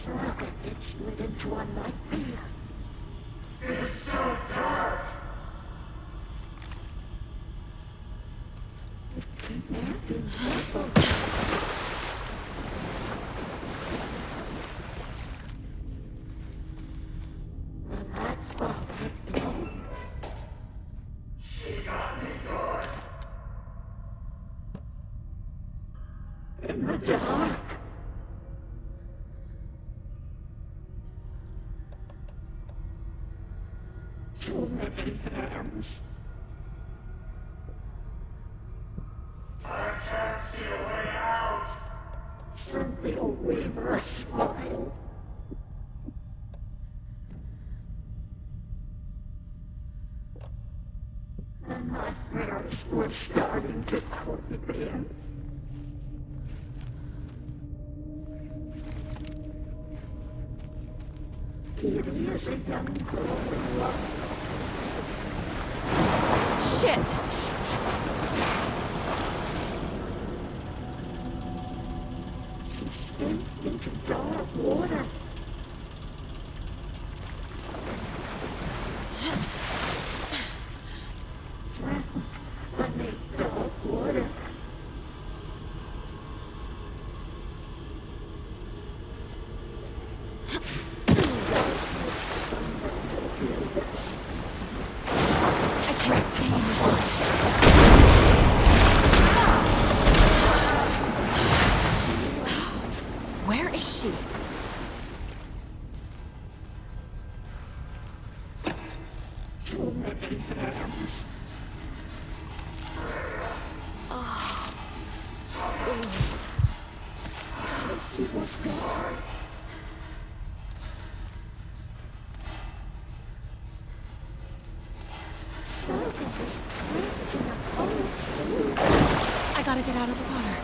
Saga gets lit into a nightmare. It's so dark. It commanded people. And that's what I did. She got me good. In the dark. Too many hands. I can't see a way out. Send the old Weaver a smile. The nightmares were starting to creep in. Kitty is a young girl in love. Shit! She stepped into dark water. Drowned beneath dark water. Where is she? Too many hands. She was gone. I gotta get out of the water.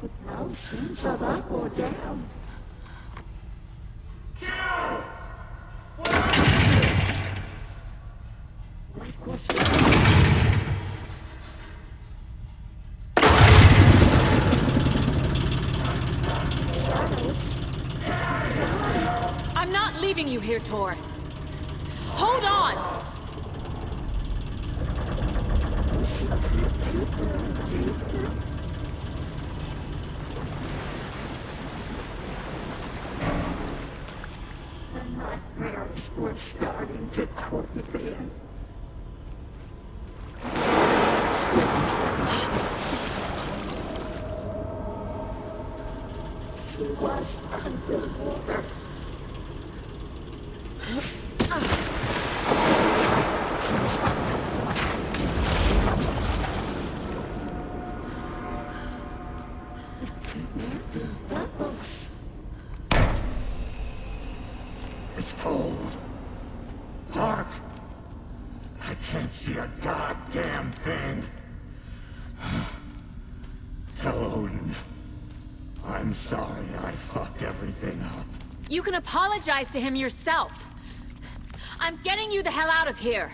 With no sense of up or down. What was that? I'm not leaving you here, Tor. Hold on! The nightmares were starting to creep in. She was underwater. Bubbles. It's cold. Dark. I can't see a goddamn thing. Tell Odin. I'm sorry I fucked everything up. You can apologize to him yourself. I'm getting you the hell out of here.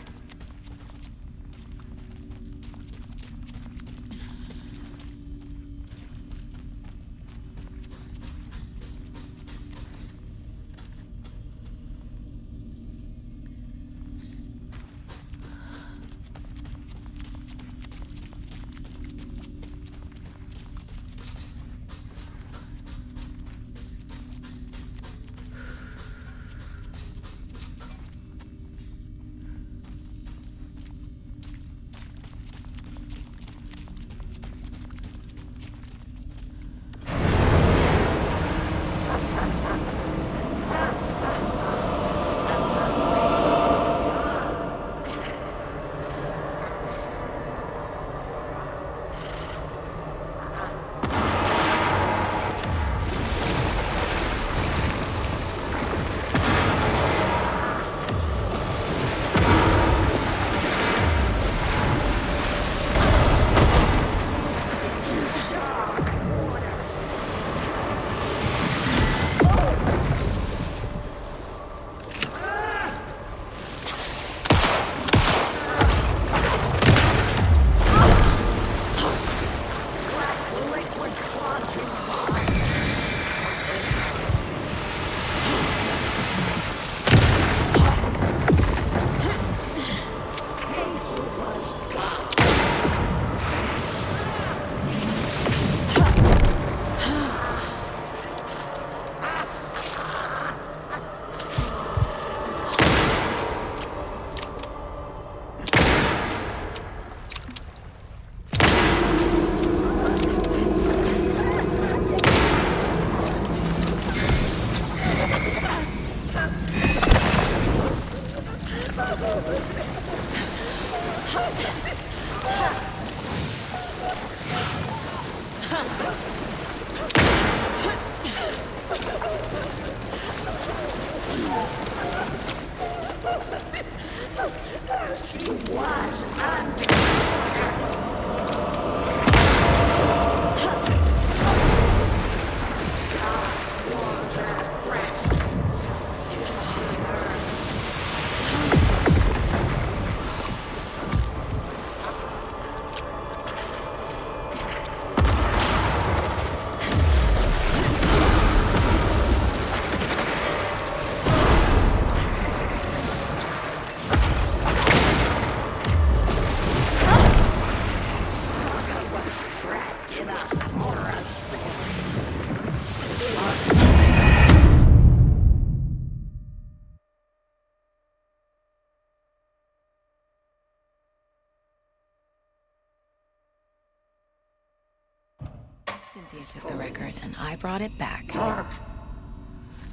Cynthia took the record, and I brought it back. Dark!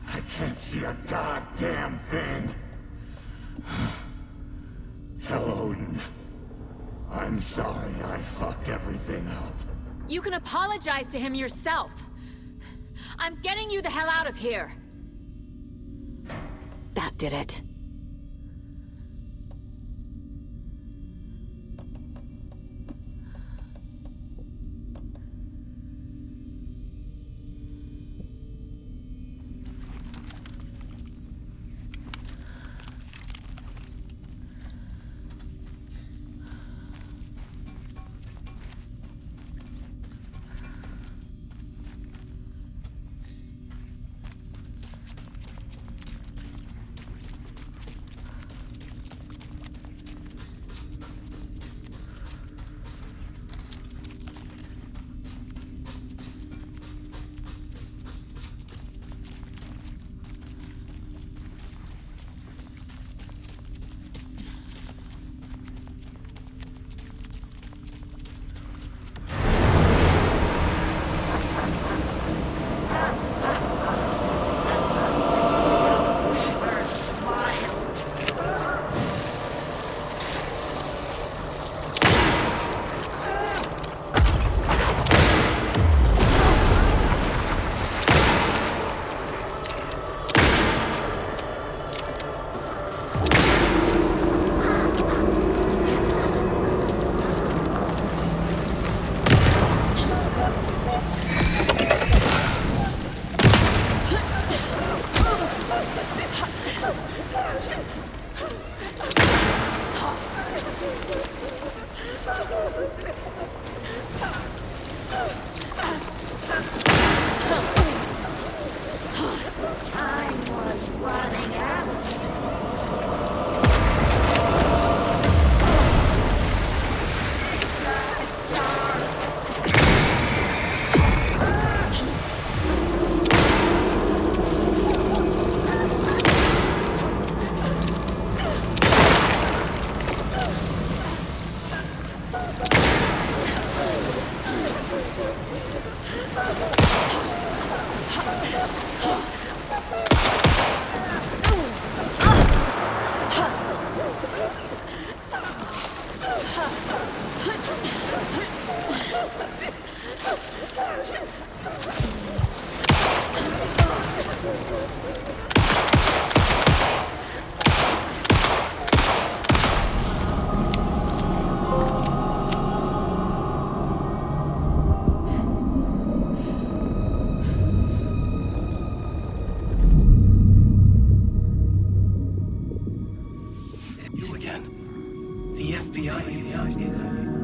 I can't see a goddamn thing. Tell Odin. I'm sorry I fucked everything up. You can apologize to him yourself. I'm getting you the hell out of here. That did it.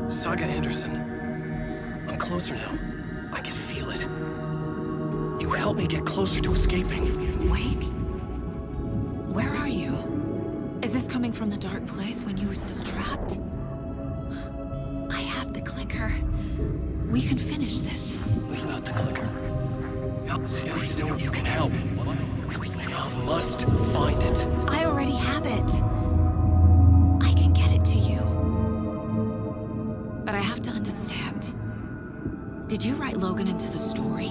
Saga Anderson. I'm closer now. I can feel it. You helped me get closer to escaping. Wake? Where are you? Is this coming from the dark place when you were still trapped? I have the clicker. We can finish this. Without the clicker, you can help. I must find it. I already have it. I can get it to you. But I have to understand. Did you write Logan into the story?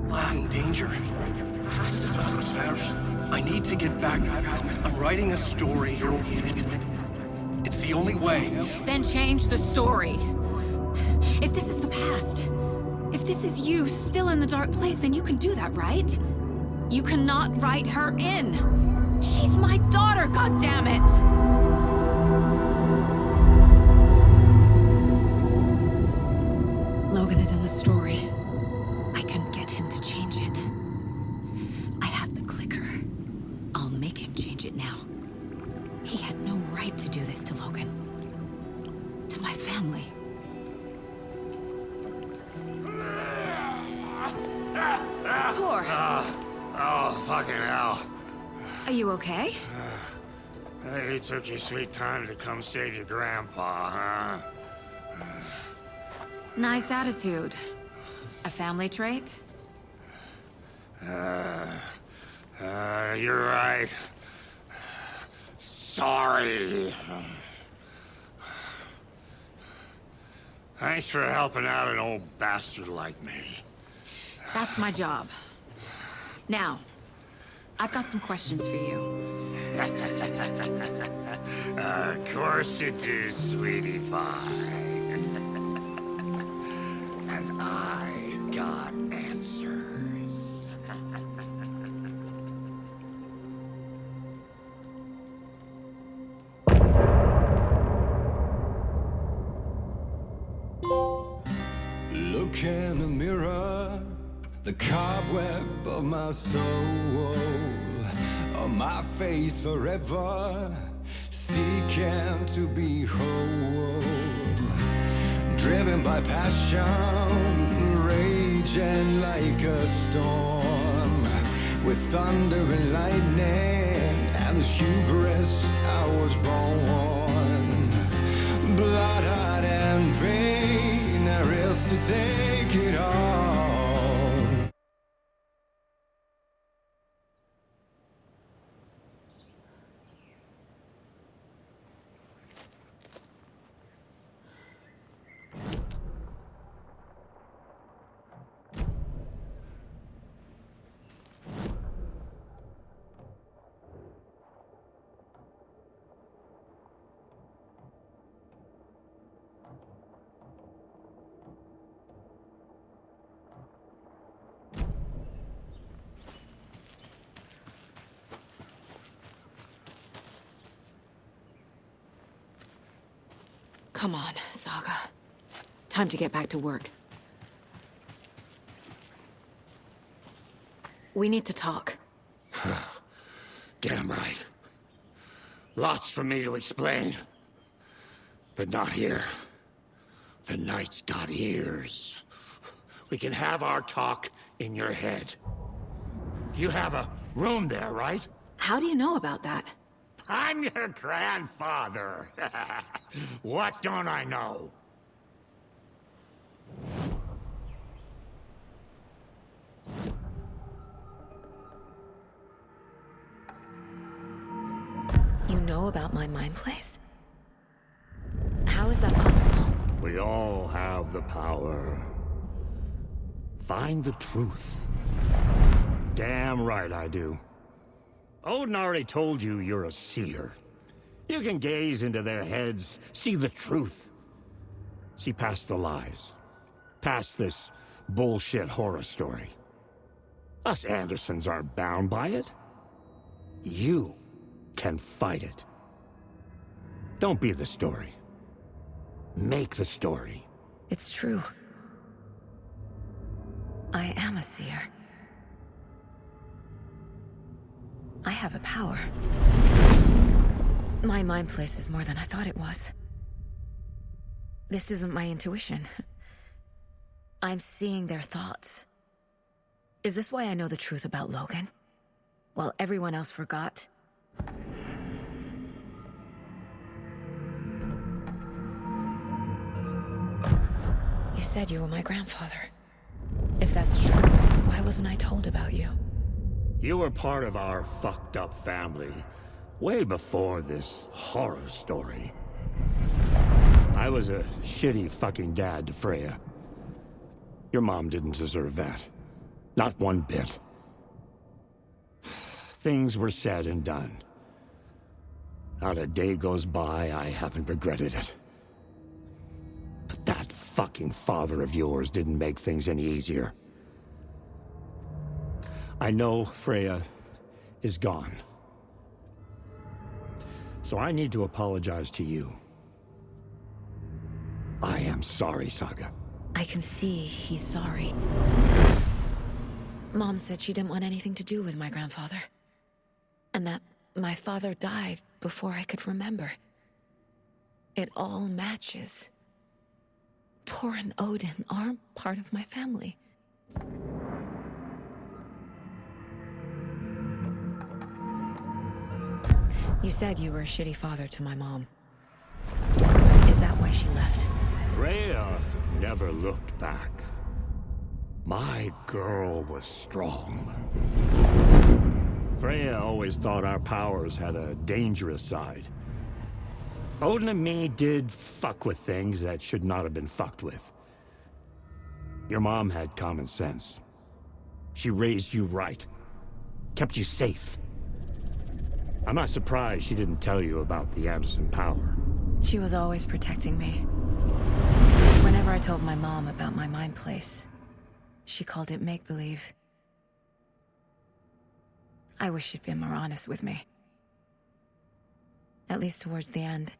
Lad's in danger. I need to get back. I'm writing a story. It's the only way. Then change the story. If this is the past, if this is you still in the dark place, then you can do that, right? You cannot write her in. She's my daughter, goddammit! Logan is in the story. I can get him to change it. I have the clicker. I'll make him change it now. He had no right to do this to Logan. To my family. Tor! Oh, fucking hell. Are you okay? You took your sweet time to come save your grandpa, huh? Nice attitude. A family trait? You're right. Sorry. Thanks for helping out an old bastard like me. That's my job. Now, I've got some questions for you. Of course you do, sweetie pie. And I got answers. Look in the mirror, the cobweb of my soul, on my face forever, seeking to be whole. Driven by passion, raging like a storm, with thunder and lightning, and the hubris I was born. Blood-hot and vain, I risk to take it all. Come on, Saga. Time to get back to work. We need to talk. Damn right. Lots for me to explain. But not here. The night's got ears. We can have our talk in your head. You have a room there, right? How do you know about that? I'm your grandfather. What don't I know? You know about my mind place? How is that possible? We all have the power. Find the truth. Damn right I do. Odin already told you you're a seer. You can gaze into their heads, see the truth. See past the lies. Past this bullshit horror story. Us Andersons aren't bound by it. You can fight it. Don't be the story. Make the story. It's true. I am a seer. I have a power. My mind place is more than I thought it was. This isn't my intuition. I'm seeing their thoughts. Is this why I know the truth about Logan? While everyone else forgot? You said you were my grandfather. If that's true, why wasn't I told about you? You were part of our fucked up family, way before this horror story. I was a shitty fucking dad to Freya. Your mom didn't deserve that. Not one bit. Things were said and done. Not a day goes by I haven't regretted it. But that fucking father of yours didn't make things any easier. I know Freya is gone. So I need to apologize to you. I am sorry, Saga. I can see he's sorry. Mom said she didn't want anything to do with my grandfather. And that my father died before I could remember. It all matches. Tor and Odin aren't part of my family. You said you were a shitty father to my mom. Is that why she left? Freya never looked back. My girl was strong. Freya always thought our powers had a dangerous side. Odin and me did fuck with things that should not have been fucked with. Your mom had common sense. She raised you right. Kept you safe. I'm not surprised she didn't tell you about the Anderson power. She was always protecting me. Whenever I told my mom about my mind place, she called it make-believe. I wish she'd been more honest with me. At least towards the end.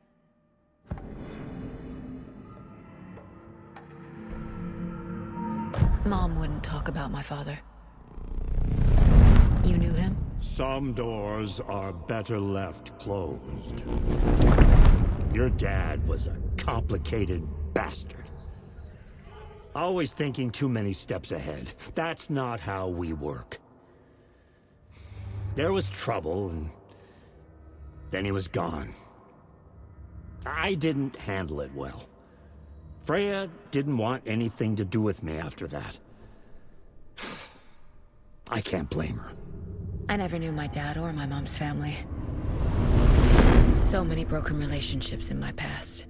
Mom wouldn't talk about my father. You knew him? Some doors are better left closed. Your dad was a complicated bastard. Always thinking too many steps ahead. That's not how we work. There was trouble, and then he was gone. I didn't handle it well. Freya didn't want anything to do with me after that. I can't blame her. I never knew my dad or my mom's family. So many broken relationships in my past.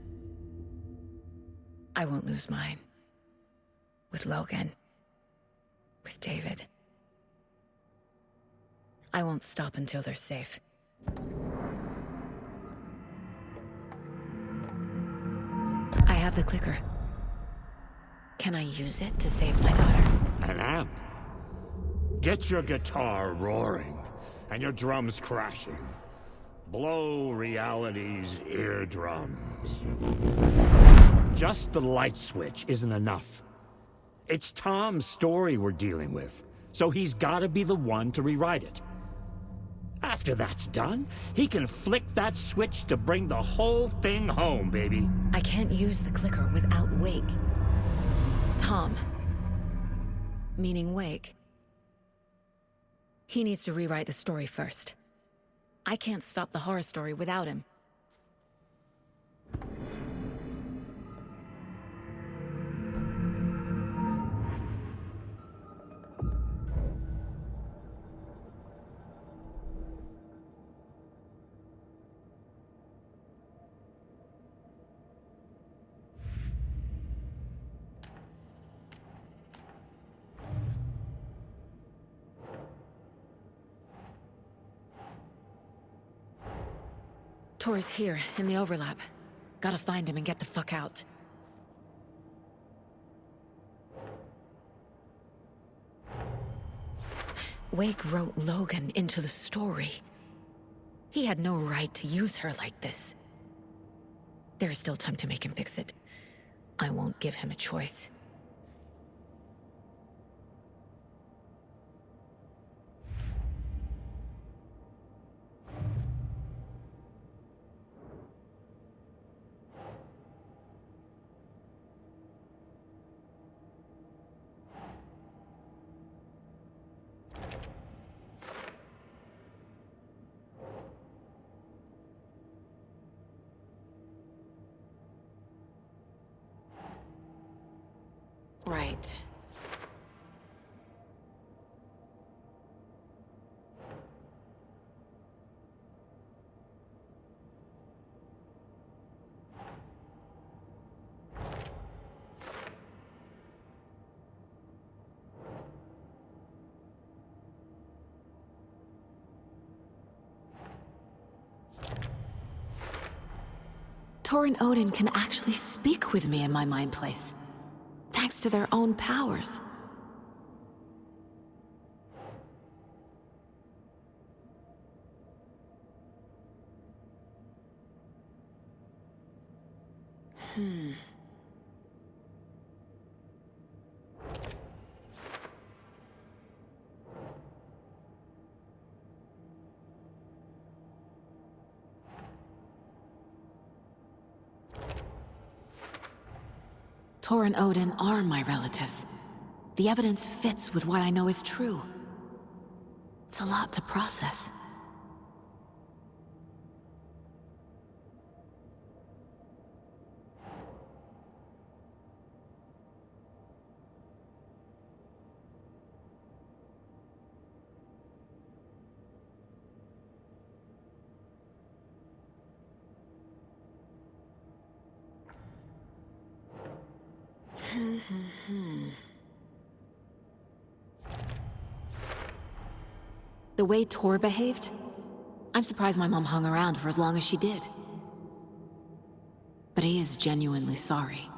I won't lose mine. With Logan. With David. I won't stop until they're safe. I have the clicker. Can I use it to save my daughter? An amp? Get your guitar roaring, and your drums crashing. Blow reality's eardrums. Just the light switch isn't enough. It's Tom's story we're dealing with, so he's gotta be the one to rewrite it. After that's done, he can flick that switch to bring the whole thing home, baby. I can't use the clicker without Wake. Tom. Meaning Wake. He needs to rewrite the story first. I can't stop the horror story without him. Tor's here, in the overlap. Gotta find him and get the fuck out. Wake wrote Logan into the story. He had no right to use her like this. There is still time to make him fix it. I won't give him a choice. Right. Tor and Odin can actually speak with me in my mind place. Thanks to their own powers. Tor and Odin are my relatives. The evidence fits with what I know is true. It's a lot to process. The way Tor behaved? I'm surprised my mom hung around for as long as she did. But he is genuinely sorry.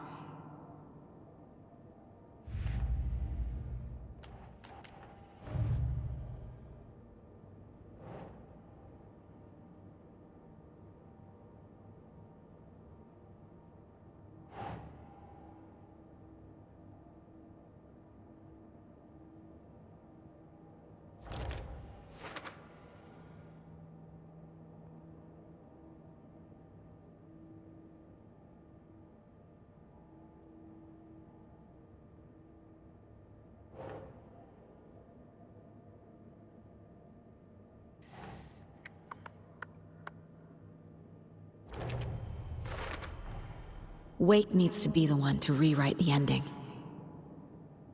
Wake needs to be the one to rewrite the ending.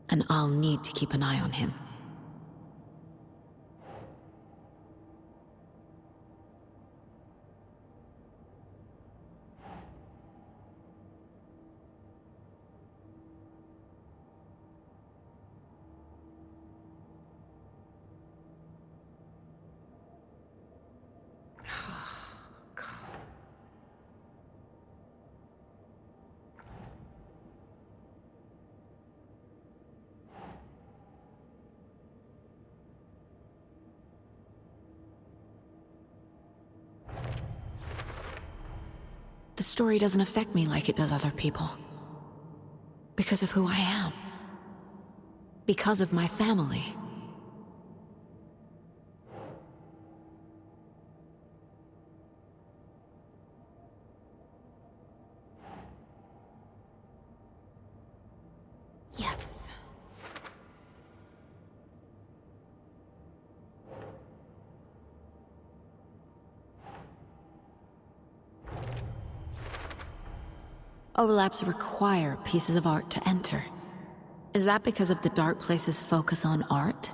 And I'll need to keep an eye on him. The story doesn't affect me like it does other people. Because of who I am. Because of my family. Yes. Overlaps require pieces of art to enter. Is that because of the Dark Place's focus on art?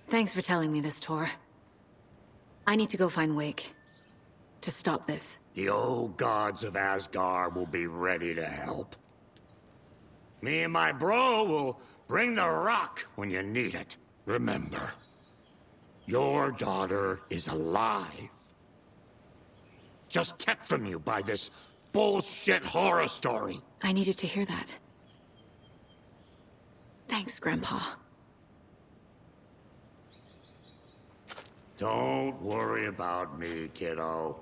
Thanks for telling me this, Tor. I need to go find Wake. To stop this. The old gods of Asgard will be ready to help. Me and my bro will bring the rock when you need it. Remember, your daughter is alive. Just kept from you by this bullshit horror story. I needed to hear that. Thanks, Grandpa. Don't worry about me, kiddo.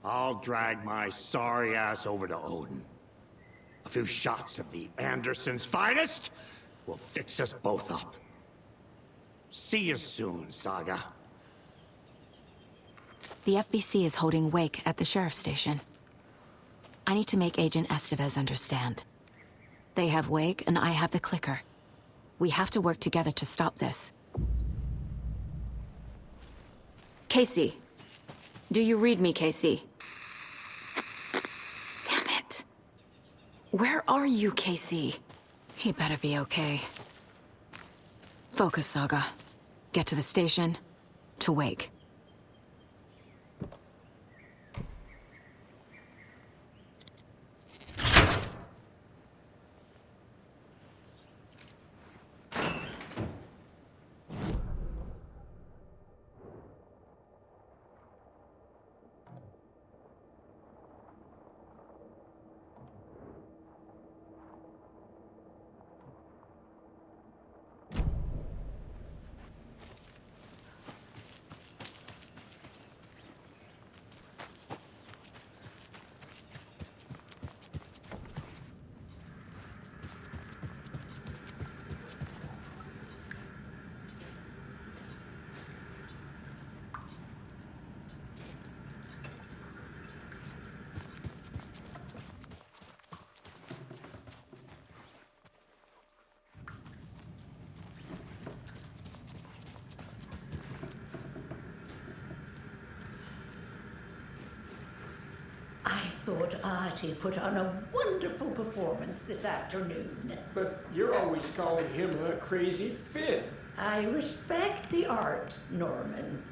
I'll drag my sorry ass over to Odin. A few shots of the Andersons' finest will fix us both up. See you soon, Saga. The FBC is holding Wake at the sheriff's station. I need to make Agent Estevez understand. They have Wake, and I have the clicker. We have to work together to stop this. Casey. Do you read me, Casey? Damn it. Where are you, Casey? He better be okay. Focus, Saga. Get to the station, to Wake. thought Artie put on a wonderful performance this afternoon. But you're always calling him a crazy fit. I respect the art, Norman.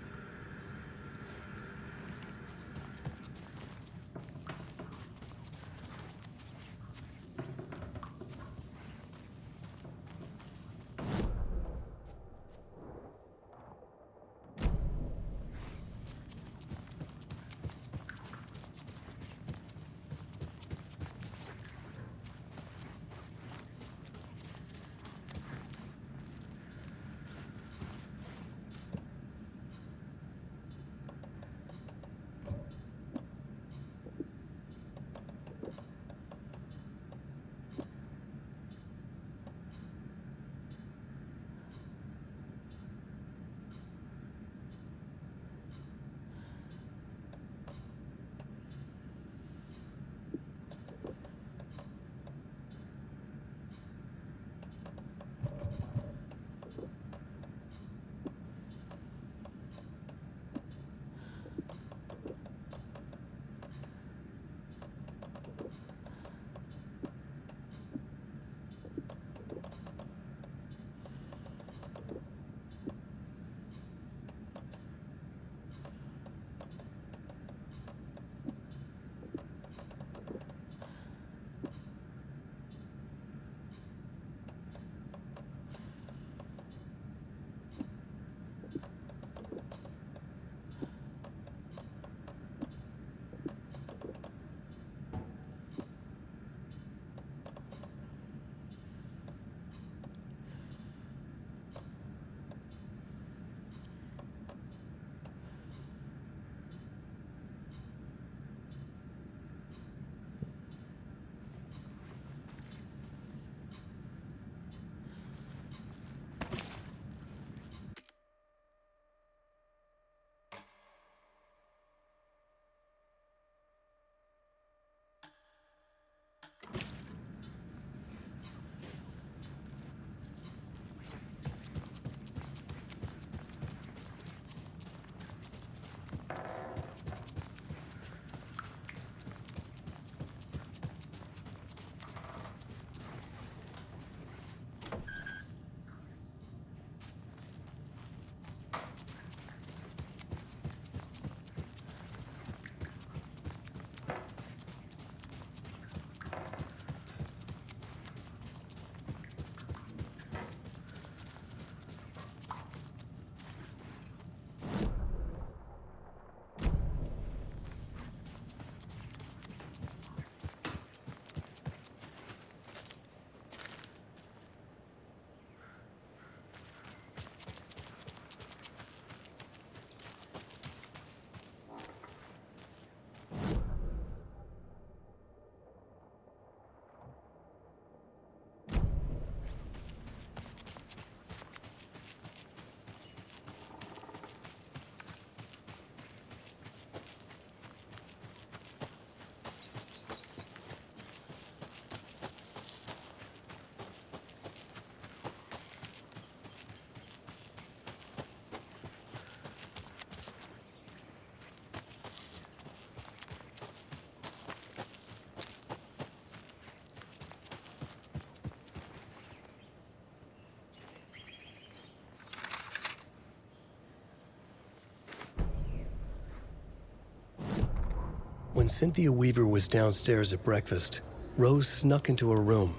When Cynthia Weaver was downstairs at breakfast, Rose snuck into her room.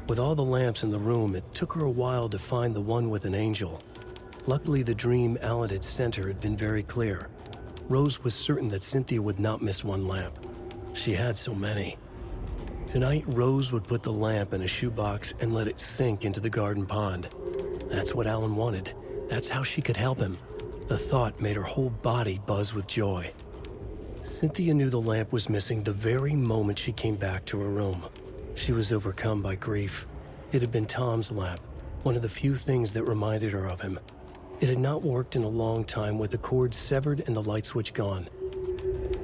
With all the lamps in the room, it took her a while to find the one with an angel. Luckily, the dream Alan had sent her had been very clear. Rose was certain that Cynthia would not miss one lamp. She had so many. Tonight, Rose would put the lamp in a shoebox and let it sink into the garden pond. That's what Alan wanted. That's how she could help him. The thought made her whole body buzz with joy. Cynthia knew the lamp was missing the very moment she came back to her room. She was overcome by grief. It had been Tom's lamp, one of the few things that reminded her of him. It had not worked in a long time with the cord severed and the light switch gone.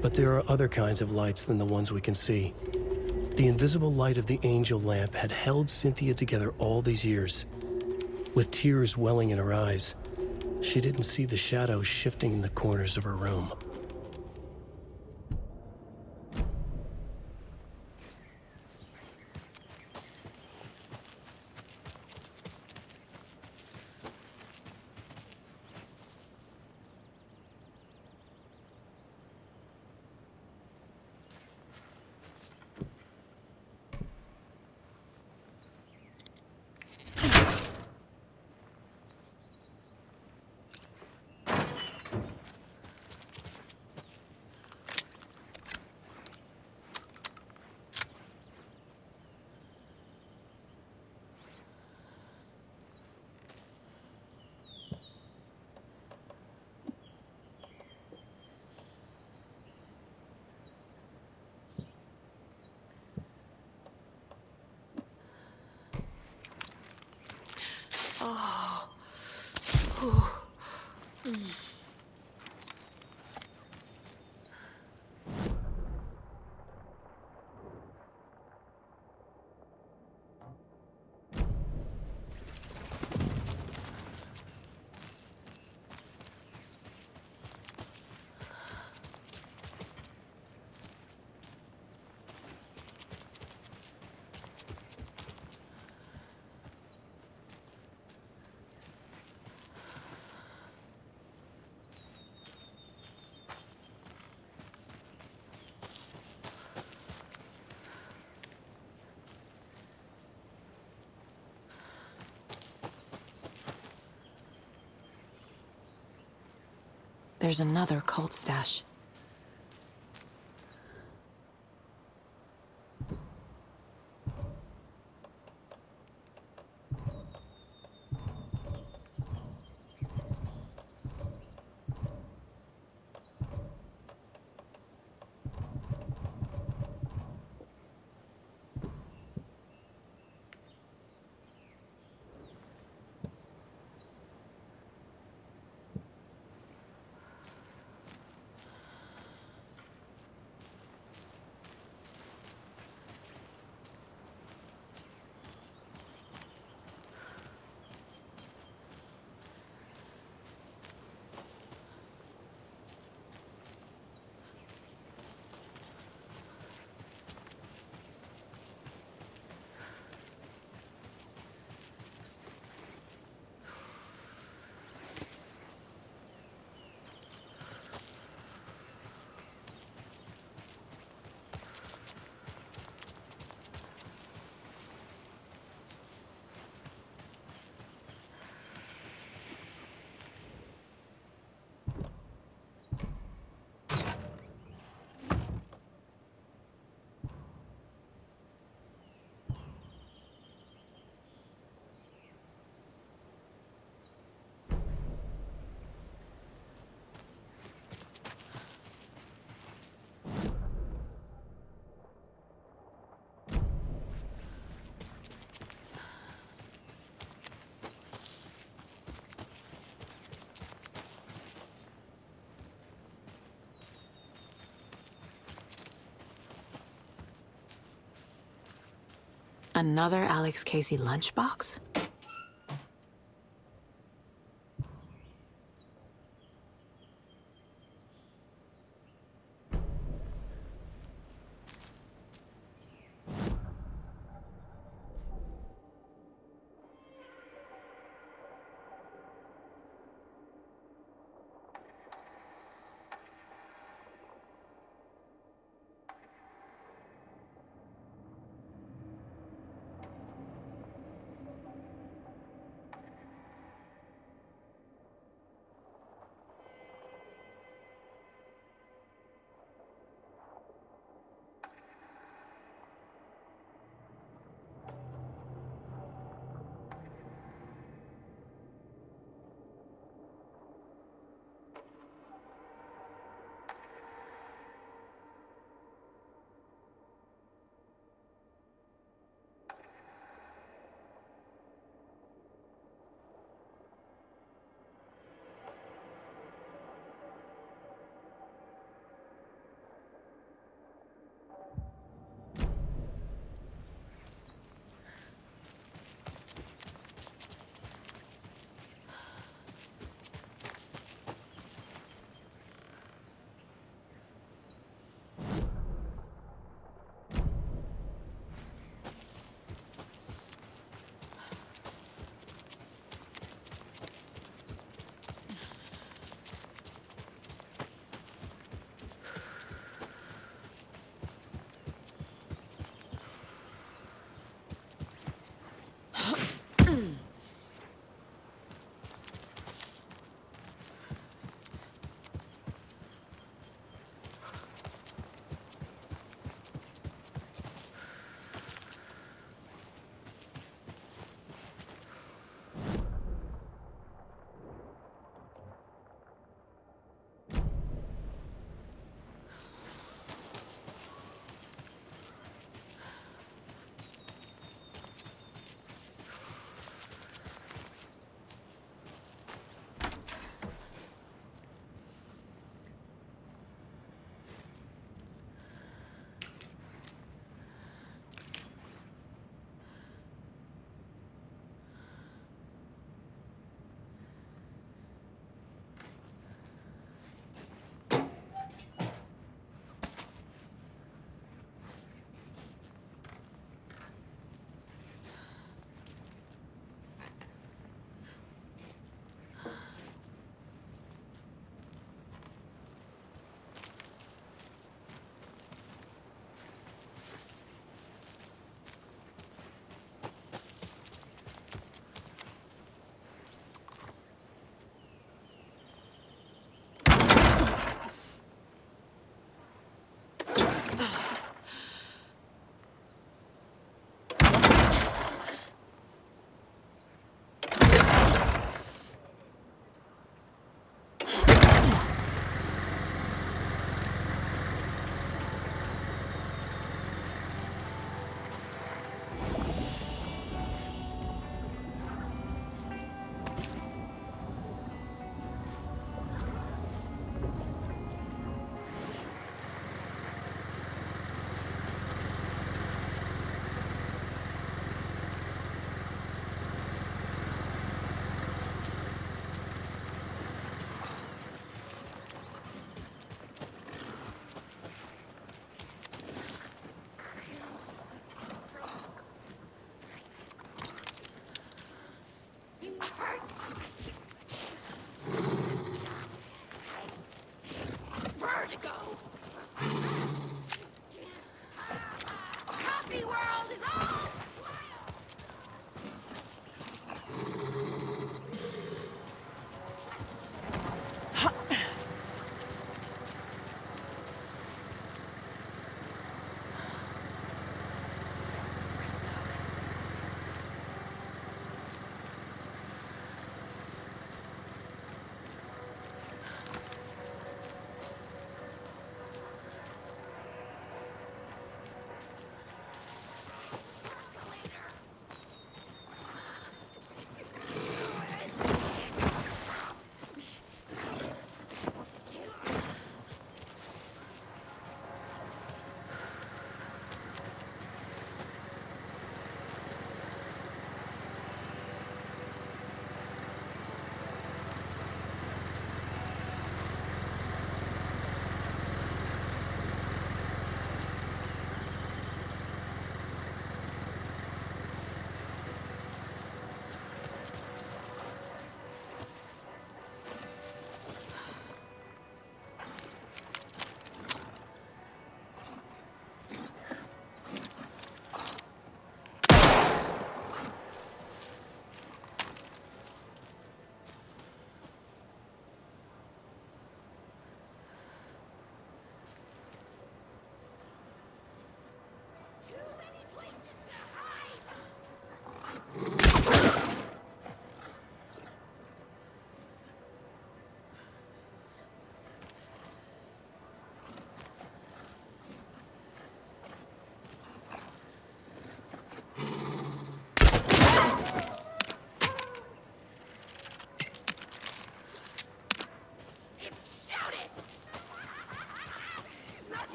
But there are other kinds of lights than the ones we can see. The invisible light of the angel lamp had held Cynthia together all these years. With tears welling in her eyes, she didn't see the shadows shifting in the corners of her room. There's another cult stash. Another Alex Casey lunchbox?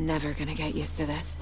I'm never gonna get used to this.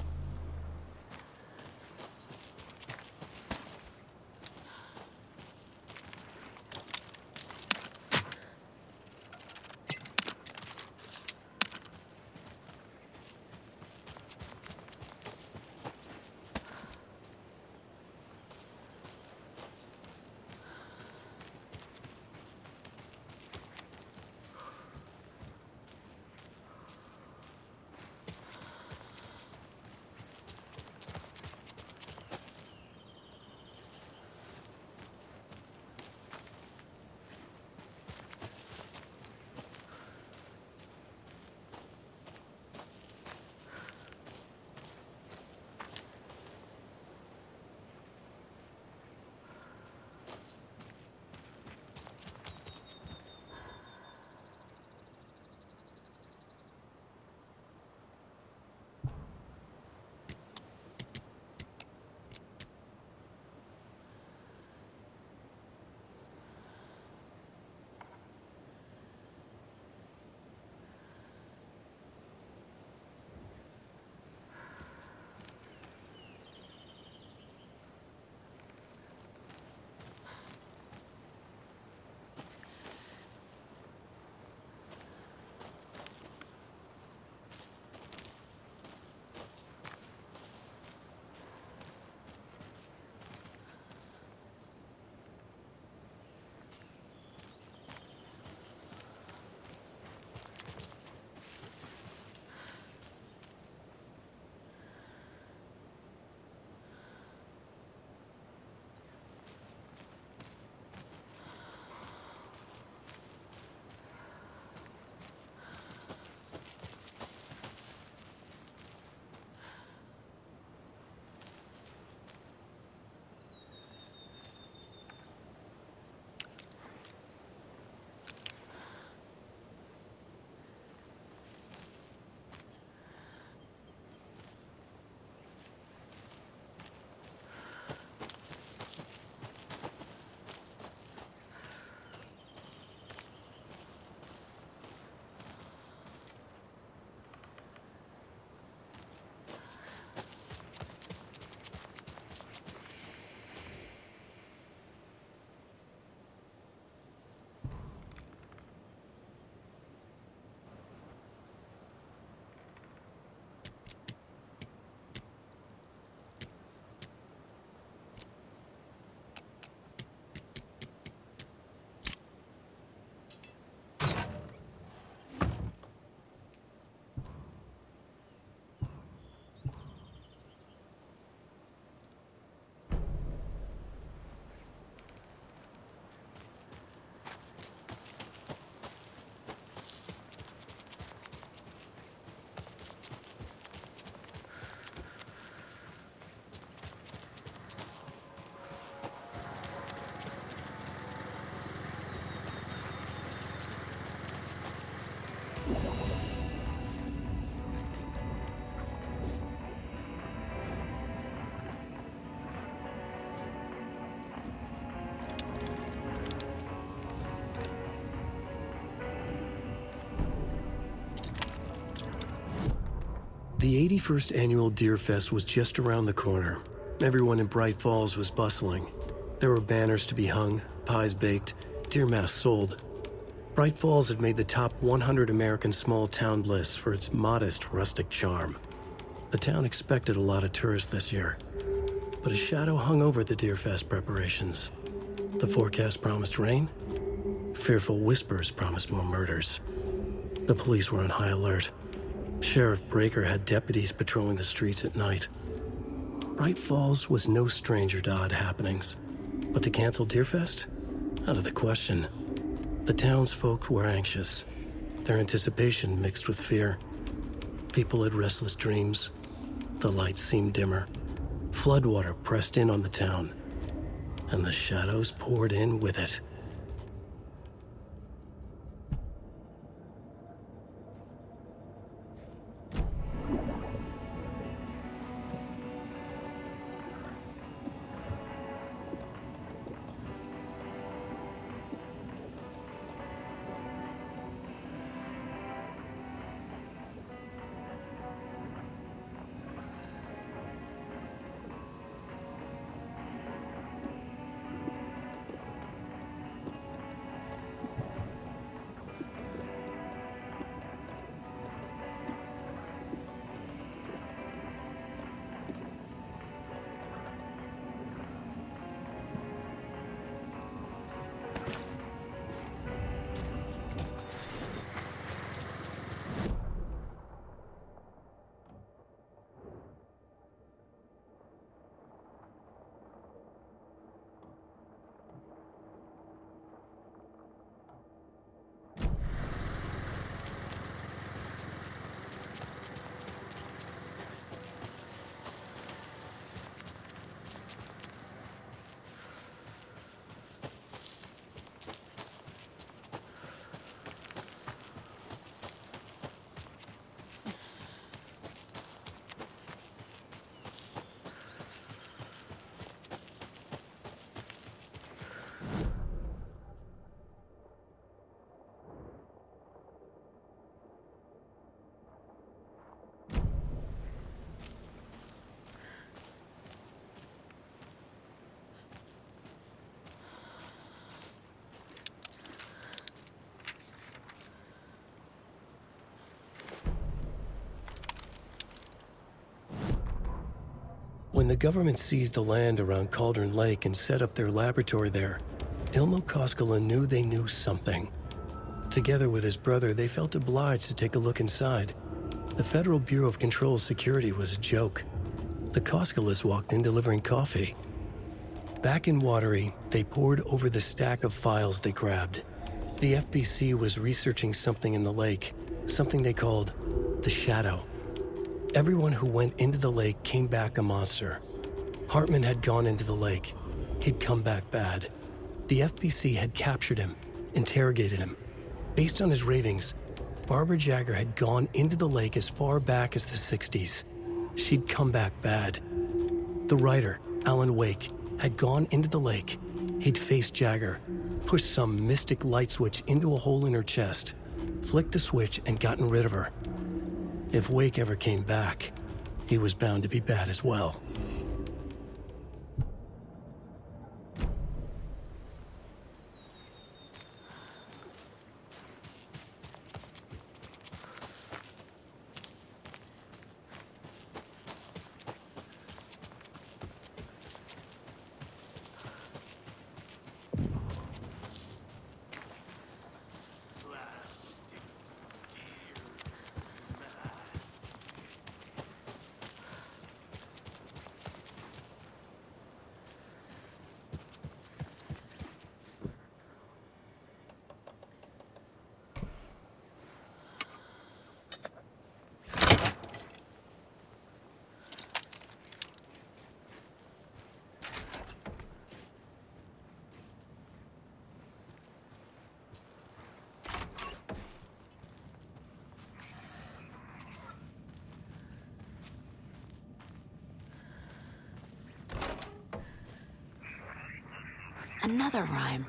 The 81st annual Deer Fest was just around the corner. Everyone in Bright Falls was bustling. There were banners to be hung, pies baked, deer masks sold. Bright Falls had made the top 100 American small town lists for its modest rustic charm. The town expected a lot of tourists this year, but a shadow hung over the Deer Fest preparations. The forecast promised rain. Fearful whispers promised more murders. The police were on high alert. Sheriff Breaker had deputies patrolling the streets at night. Bright Falls was no stranger to odd happenings, but to cancel Deerfest? Out of the question. The townsfolk were anxious, their anticipation mixed with fear. People had restless dreams. The lights seemed dimmer. Floodwater pressed in on the town, and the shadows poured in with it. When the government seized the land around Cauldron Lake and set up their laboratory there, Ilmo Koskela knew they knew something. Together with his brother, they felt obliged to take a look inside. The Federal Bureau of Control Security was a joke. The Koskelas walked in delivering coffee. Back in Watery, they pored over the stack of files they grabbed. The FBC was researching something in the lake, something they called the Shadow. Everyone who went into the lake came back a monster. Hartman had gone into the lake. He'd come back bad. The FBC had captured him, interrogated him. Based on his ravings, Barbara Jagger had gone into the lake as far back as the 60s. She'd come back bad. The writer, Alan Wake, had gone into the lake. He'd faced Jagger, pushed some mystic light switch into a hole in her chest, flicked the switch and gotten rid of her. If Wake ever came back, he was bound to be bad as well. Another rhyme.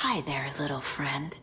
Hi there, little friend.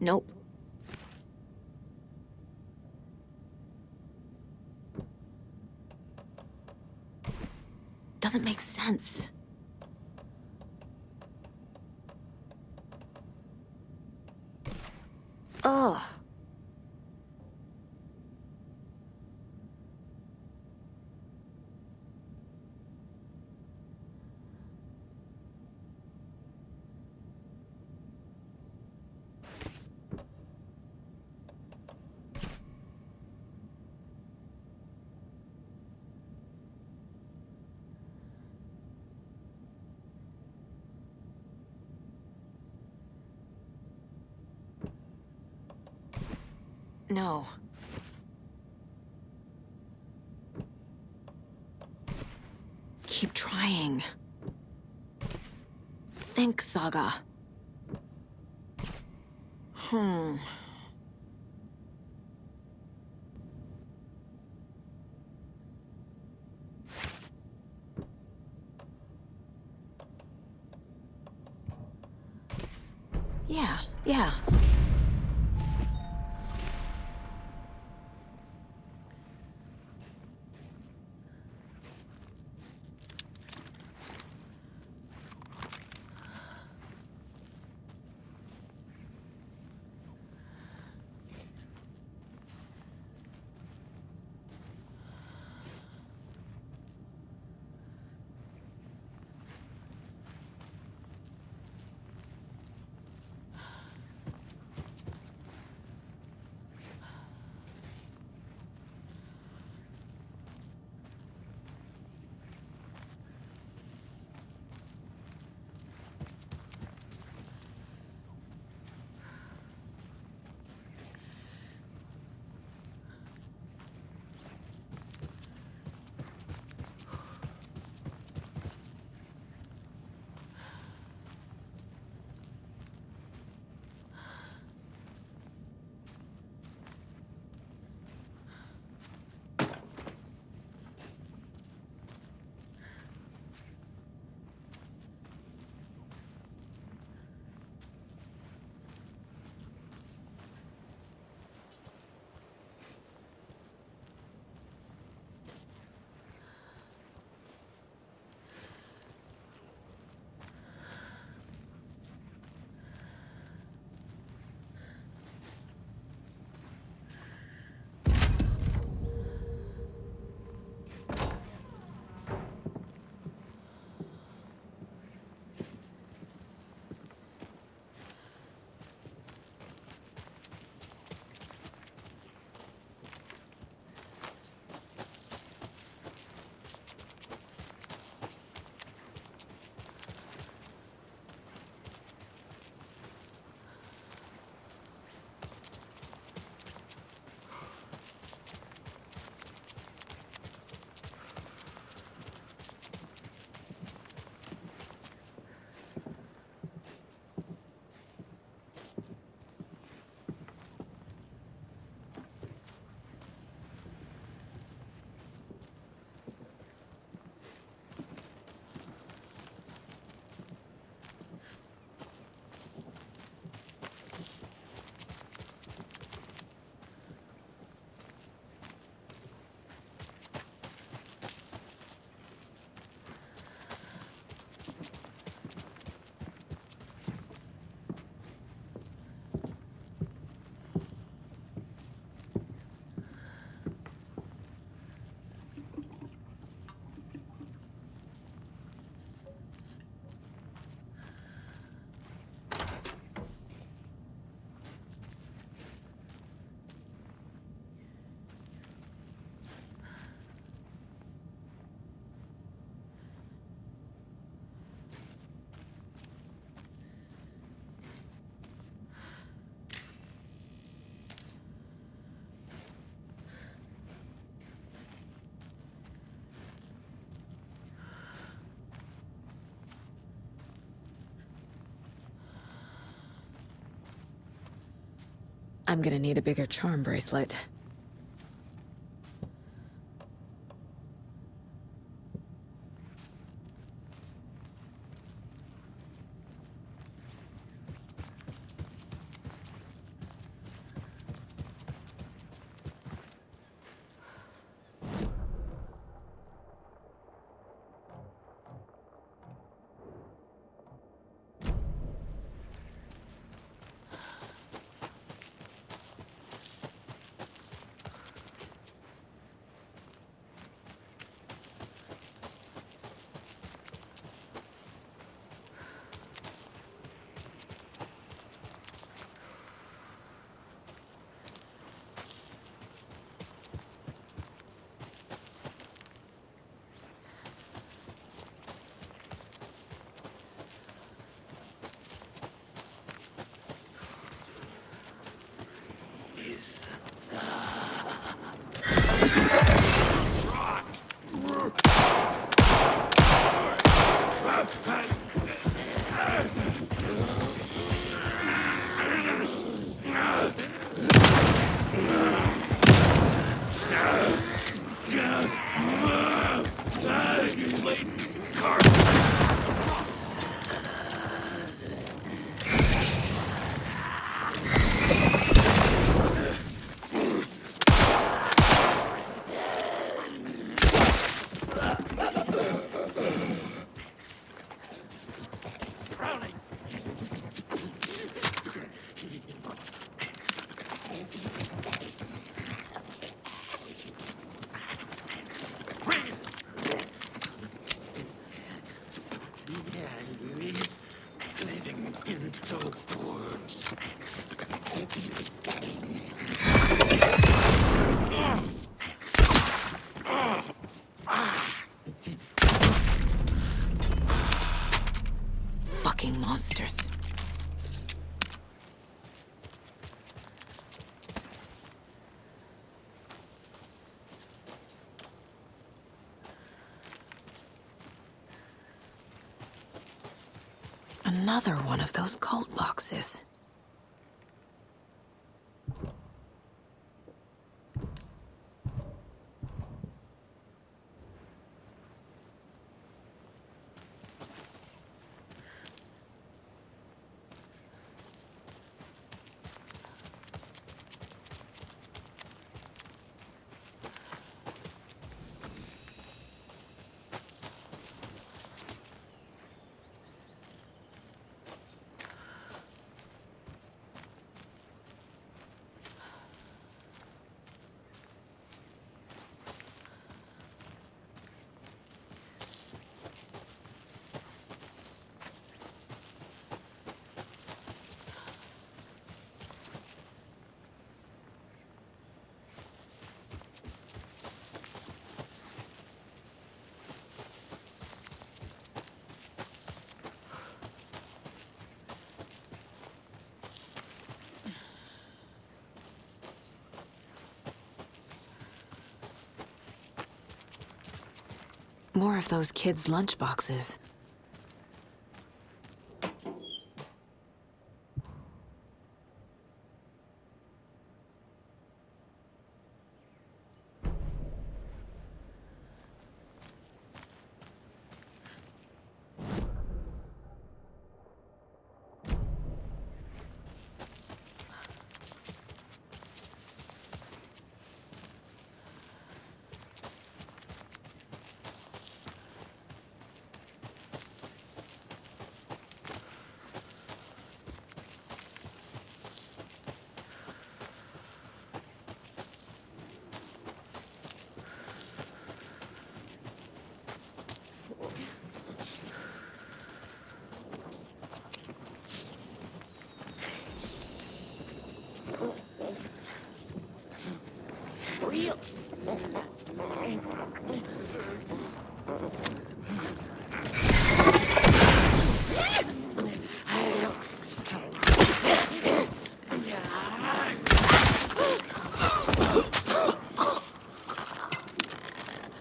Nope. Doesn't make sense. Ugh. No. Keep trying. Think, Saga. Yeah. I'm gonna need a bigger charm bracelet. Another one of those cult boxes. More of those kids' lunchboxes.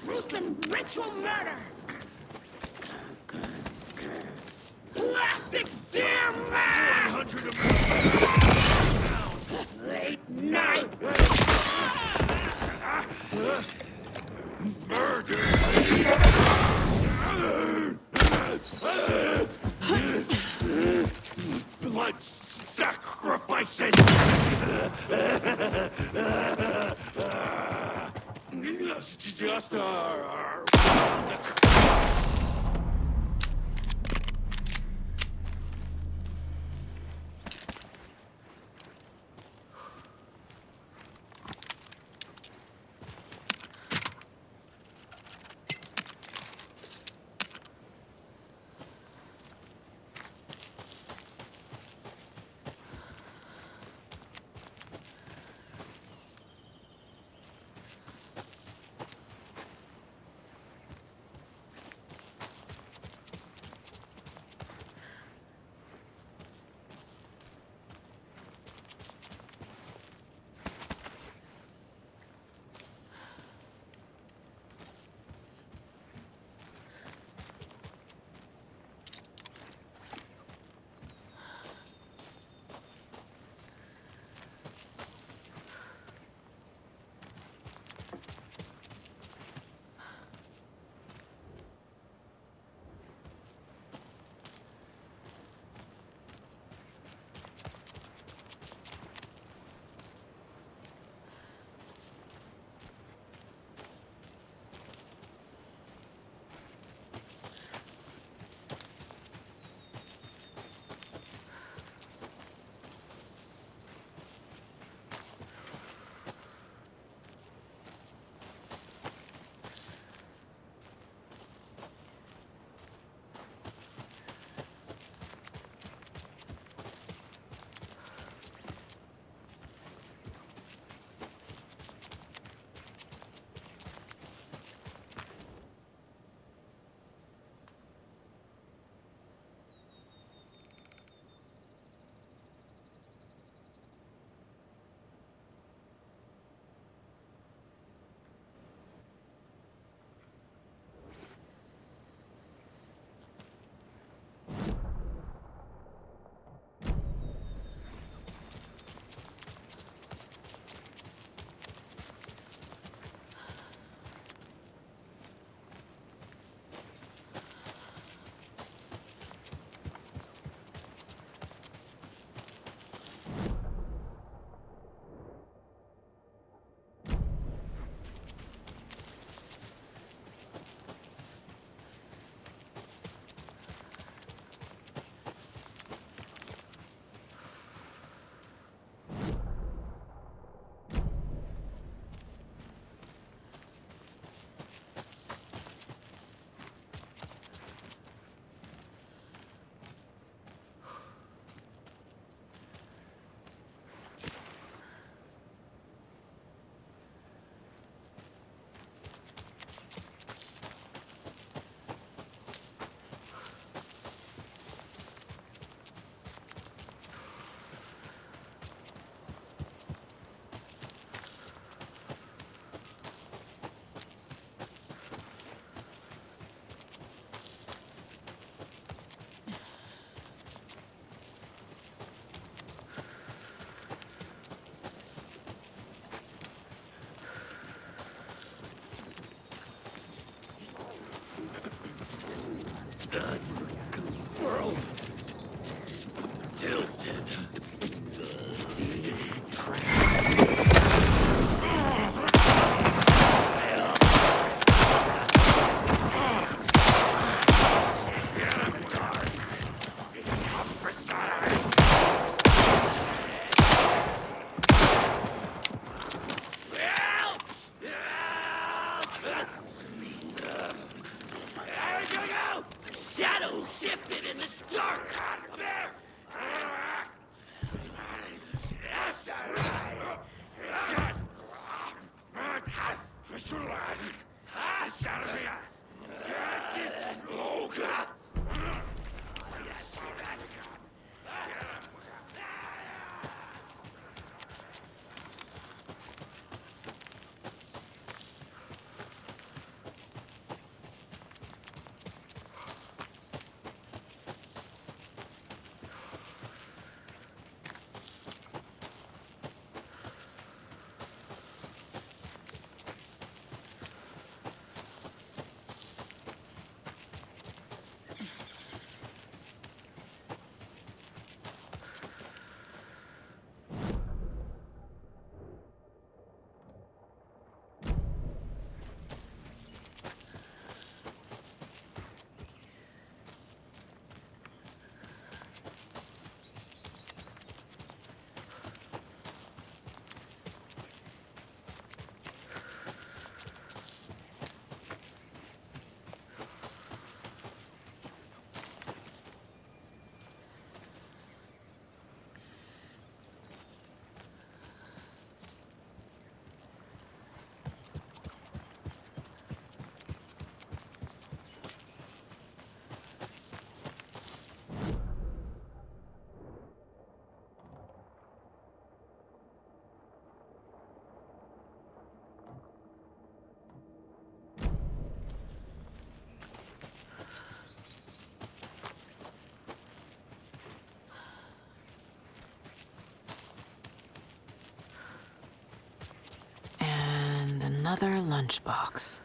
Gruesome ritual murder! Plastic deer mask! Late night! Blood sacrifices! Just The world tilted. Shadows shifted in the dark. Another lunchbox.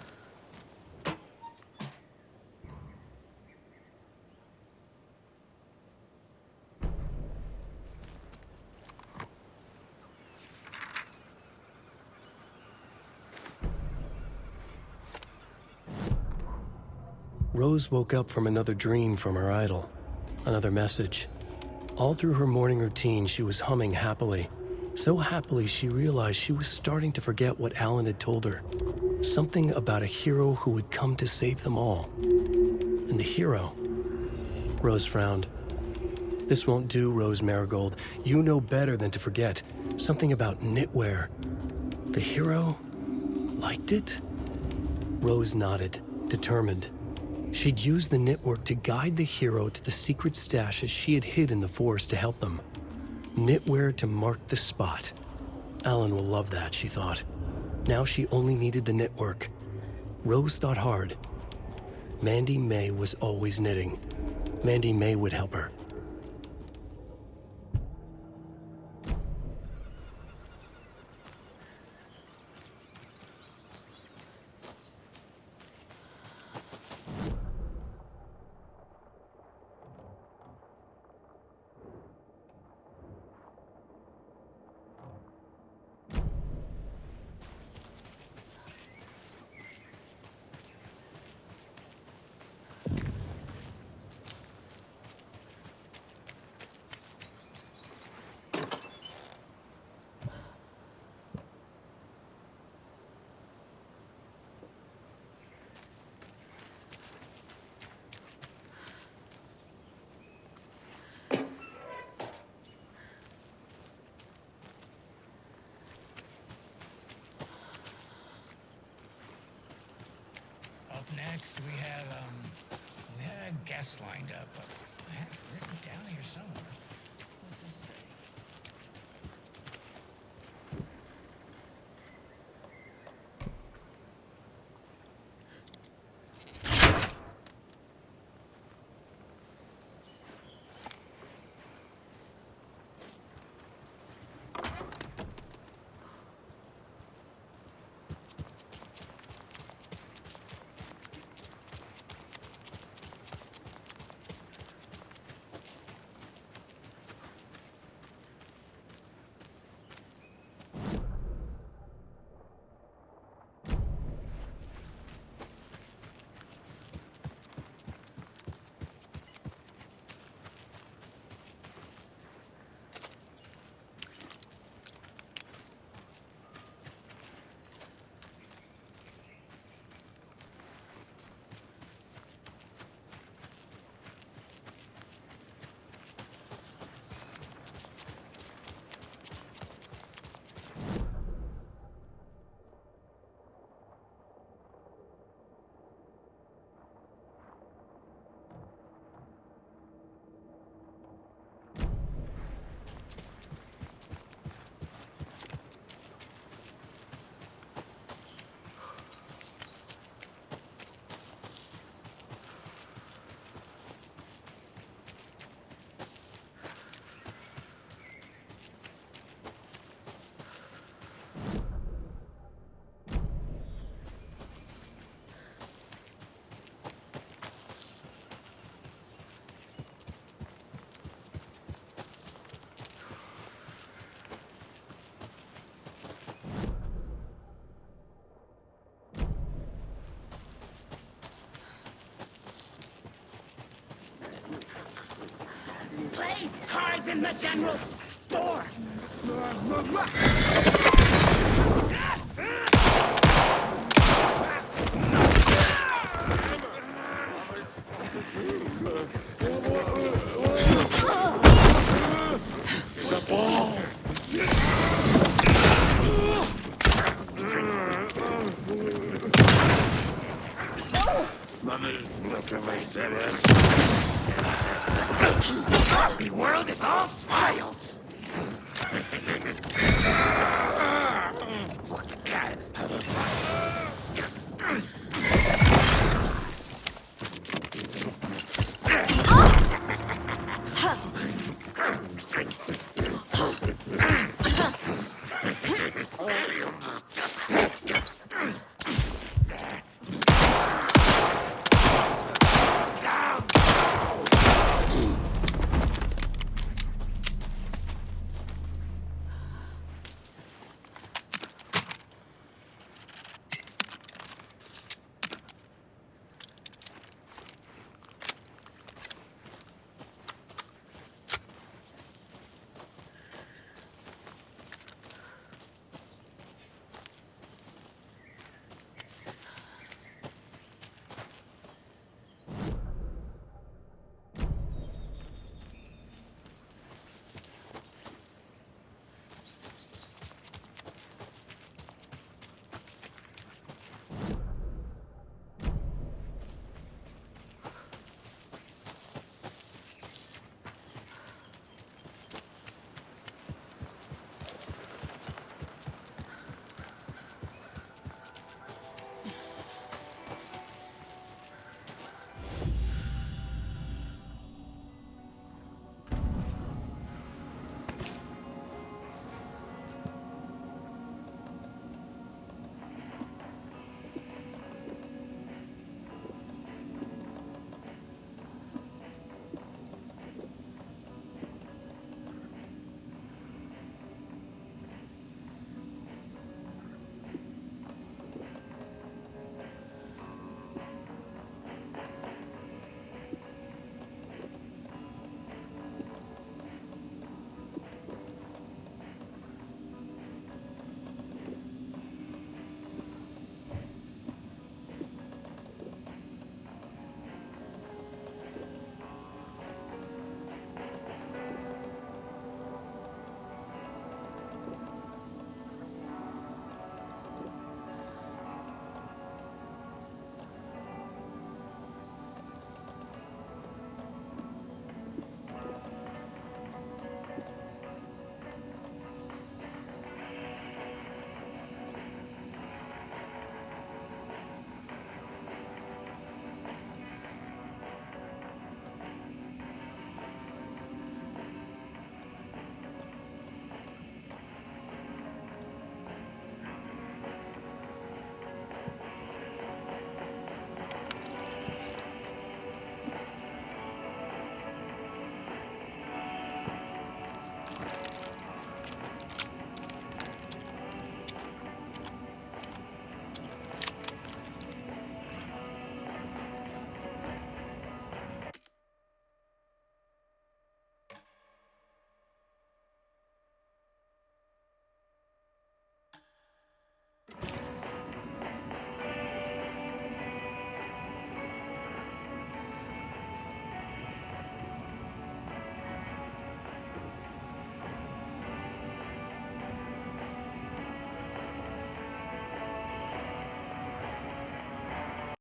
Rose woke up from another dream from her idol, another message. All through her morning routine, she was humming happily. So happily, she realized she was starting to forget what Alan had told her. Something about a hero who would come to save them all. And the hero... Rose frowned. This won't do, Rose Marigold. You know better than to forget. Something about knitwear. The hero liked it? Rose nodded, determined. She'd use the knitwork to guide the hero to the secret stashes she had hid in the forest to help them. Knitwear to mark the spot. Alan will love that, she thought. Now she only needed the knitwork. Rose thought hard. Mandy May was always knitting. Mandy May would help her. Next, we had a guest lined up. I had it written down here somewhere. What's this say? supplies in the general store! The ball! The world is all smiles!